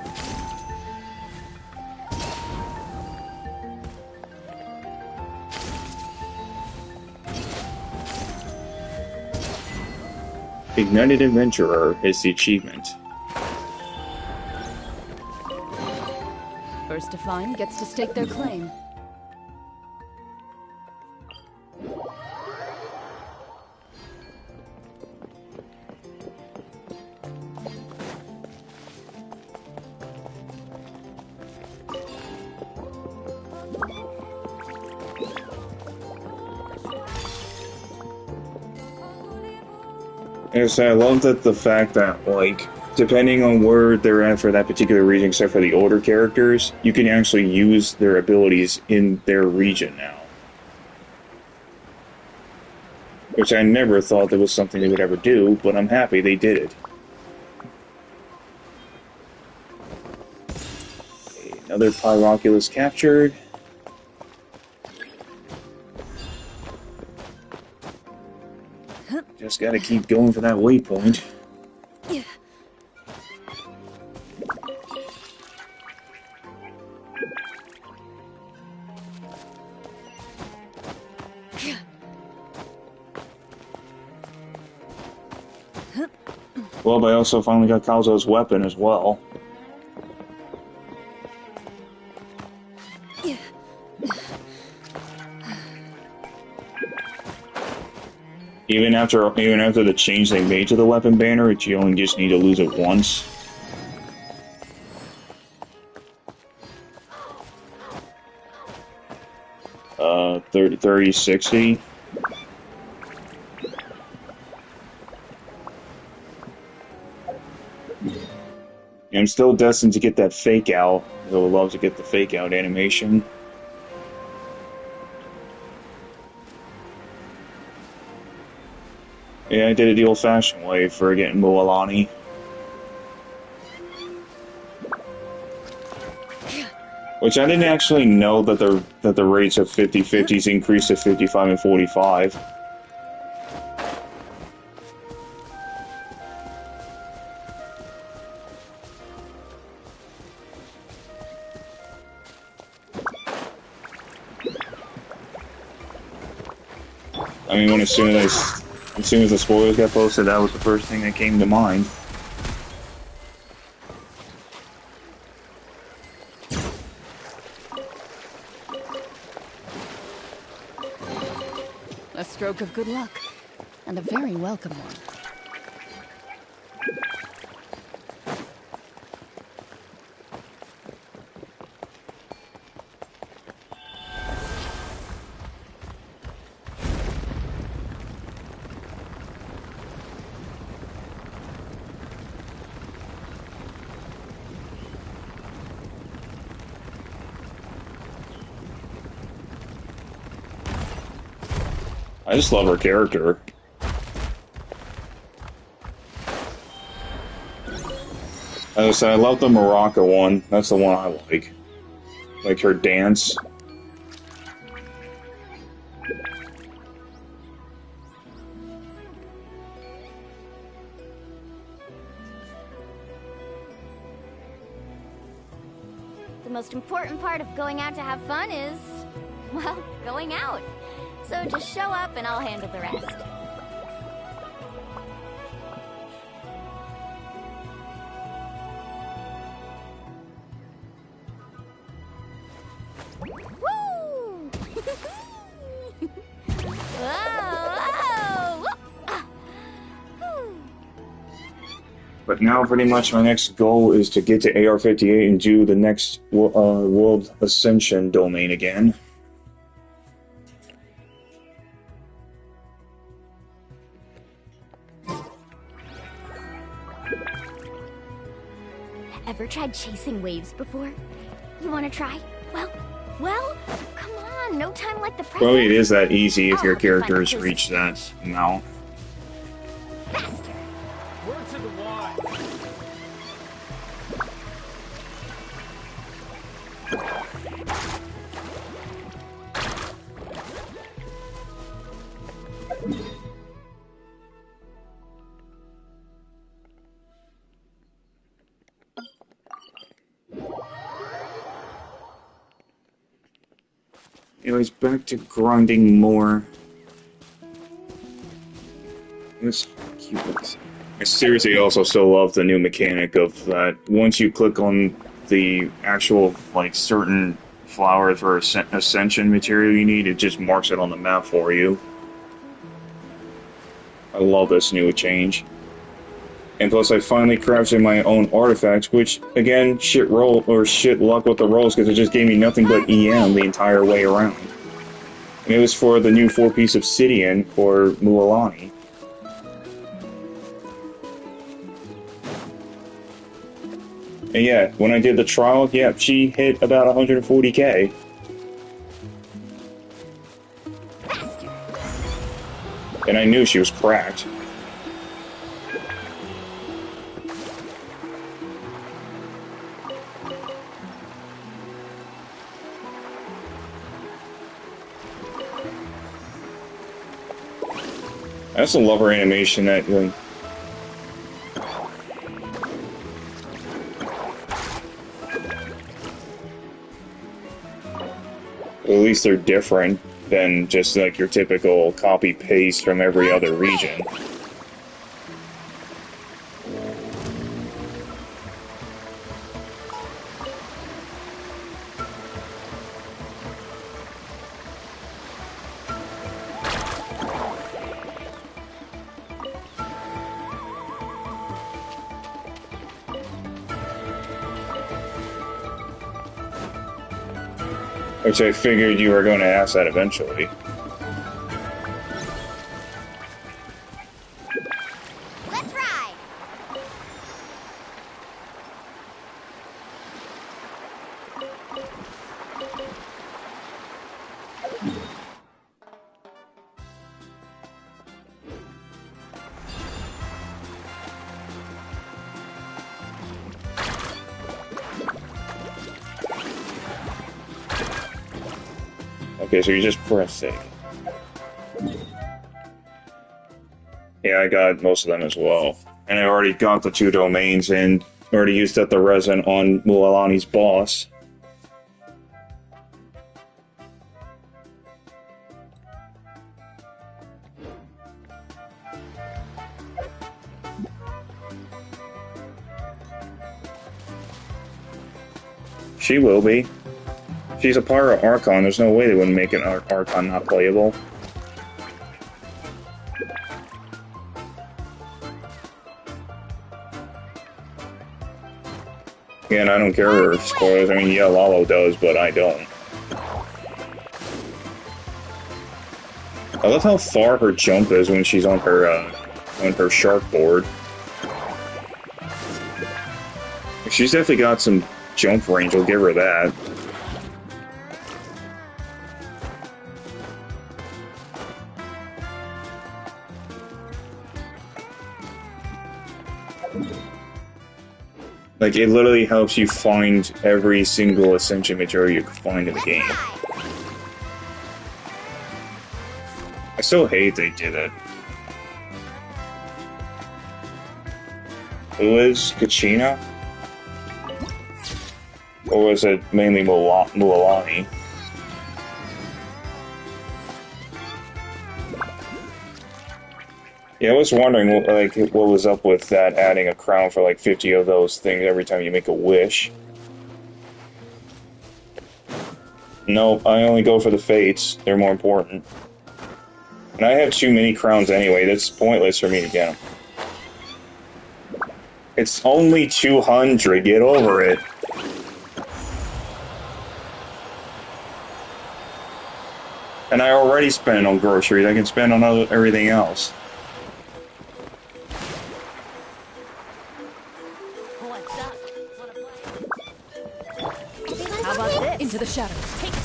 Ignited Adventurer is the achievement. First to find gets to stake their claim. Yes, I love that the fact that, like, depending on where they're at for that particular region, except for the older characters, you can actually use their abilities in their region now. Which I never thought that was something they would ever do, but I'm happy they did it. Okay, another Pyroculus captured. Just gotta keep going for that waypoint. Well, but I also finally got Kazuo's weapon as well. Even after the change they made to the weapon banner, you only just need to lose it once. Uh, 30, 60. I'm still destined to get that fake out. I would love to get the fake out animation. Yeah, I did it the old-fashioned way for getting Mualani. Which I didn't actually know that the rates of 50/50s increased to 55 and 45. I mean, as soon as the spoilers got posted, that was the first thing that came to mind. A stroke of good luck, and a very welcome one. I just love her character. As I said, I love the Morocco one. That's the one I like. Like her dance. The most important part of going out to have fun is, well, going out. So just show up and I'll handle the rest. Woo! Whoa, whoa! But now pretty much my next goal is to get to AR-58 and do the next World Ascension domain again. Ever tried chasing waves before? You want to try? Well, come on, no time like the present. Well, it is that easy if I'll your help you find characters the reach that amount. Faster. Word to the wise. Anyways, back to grinding more. Let's keep this. I seriously also still love the new mechanic of that once you click on the actual, like, certain flowers or ascension material you need, it just marks it on the map for you. I love this new change. And plus, I finally crafted my own artifacts, which, again, shit luck with the rolls, because it just gave me nothing but EM the entire way around. And it was for the new 4-piece obsidian for Mualani. And yeah, when I did the trial, yeah, she hit about 140k. And I knew she was cracked. I also love her animation that, like, at least they're different than just like your typical copy-paste from every other region. Which I figured you were going to ask that eventually. Let's ride. Okay, so you just press it. Yeah, I got most of them as well. And I already got the 2 domains and already used up the resin on Mualani's boss. She will be. She's a part of Archon, there's no way they wouldn't make an Archon not playable. Again, I don't care her spoilers, I mean, yeah, Lalo does, but I don't. I love how far her jump is when she's on her shark board. She's definitely got some jump range, I'll give her that. Like, it literally helps you find every single Ascension material you can find in the game. I still hate they did it. Who is Kachina? Or was it mainly Mualani? Yeah, I was wondering, like, what was up with that, adding a crown for, like, 50 of those things every time you make a wish. No, I only go for the fates. They're more important. And I have too many crowns anyway. That's pointless for me to get them. It's only 200. Get over it. And I already spent on groceries. I can spend on everything else. How about this? Into the shadows. Take it.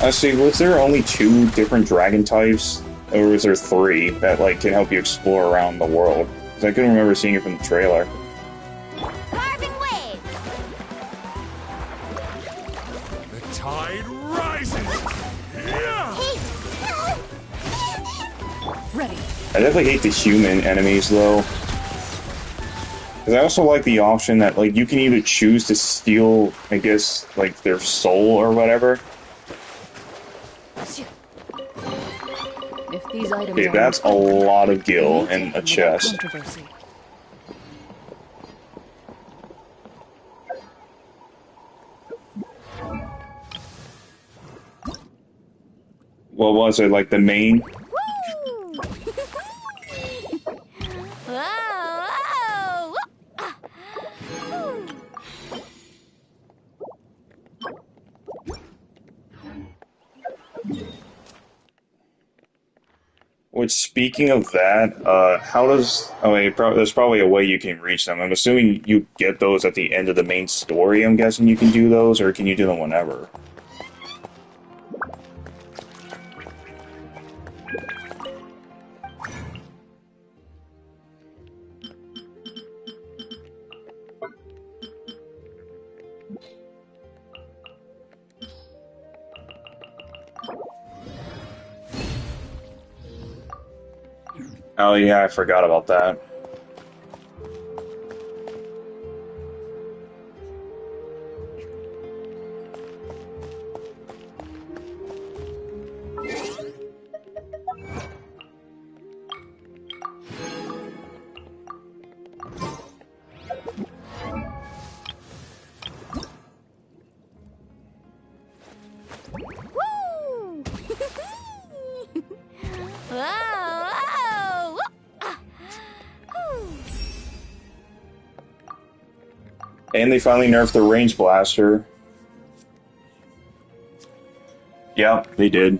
I see. Was there only 2 different dragon types, or was there 3 that like can help you explore around the world? Because I couldn't remember seeing it from the trailer. Carving waves! The tide rises! Yeah! Ready. I definitely hate the human enemies though. Because I also like the option that like you can either choose to steal, I guess, like their soul or whatever. If these items Okay, are that's a lot of gil and a chest. controversy. What was it, like the main? Whoa! Whoa! Ah. Woo. Which, speaking of that, how does... I mean, there's probably a way you can reach them. I'm assuming you get those at the end of the main story, I'm guessing you can do those, or can you do them whenever? Oh yeah, I forgot about that. Woo! Whoa! Whoa! Ah. Whew. And they finally nerfed the range blaster. Yeah, they did.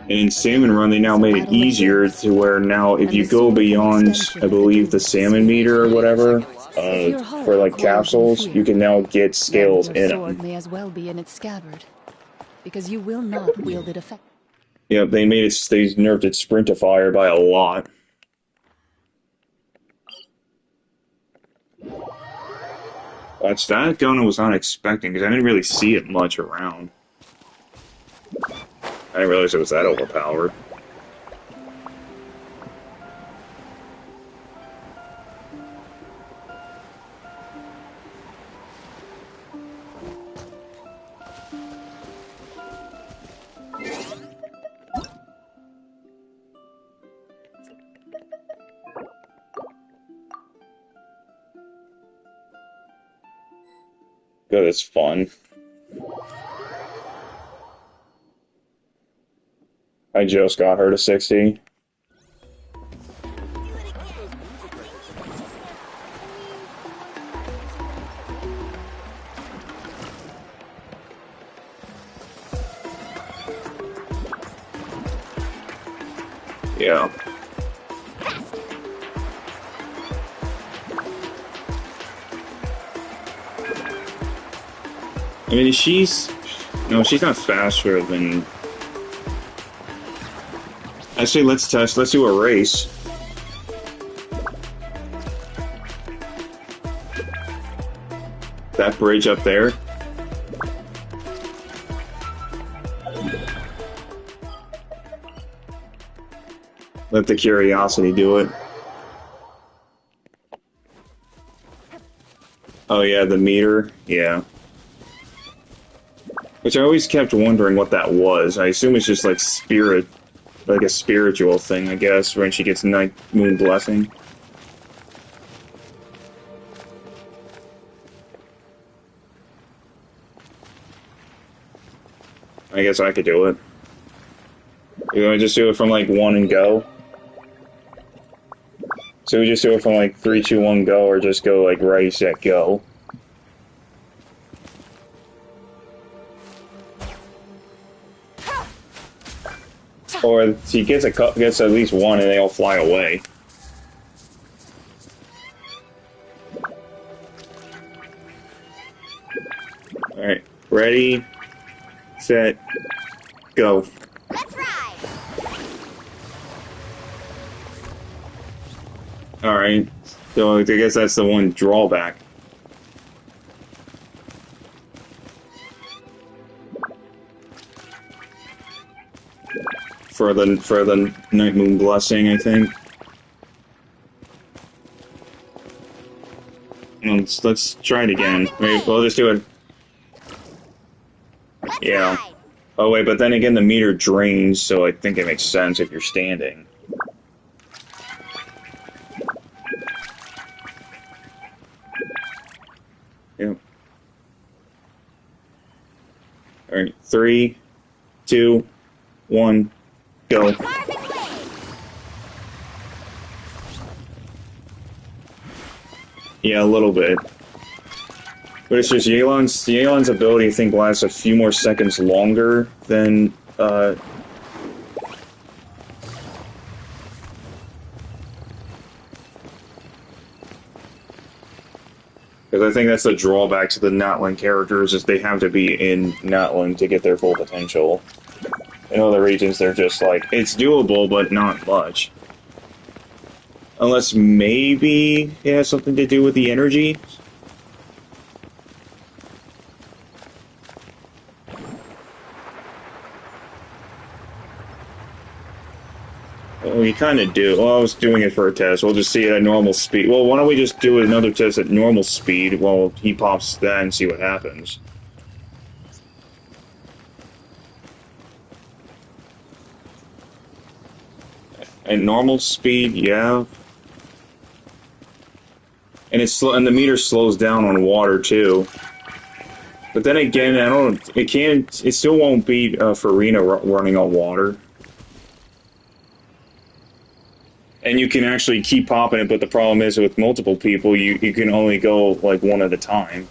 In Salmon Run, they now made it easier to where now if you go beyond, I believe, the salmon meter or whatever, for like capsules, you can now get scales Then in your sword them. may as well be in its scabbard, because you will not wield it effectively. Yep, they nerfed its Sprintifier by a lot. That gun was unexpected, because I didn't really see it much around. I didn't realize it was that overpowered. Good, it's fun. I just got her to 60. Yeah. I mean, she's not faster than... I say let's do a race. That bridge up there. Let the curiosity do it. Oh yeah, the meter, yeah. Which I always kept wondering what that was. I assume it's just like spirit like a spiritual thing, I guess, when she gets Night Moon Blessing. I guess I could do it. You want to just do it from like 1 and go? So we just do it from like 3, 2, 1, go, or just go like ready, set, go? Or he gets gets at least one and they all fly away. Alright, ready, set, go. Let's ride! Alright, so I guess that's the one drawback. For the Night Moon Blessing, I think. Let's try it again. Maybe we'll just do it. Yeah. Oh wait, but then again the meter drains, so I think it makes sense if you're standing. Yep. Alright, 3, 2, 1, go. Yeah, a little bit. But it's just Yelan's ability, I think, lasts a few more seconds longer than, because I think that's the drawback to the NATLAN characters, is they have to be in NATLAN to get their full potential. In other regions, they're just like, it's doable, but not much. Unless maybe it has something to do with the energy. Well, we kind of do. Well, I was doing it for a test. We'll just see it at normal speed. Well, why don't we just do another test at normal speed while he pops that and see what happens. At normal speed, yeah. And the meter slows down on water too. But then again, it still won't beat Farina running on water. And you can actually keep popping it, but the problem is with multiple people, you can only go like one at a time.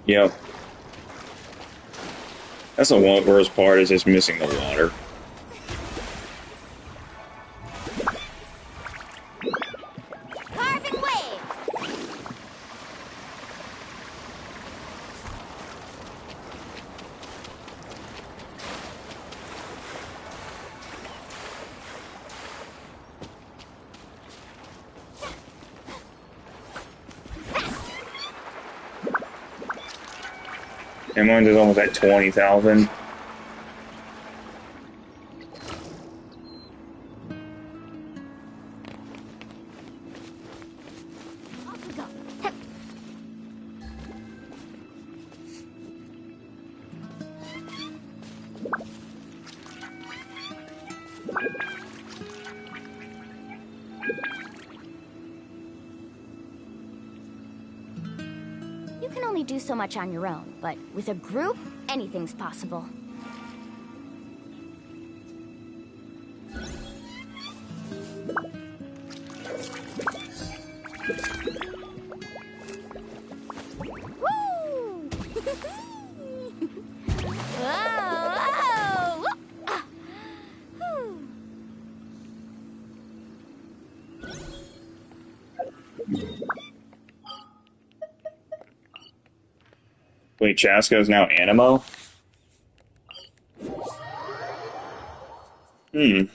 Yep. That's the worst part, is just missing the water. Carving waves! And mine is almost at 20,000. You can only do so much on your own, but with a group, anything's possible. Woo! Whoa, whoa! Ah. Whew. Wait, Chaska is now Animo? Hmm.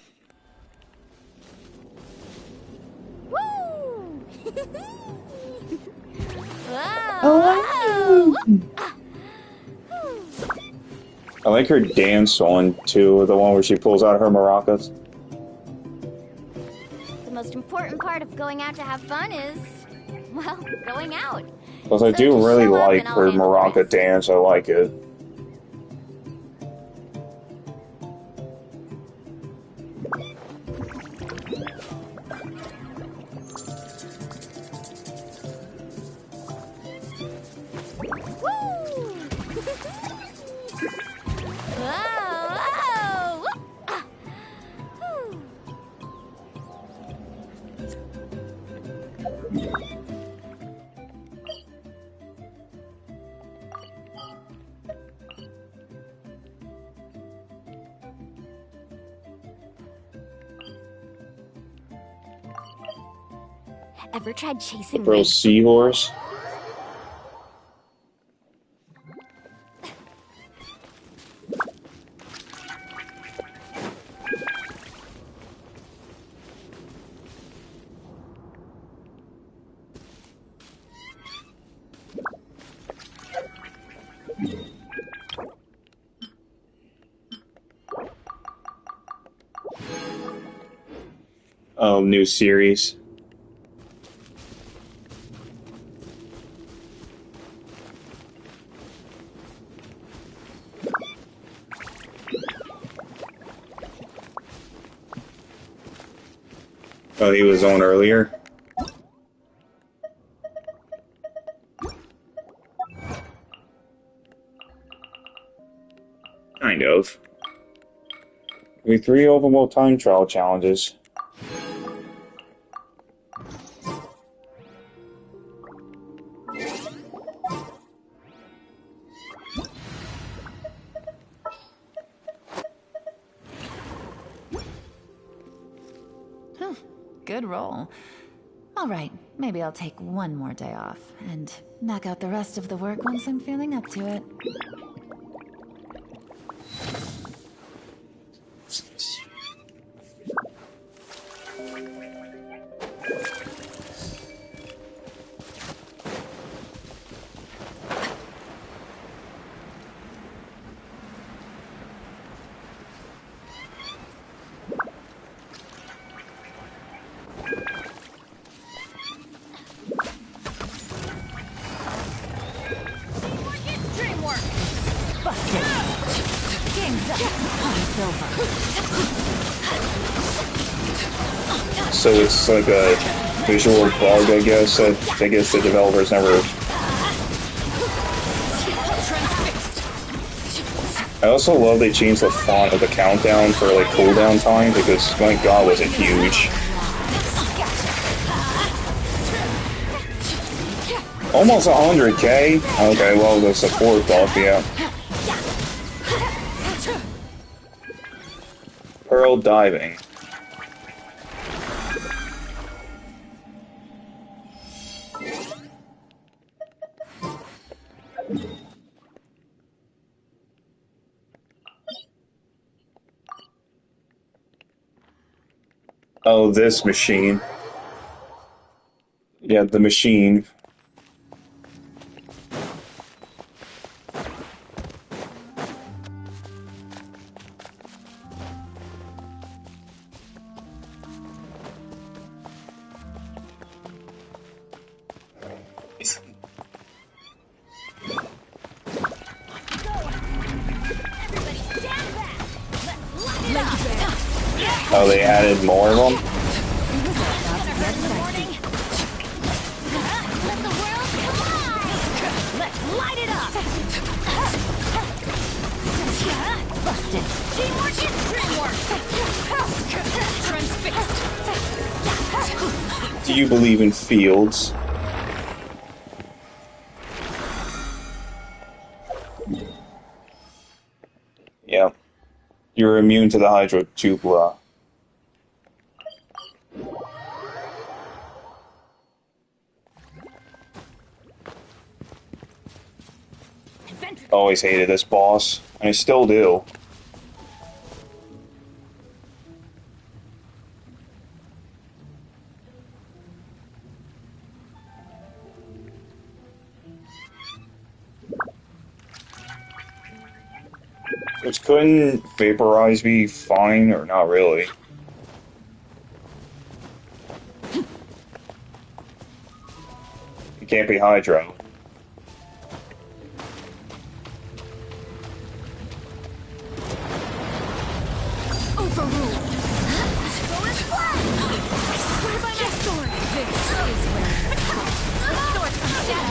Woo! Oh. I like her dance one, too, the one where she pulls out her maracas. important part of going out to have fun is, well, going out. Because I So do just really show up like and I'll her handle the maraca rest. dance, I like it. Whoa! Ah. Whew. Ever tried chasing Bro, seahorse. Oh, new series. Oh, he was on earlier? Kind of. We 3 overall time trial challenges. Good roll. All right, maybe I'll take one more day off and knock out the rest of the work once I'm feeling up to it. So it's like a visual bug, I guess. I guess the developers never... I also love they changed the font of the countdown for like cooldown time, because my god was it huge. Almost 100k? Okay, well the support buff, yeah. Pearl diving. Oh, this machine. Yeah, the machine. Oh, they added more of them? Do you believe in fields? Yeah. You're immune to the hydrotubula. Always hated this boss, and I still do. Which couldn't vaporize me fine, or not really. It can't be Hydro. Overruled. Go as planned. I swear by my sword. This is where the sword comes down.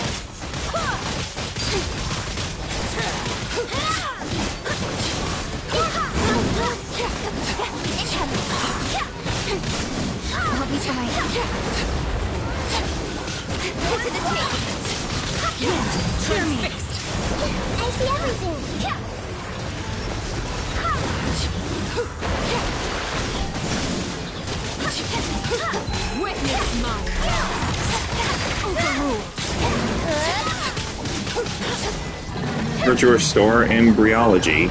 I'll be fine. Go to the tape. Hear me. I see everything. Witness my overruled. Or to restore embryology.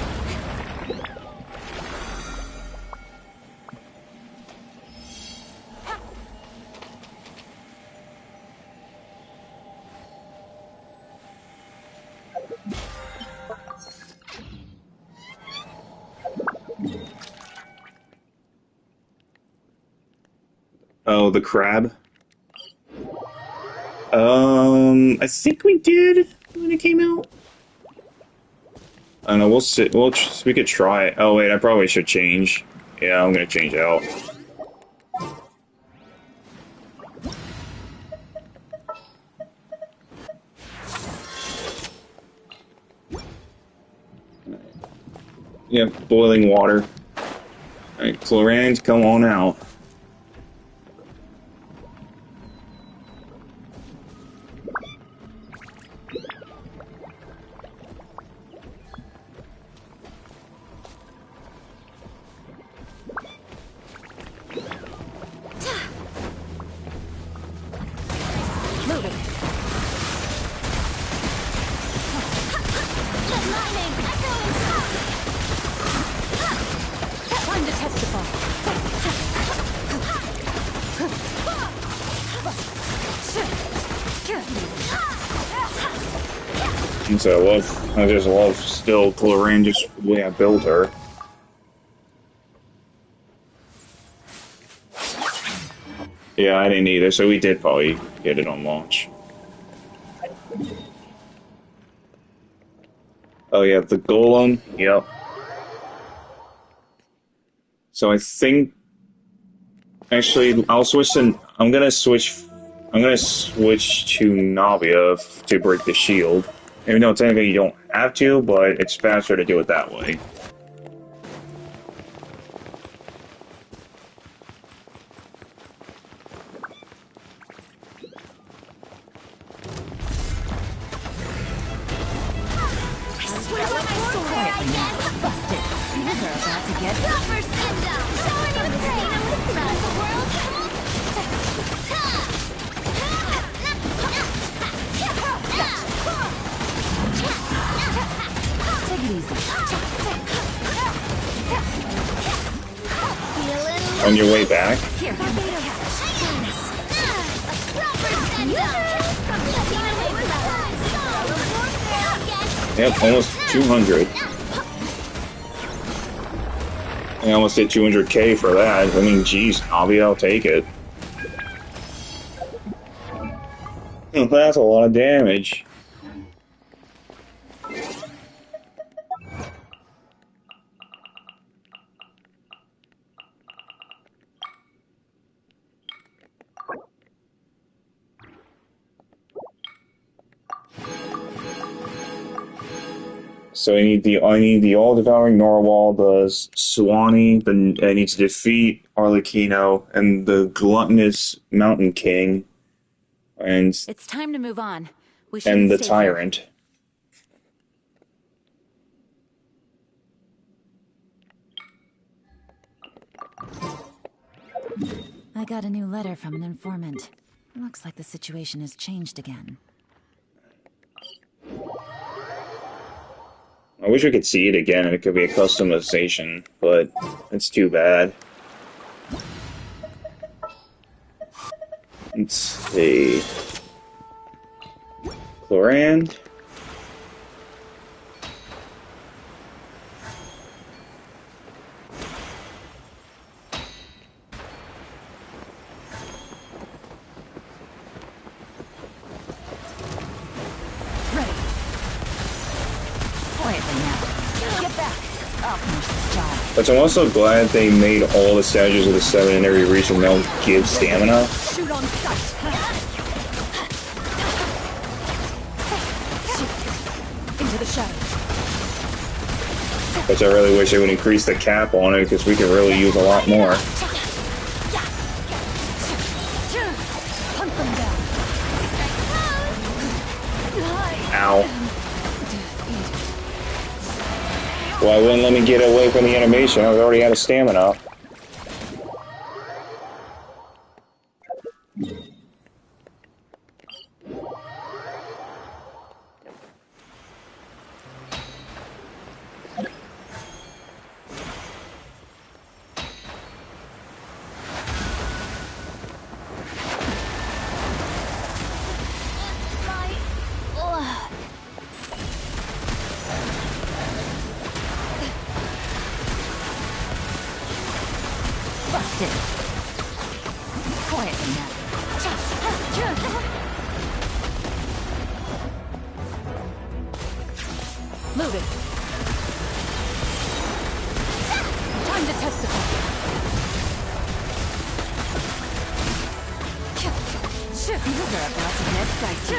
Oh, the crab? I think we did when it came out. I don't know, we'll sit, we could try it. Oh wait, I probably should change. Yeah, I'm gonna change out. Yeah, boiling water. Alright, Chlorans, come on out. Time to testify. And so I just love still Cloran, just the way I built her. Yeah, I didn't either, so we did probably get it on launch. Oh yeah, the golem, yep. So I think actually I'll switch to I'm gonna switch to Navia to break the shield. Even though technically you don't have to, but it's faster to do it that way. On your way back? Yep, almost 200. I almost did 200k for that. I mean, geez, Navi, I'll take it. That's a lot of damage. So I need the all-devouring Narwhal, the Mualani, I need to defeat Arlecchino, and the gluttonous Mountain King, and It's time to move on. The Tyrant. I got a new letter from an informant. Looks like the situation has changed again. I wish we could see it again and it could be a customization, but it's too bad. Let's see. Chlorand. But I'm also glad they made all the statues of the 7 in every region now give stamina. Shoot on sight. Into the shadows. Which I really wish they would increase the cap on it, because we could really use a lot more. Hunt them down. Ow. Well, it wouldn't let me get away from the animation. I was already out of stamina. Busted. Quietly now. Move it. Time to testify. These are about to get dicey.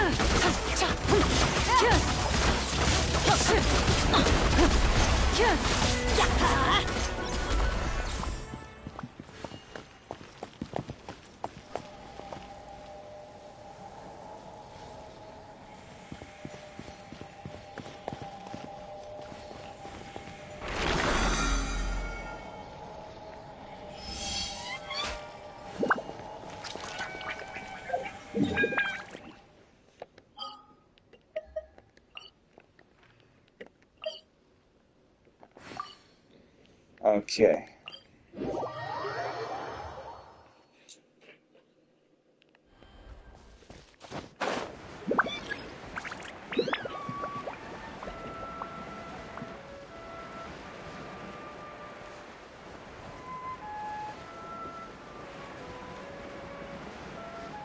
Okay.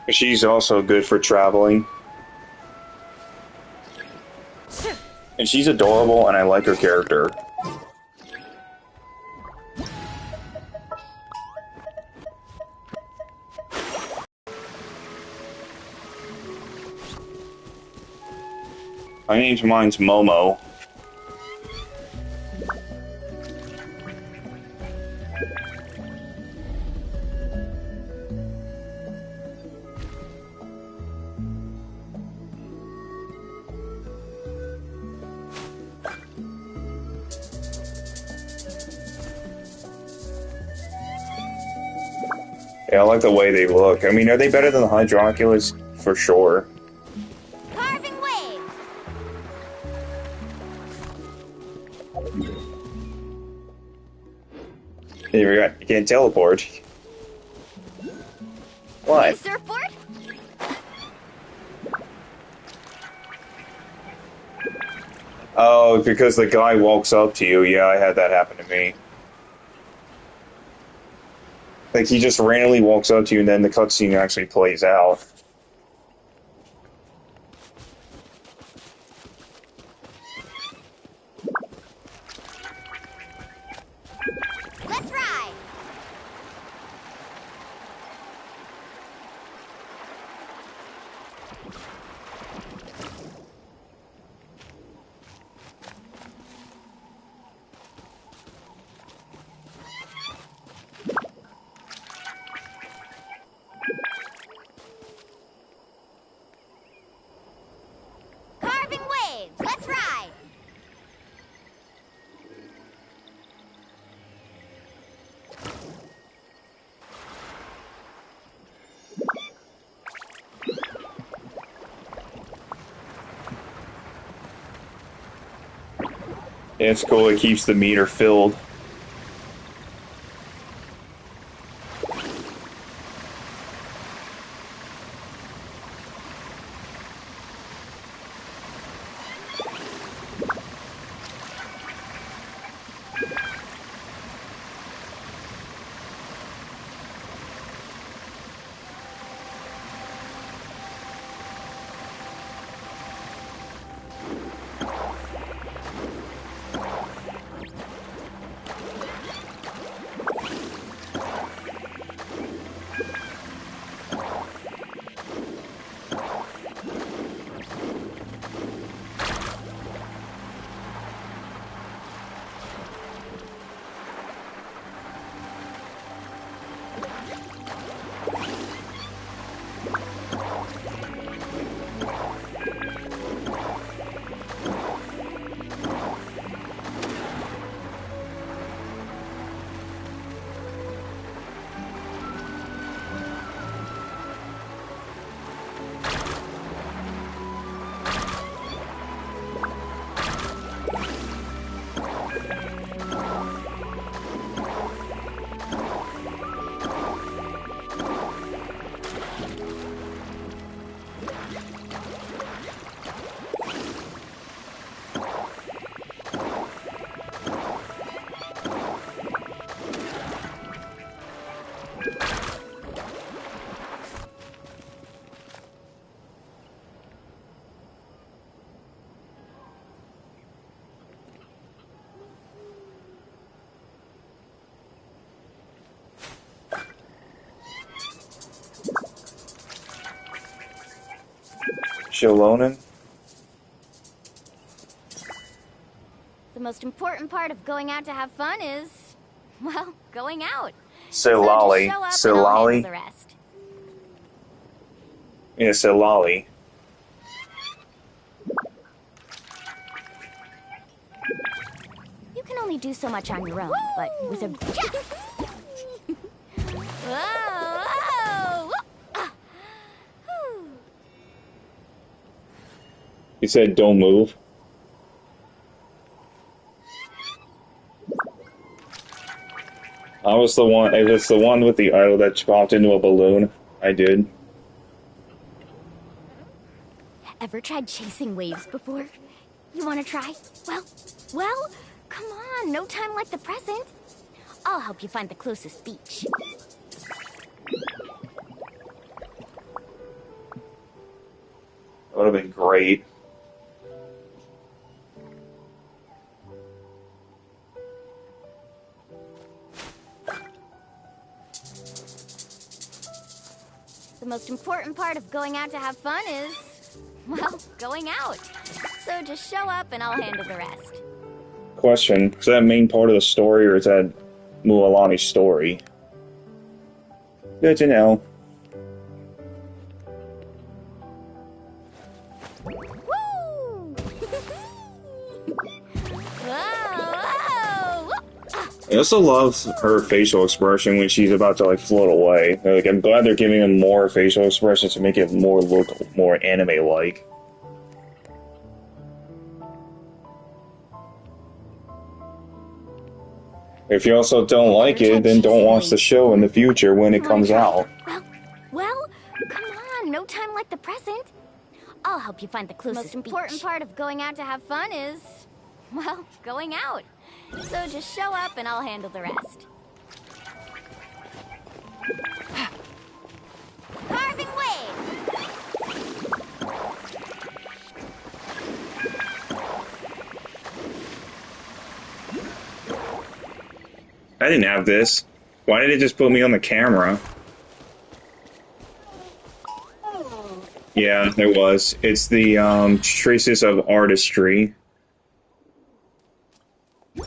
She's also good for traveling. And she's adorable, and I like her character. Mine's Momo. Yeah, I like the way they look. I mean, are they better than the Hydroculus? For sure. Carving waves. Here we go. You can't teleport. What? Surfboard? Oh, because the guy walks up to you. Yeah, I had that happen to me. Like, he just randomly walks up to you, and then the cutscene actually plays out. Let's ride. Carving waves. Let's ride. Yeah, it's cool. It keeps the meter filled. Shalonen? The most important part of going out to have fun is, well, going out. Silali. So just show up and I'll handle the rest. Yeah, Silali. You can only do so much on your own, but with a... Whoa, whoa. You said don't move. I was the one. It was the one with the idol that popped into a balloon. I did. Ever tried chasing waves before? You want to try? Well, come on, no time like the present. I'll help you find the closest beach. That would have been great. The most important part of going out to have fun is, well, going out. So just show up and I'll handle the rest. Question: is that main part of the story, or is that Mualani's story? Good to know. Woo! Whoa! I also love her facial expression when she's about to like float away. Like, I'm glad they're giving him more facial expressions to make it look more anime-like. If you also don't like it, then don't watch the show in the future when it comes out. Well, come on, no time like the present. I'll help you find the closest beach. The most important part of going out to have fun is, well, going out. So just show up and I'll handle the rest. Carving waves! I didn't have this. Why did it just put me on the camera? Yeah, there was. It's the traces of artistry.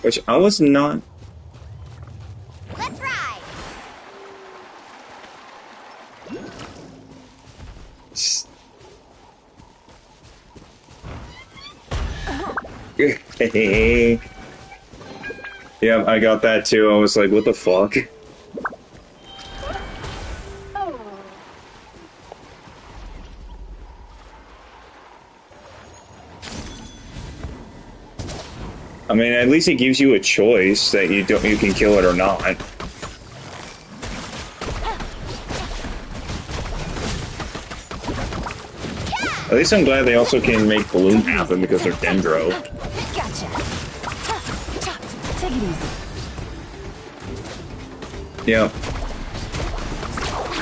Which I was not... Let's ride! Yeah, I got that too. I was like, what the fuck? I mean, at least it gives you a choice that you can kill it or not. At least I'm glad they also can make Bloom happen because they're Dendro. Gotcha. Take it easy. Yeah.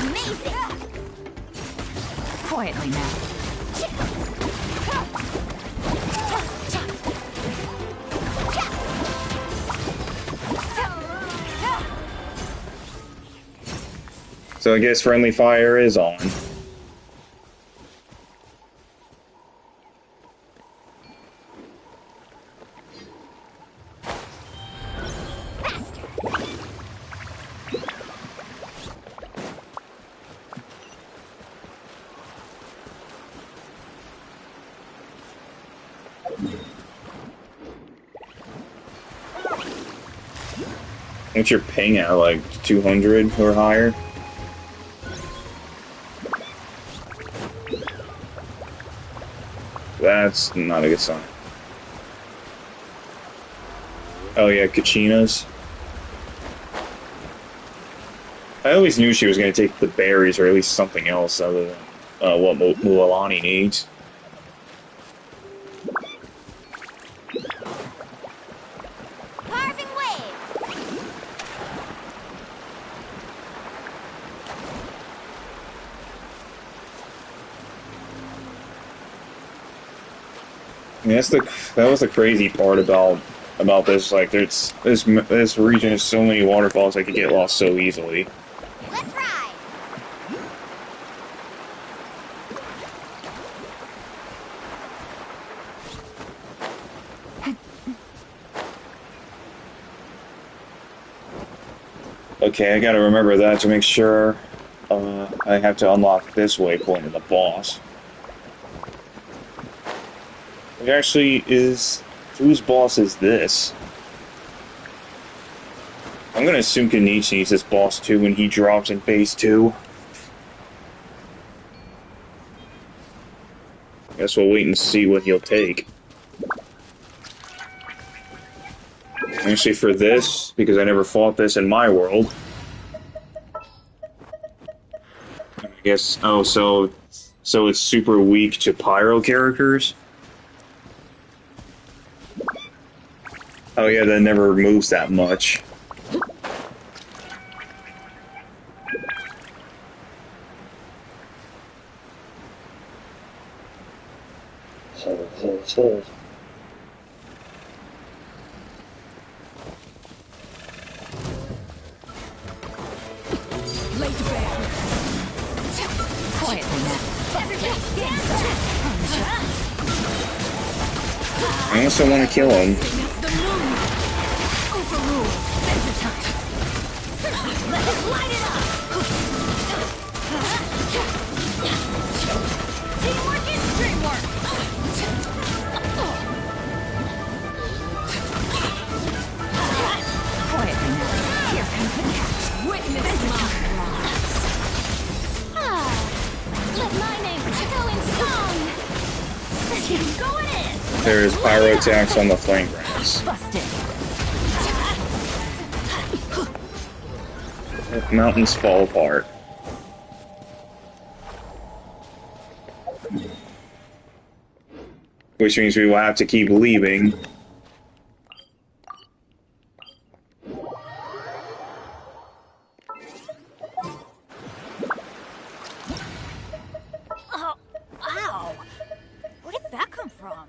Amazing! Quietly now. So I guess friendly fire is on. What's your ping at, like 200 or higher? That's not a good sign. Oh yeah, Kachinas. I always knew she was going to take the berries, or at least something else other than what Mualani needs. Carving waves! Yeah, that was the crazy part about this. Like, this region has so many waterfalls I could get lost so easily. Let's ride! Okay, I gotta remember that to make sure I have to unlock this waypoint of the boss. It actually is... Whose boss is this? I'm gonna assume Kenichi is this boss too when he drops in phase 2. Guess we'll wait and see what he'll take. Actually, for this, because I never fought this in my world. I guess... Oh, so it's super weak to pyro characters? Oh yeah, that never moves that much. Hole. Lay to bear. Quietly now. I also want to kill him. The moon. Overruled. Center time. Let it light it up. Teamwork is dreamwork. Quietly now. Here comes the catch. Witness my rise. Let my name echo in song. Go it in. There's pyro attacks on the flame grass. Busted. Mountains fall apart. Which means we will have to keep leaving. Oh, wow. Where did that come from?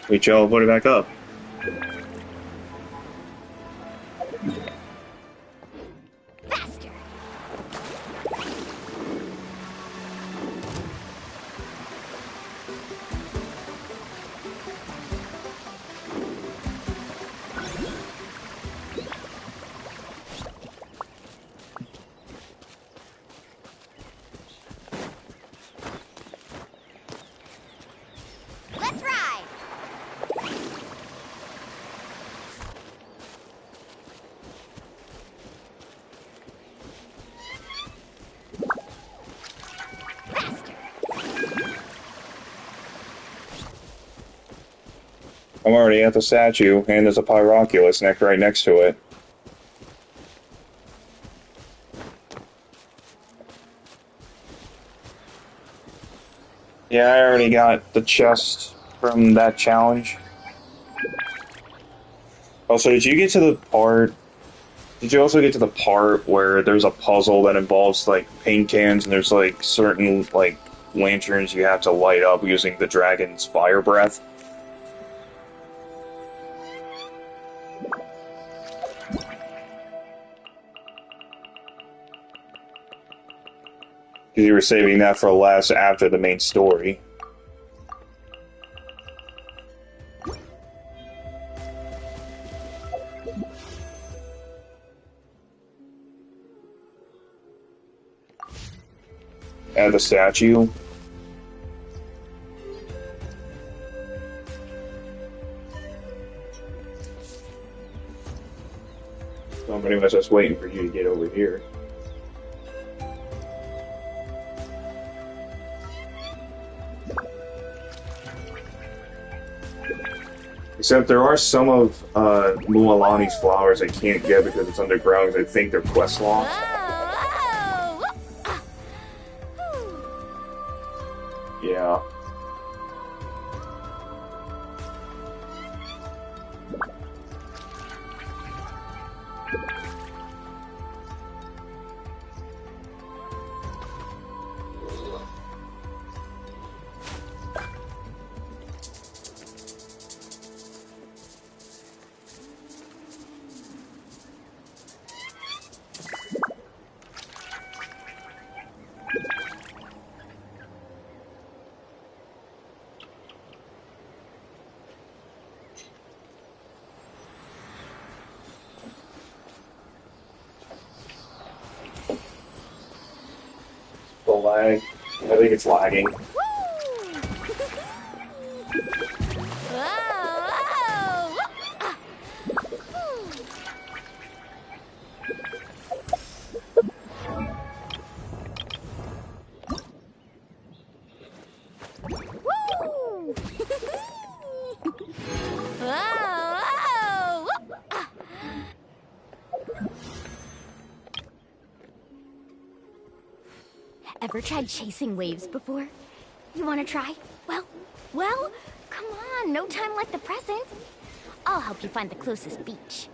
We shall put it back up. Faster! Let's ride! Faster! I'm already at the statue, and there's a Pyroculus right next to it. Yeah, I already got the chest from that challenge. Also, did you get to the part... Did you also get to the part where there's a puzzle that involves, like, paint cans, and there's, like, certain, like, lanterns you have to light up using the dragon's fire breath? Because you were saving that for last after the main story. At the statue. Somebody was just waiting for you to get over here. Except there are some of Mualani's flowers I can't get because it's underground because I think they're quest lost. Yeah. lag. I think it's lagging. Ever tried chasing waves before? You want to try? Well, come on, no time like the present. I'll help you find the closest beach.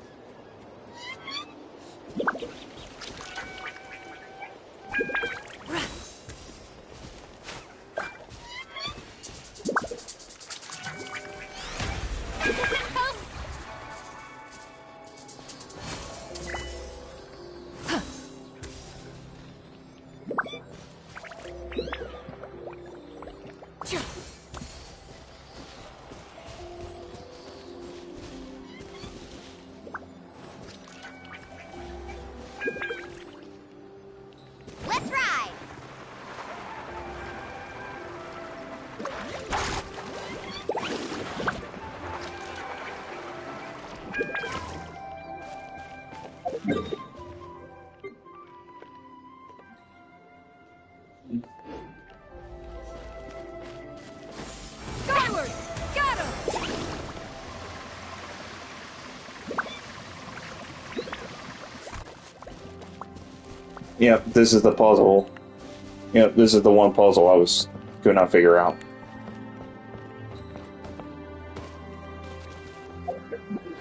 Let's ride! Skyward! Got him! Yep, this is the puzzle. Yep, this is the one puzzle I could not figure out.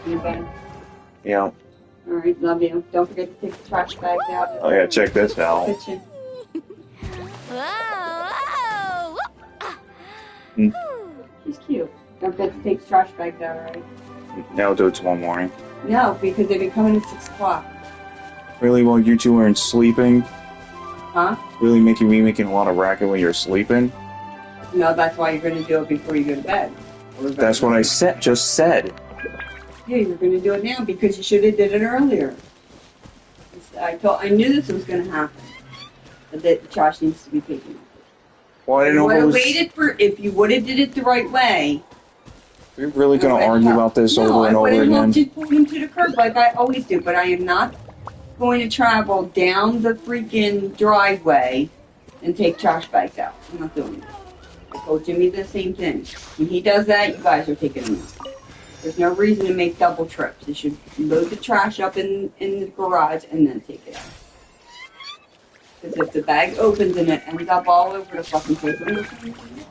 You Ben. Yeah. Alright, love you. Don't forget to take the trash bags out. Oh yeah, check this out. Kitchen. Hmm. She's cute. Don't forget to take the trash bags out, alright? Now I'll do it tomorrow morning. No, because they've been coming at 6 o'clock. Really, while you two aren't sleeping? Huh? Really making me making a lot of racket when you're sleeping? No, that's why you're going to do it before you go to bed. That's what I just said. Yeah, you're going to do it now because you should have did it earlier. I knew this was going to happen. That the trash needs to be taken out. Well, I didn't know if it was... If you would have did it the right way. We're really going to argue about this over and over again? No, I would have just pulled him to the curb like I always do, but I am not going to travel down the freaking driveway and take trash bags out. I'm not doing that. I told Jimmy the same thing. When he does that, you guys are taking him out. There's no reason to make double trips. You should load the trash up in the garage and then take it out. Because if the bag opens and it ends up all over the fucking place, I'm not doing it.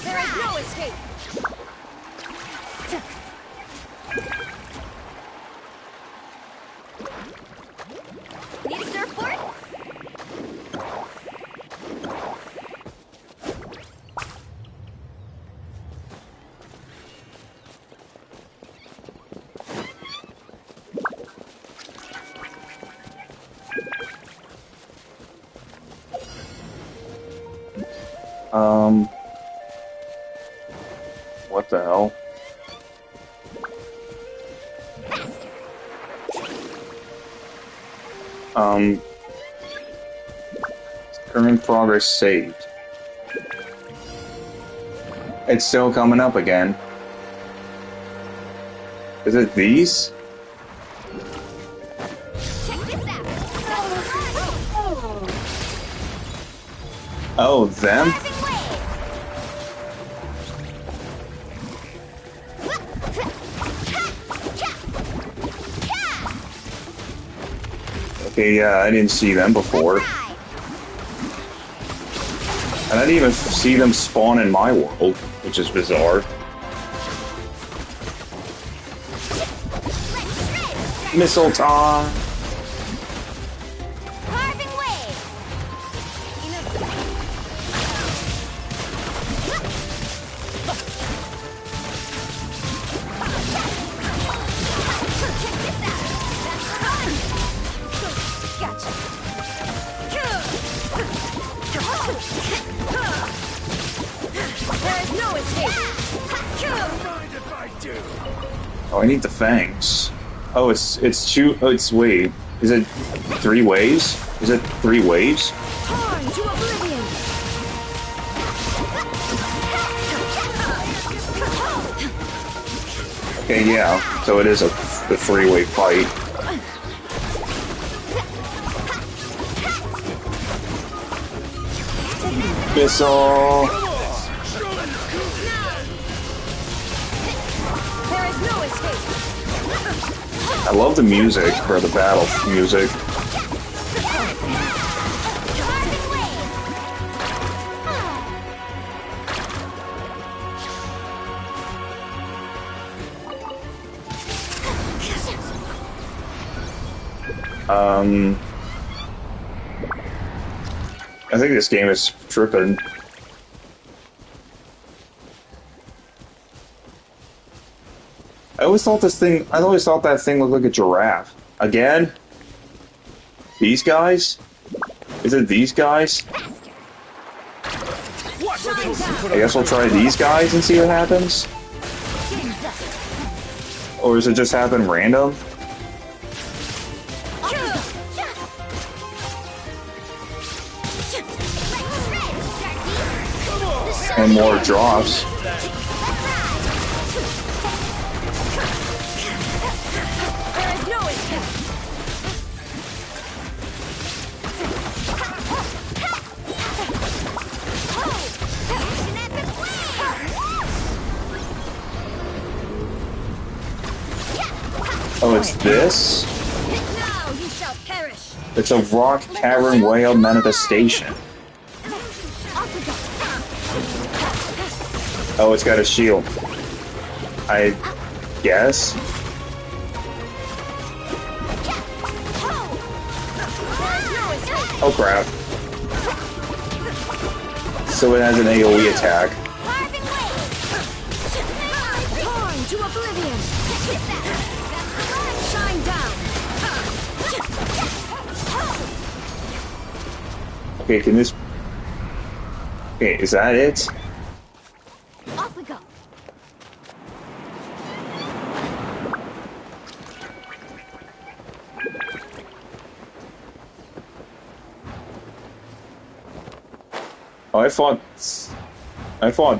There is no escape! Need a surfboard? What the hell? Current progress saved. It's still coming up again. Is it these? Check this out. Oh, them? Okay, yeah, I didn't see them before. And I didn't even see them spawn in my world, which is bizarre. Missile time! Carving waves. Gotcha. do. Oh, I need the fangs. Oh, it's two. Oh, it's wait. Is it 3 waves? Is it 3 waves? Torn to oblivion. Okay, yeah. So it is the 3-way fight. Missile. There is no escape. I love the music for the battle music. I think this game is tripping. I always thought that thing looked like a giraffe. Again? These guys? Is it these guys? I guess we'll try these guys and see what happens. Or does it just happen random? And more drops. Oh, it's this? Now you shall perish. It's a rock cavern whale manifestation. Oh, it's got a shield. I guess? Oh crap. So it has an AoE attack. Torn to oblivion. Shine down. Okay, can this... Okay, is that it? Off we go. Oh, I fought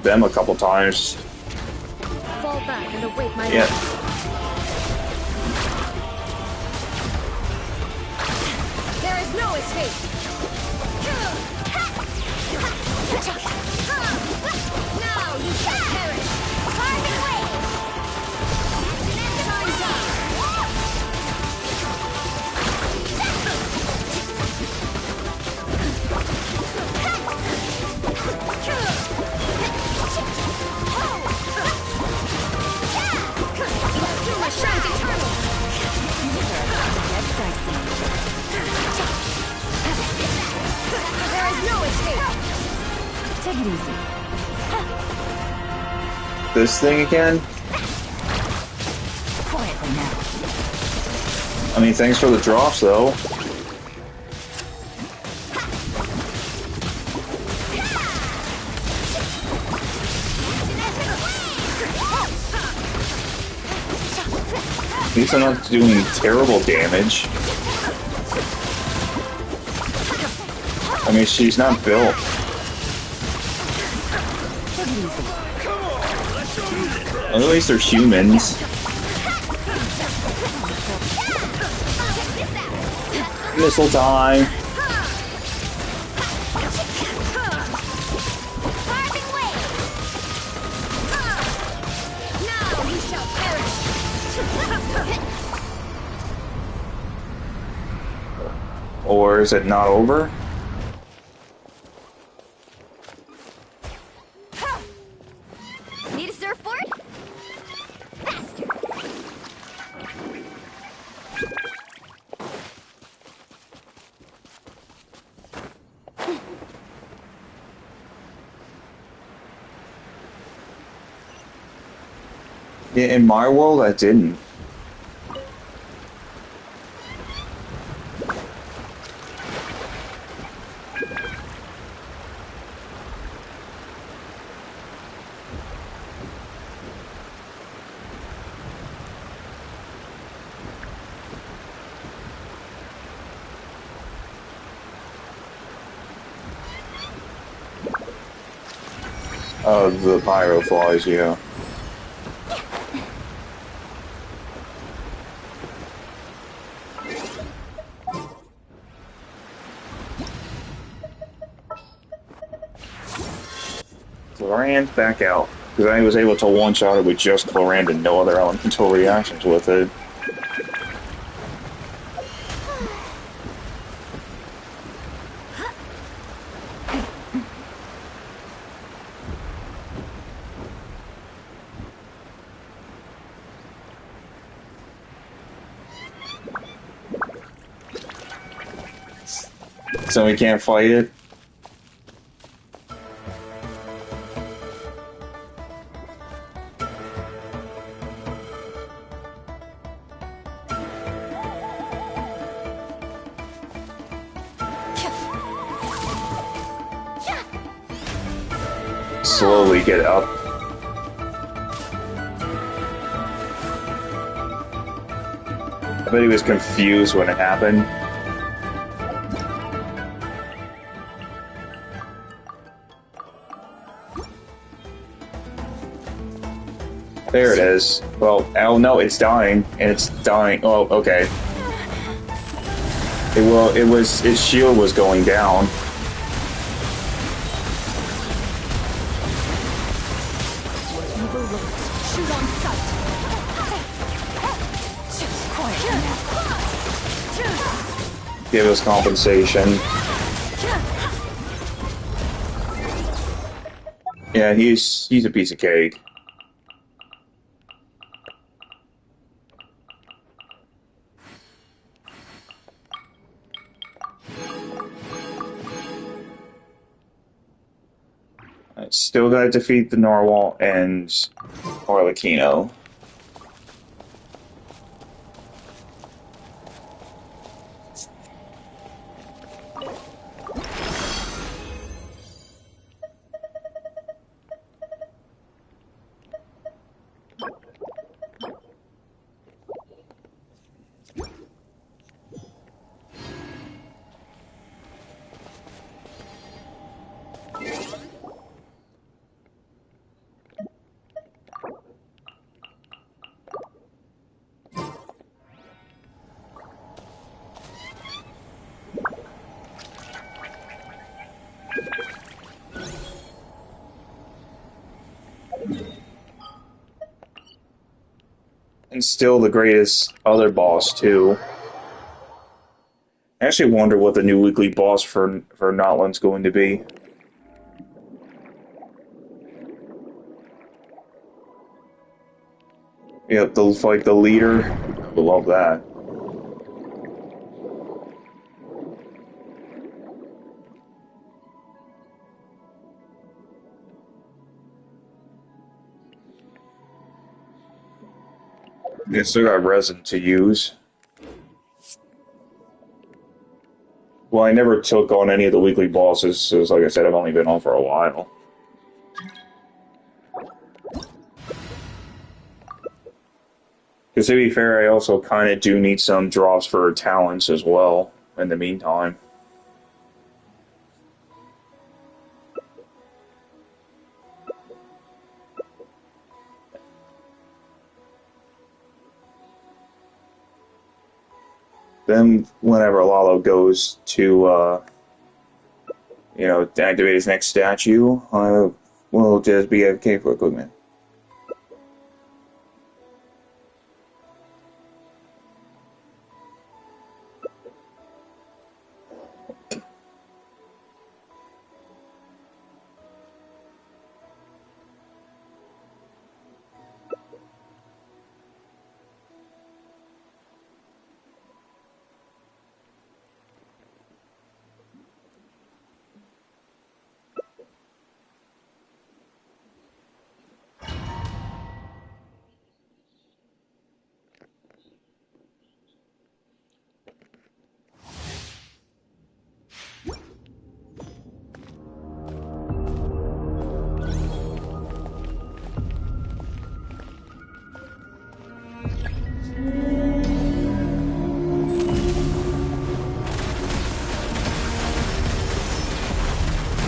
them a couple times. Fall back and await my Yeah. orders. There is no escape. Now you shall perish. Carving waves. Shine down. Suma shines eternal. There is no escape. Take it easy. This thing again? Quietly now. I mean, thanks for the drops, though. At least I'm not doing terrible damage. I mean, she's not built. At least they're humans. Missile time. Now you shall perish. Or is it not over? Need a surfboard? Faster. Yeah, in my world, I didn't. The pyroflies, yeah. Chlorand's back out. Because I was able to one-shot it with just Chlorand and no other elemental reactions with it. So we can't fight it? Slowly get up. I bet he was confused when it happened. There it is. Well, oh no, it's dying, and it's dying. Oh, okay. Its shield was going down. Give us compensation. Yeah, he's a piece of cake. I still gotta defeat the Narwhal and Arlecchino. And still the greatest other boss, too. I actually wonder what the new weekly boss for NATLAN's going to be. Yep, like the leader. I love that. I still got resin to use. Well, I never took on any of the weekly bosses, so like I said, I've only been on for a while. Because to be fair, I also kind of do need some drops for talents as well, in the meantime. Then, whenever Lalo goes to, you know, activate his next statue, I will just be AFK for a quick minute.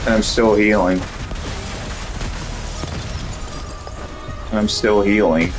I'm still healing. I'm still healing.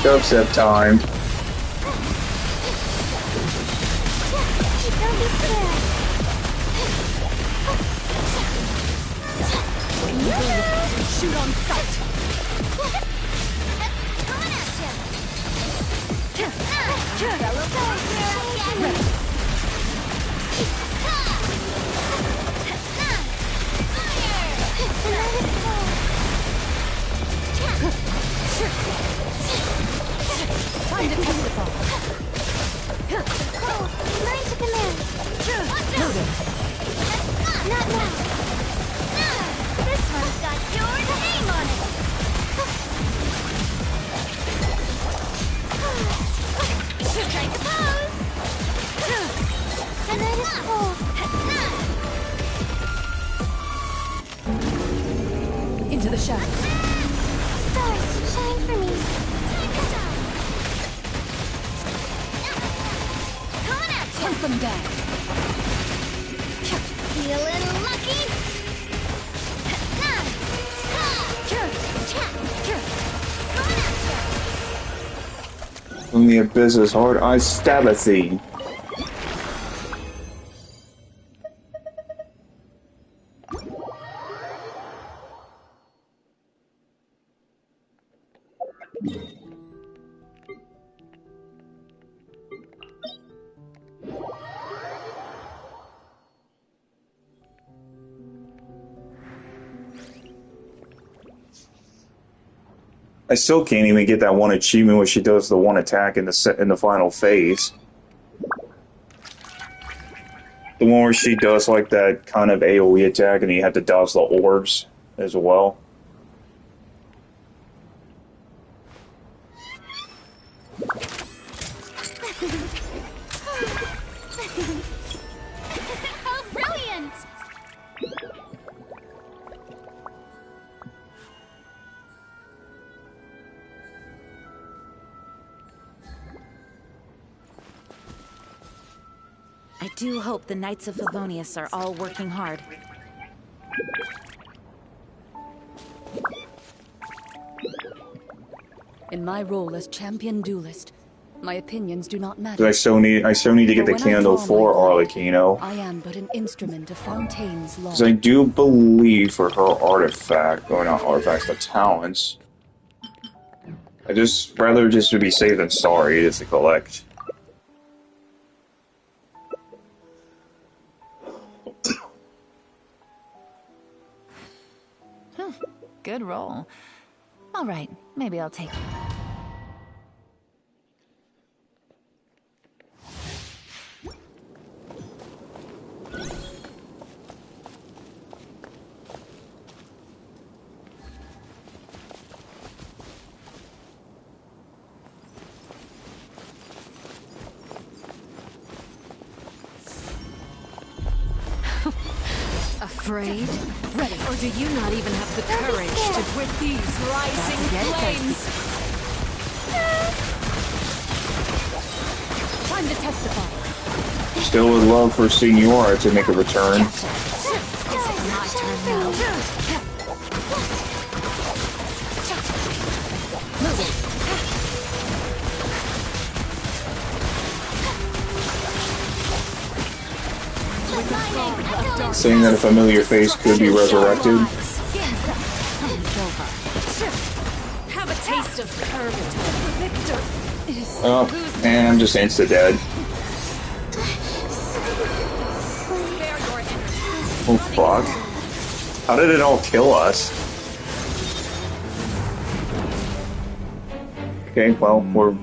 Dubstep time. Don't be scared. Shoot on sight. Coming at you. Fellow boys, Time to testify. Line to command. Not now. This one's got your name on it. Strike a pose. The night is cold. Into the shadows. Stars, shine for me. Time to shine. Coming at you. Hunt them down. Feeling lucky? From the abyss's heart, I stab at thee. I still can't even get that one achievement where she does the one attack in the final phase. The one where she does like that kind of AoE attack and you have to dodge the orbs as well. How brilliant! I do hope the Knights of Favonius are all working hard. In my role as champion duelist, my opinions do not matter. I still need to get the candle for Arlecchino. I am but an instrument of Fontaine's law. Because I do believe for her artifact, or not artifacts, but talents. I just rather just to be safe than sorry is to collect. Good roll. All right, maybe I'll take it. Afraid? Ready. Or do you not even have the courage to quit these rising flames? Time to testify. Still would love for Signora to make a return. Is it my turn now? saying that a familiar face could be resurrected. Have a taste of purgatory. Oh, and I'm just insta-dead. Oh, fuck. How did it all kill us? Okay, well, we're...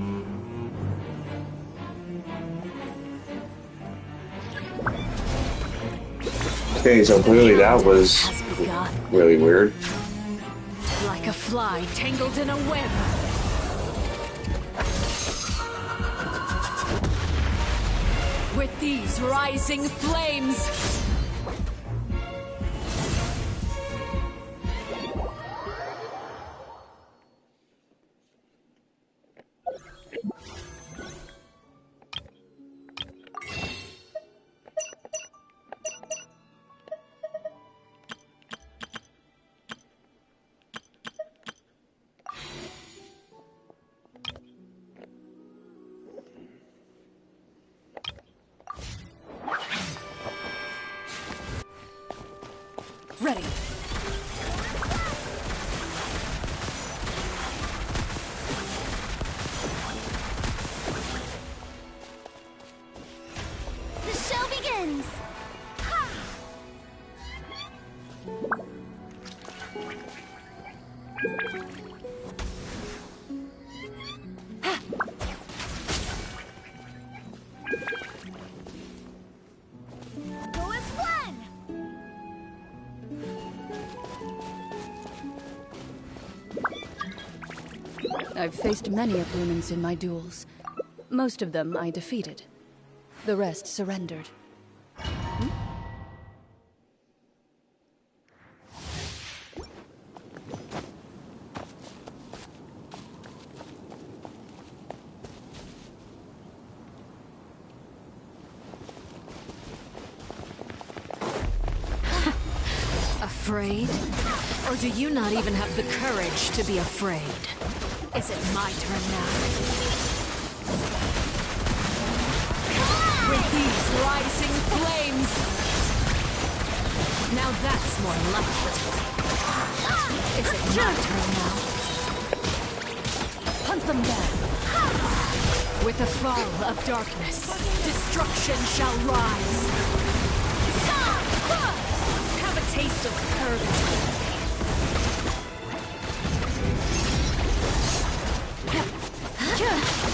Okay, so clearly that was really weird. Like a fly tangled in a web. With these rising flames. Ready. The show begins! Go as one! I've faced many opponents in my duels. Most of them I defeated. The rest surrendered. Afraid? Or do you not even have the courage to be afraid? Is it my turn now? With these rising flames! Now that's more like it. Is it my turn now? Hunt them down! With the fall of darkness, destruction shall rise. Have a taste of purgatory.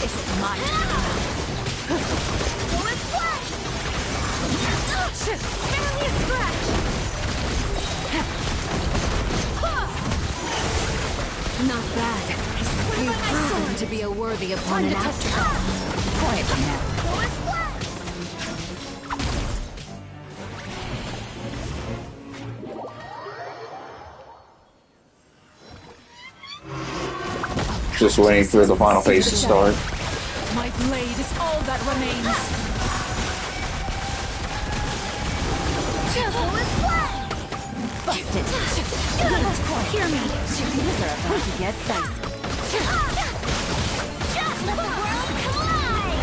Is it my turn now? Go as one! Barely a scratch! Not bad. You've proven to be a worthy opponent after all. Quietly now. Go as one! Just waiting for the final phase to start. My blade is all that remains. Go as one! Bust it. Hear me. These are about to get dicey. Just let the world collide!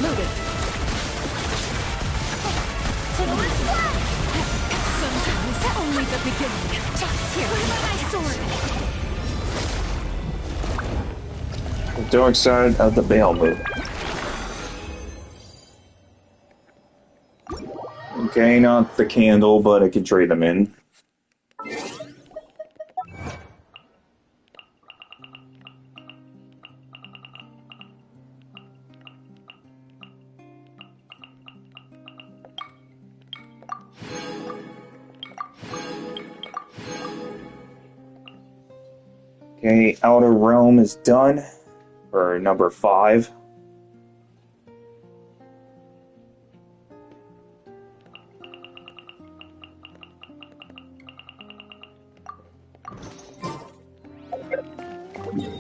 Loaded. Sometimes only the beginning. Here, my sword. The dark side of the Baal move. Okay, not the candle, but I can trade them in. Okay, Outer Realm is done, for number 5.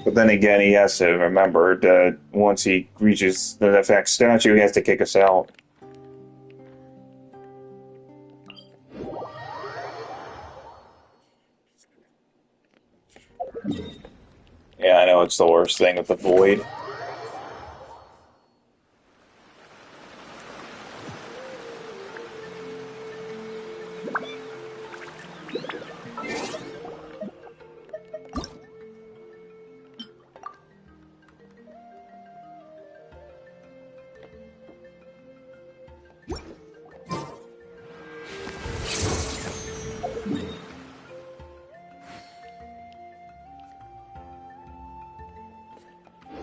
But then again, he has to remember that once he reaches the effect statue, he has to kick us out. Yeah, I know it's the worst thing with the void.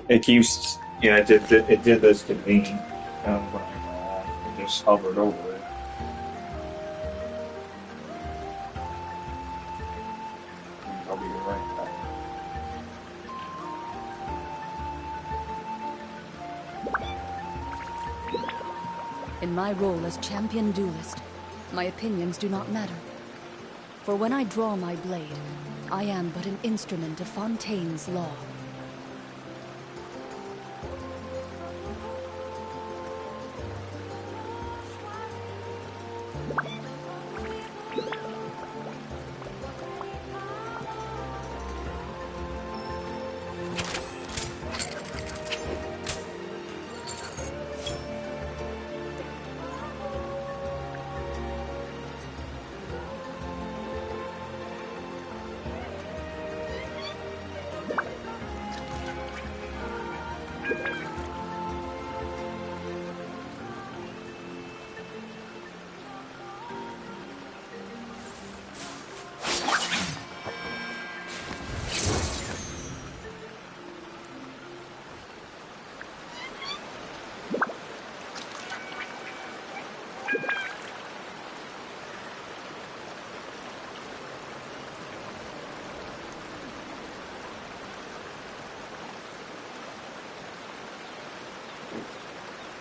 It keeps, yeah, it did this to me. When it just hovered over it. I'll be right back. In my role as champion duelist, my opinions do not matter. For when I draw my blade, I am but an instrument of Fontaine's law.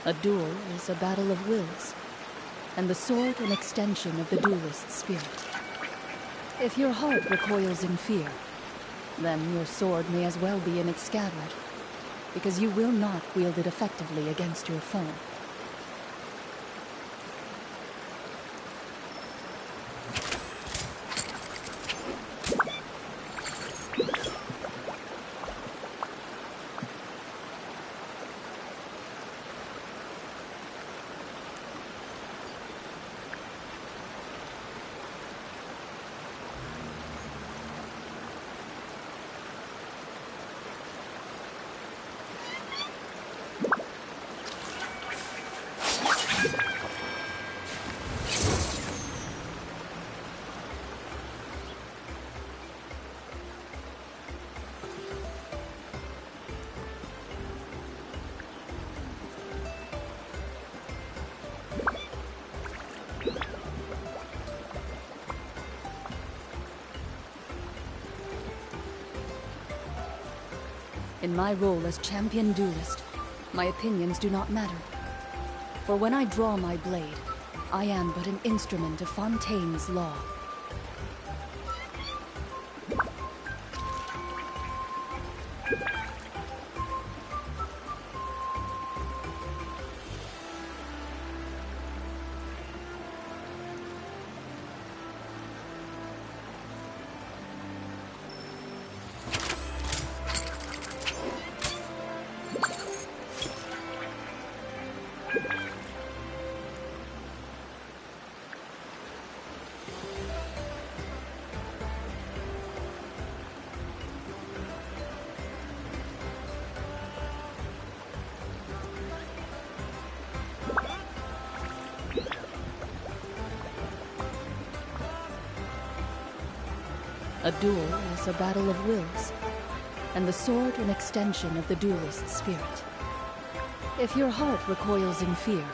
A duel is a battle of wills, and the sword an extension of the duelist's spirit. If your heart recoils in fear, then your sword may as well be in its scabbard, because you will not wield it effectively against your foe. In my role as champion duelist, my opinions do not matter. For when I draw my blade, I am but an instrument of Fontaine's law. A duel is a battle of wills, and the sword an extension of the duelist's spirit. If your heart recoils in fear,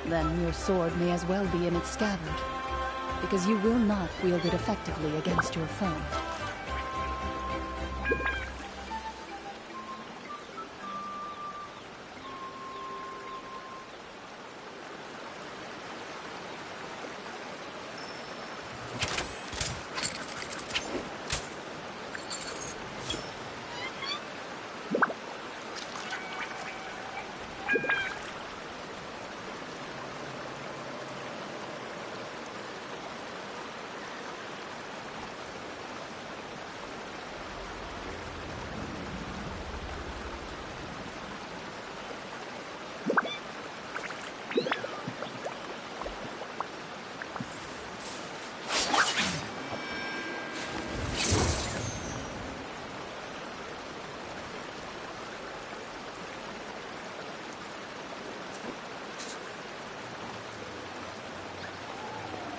then your sword may as well be in its scabbard, because you will not wield it effectively against your foe.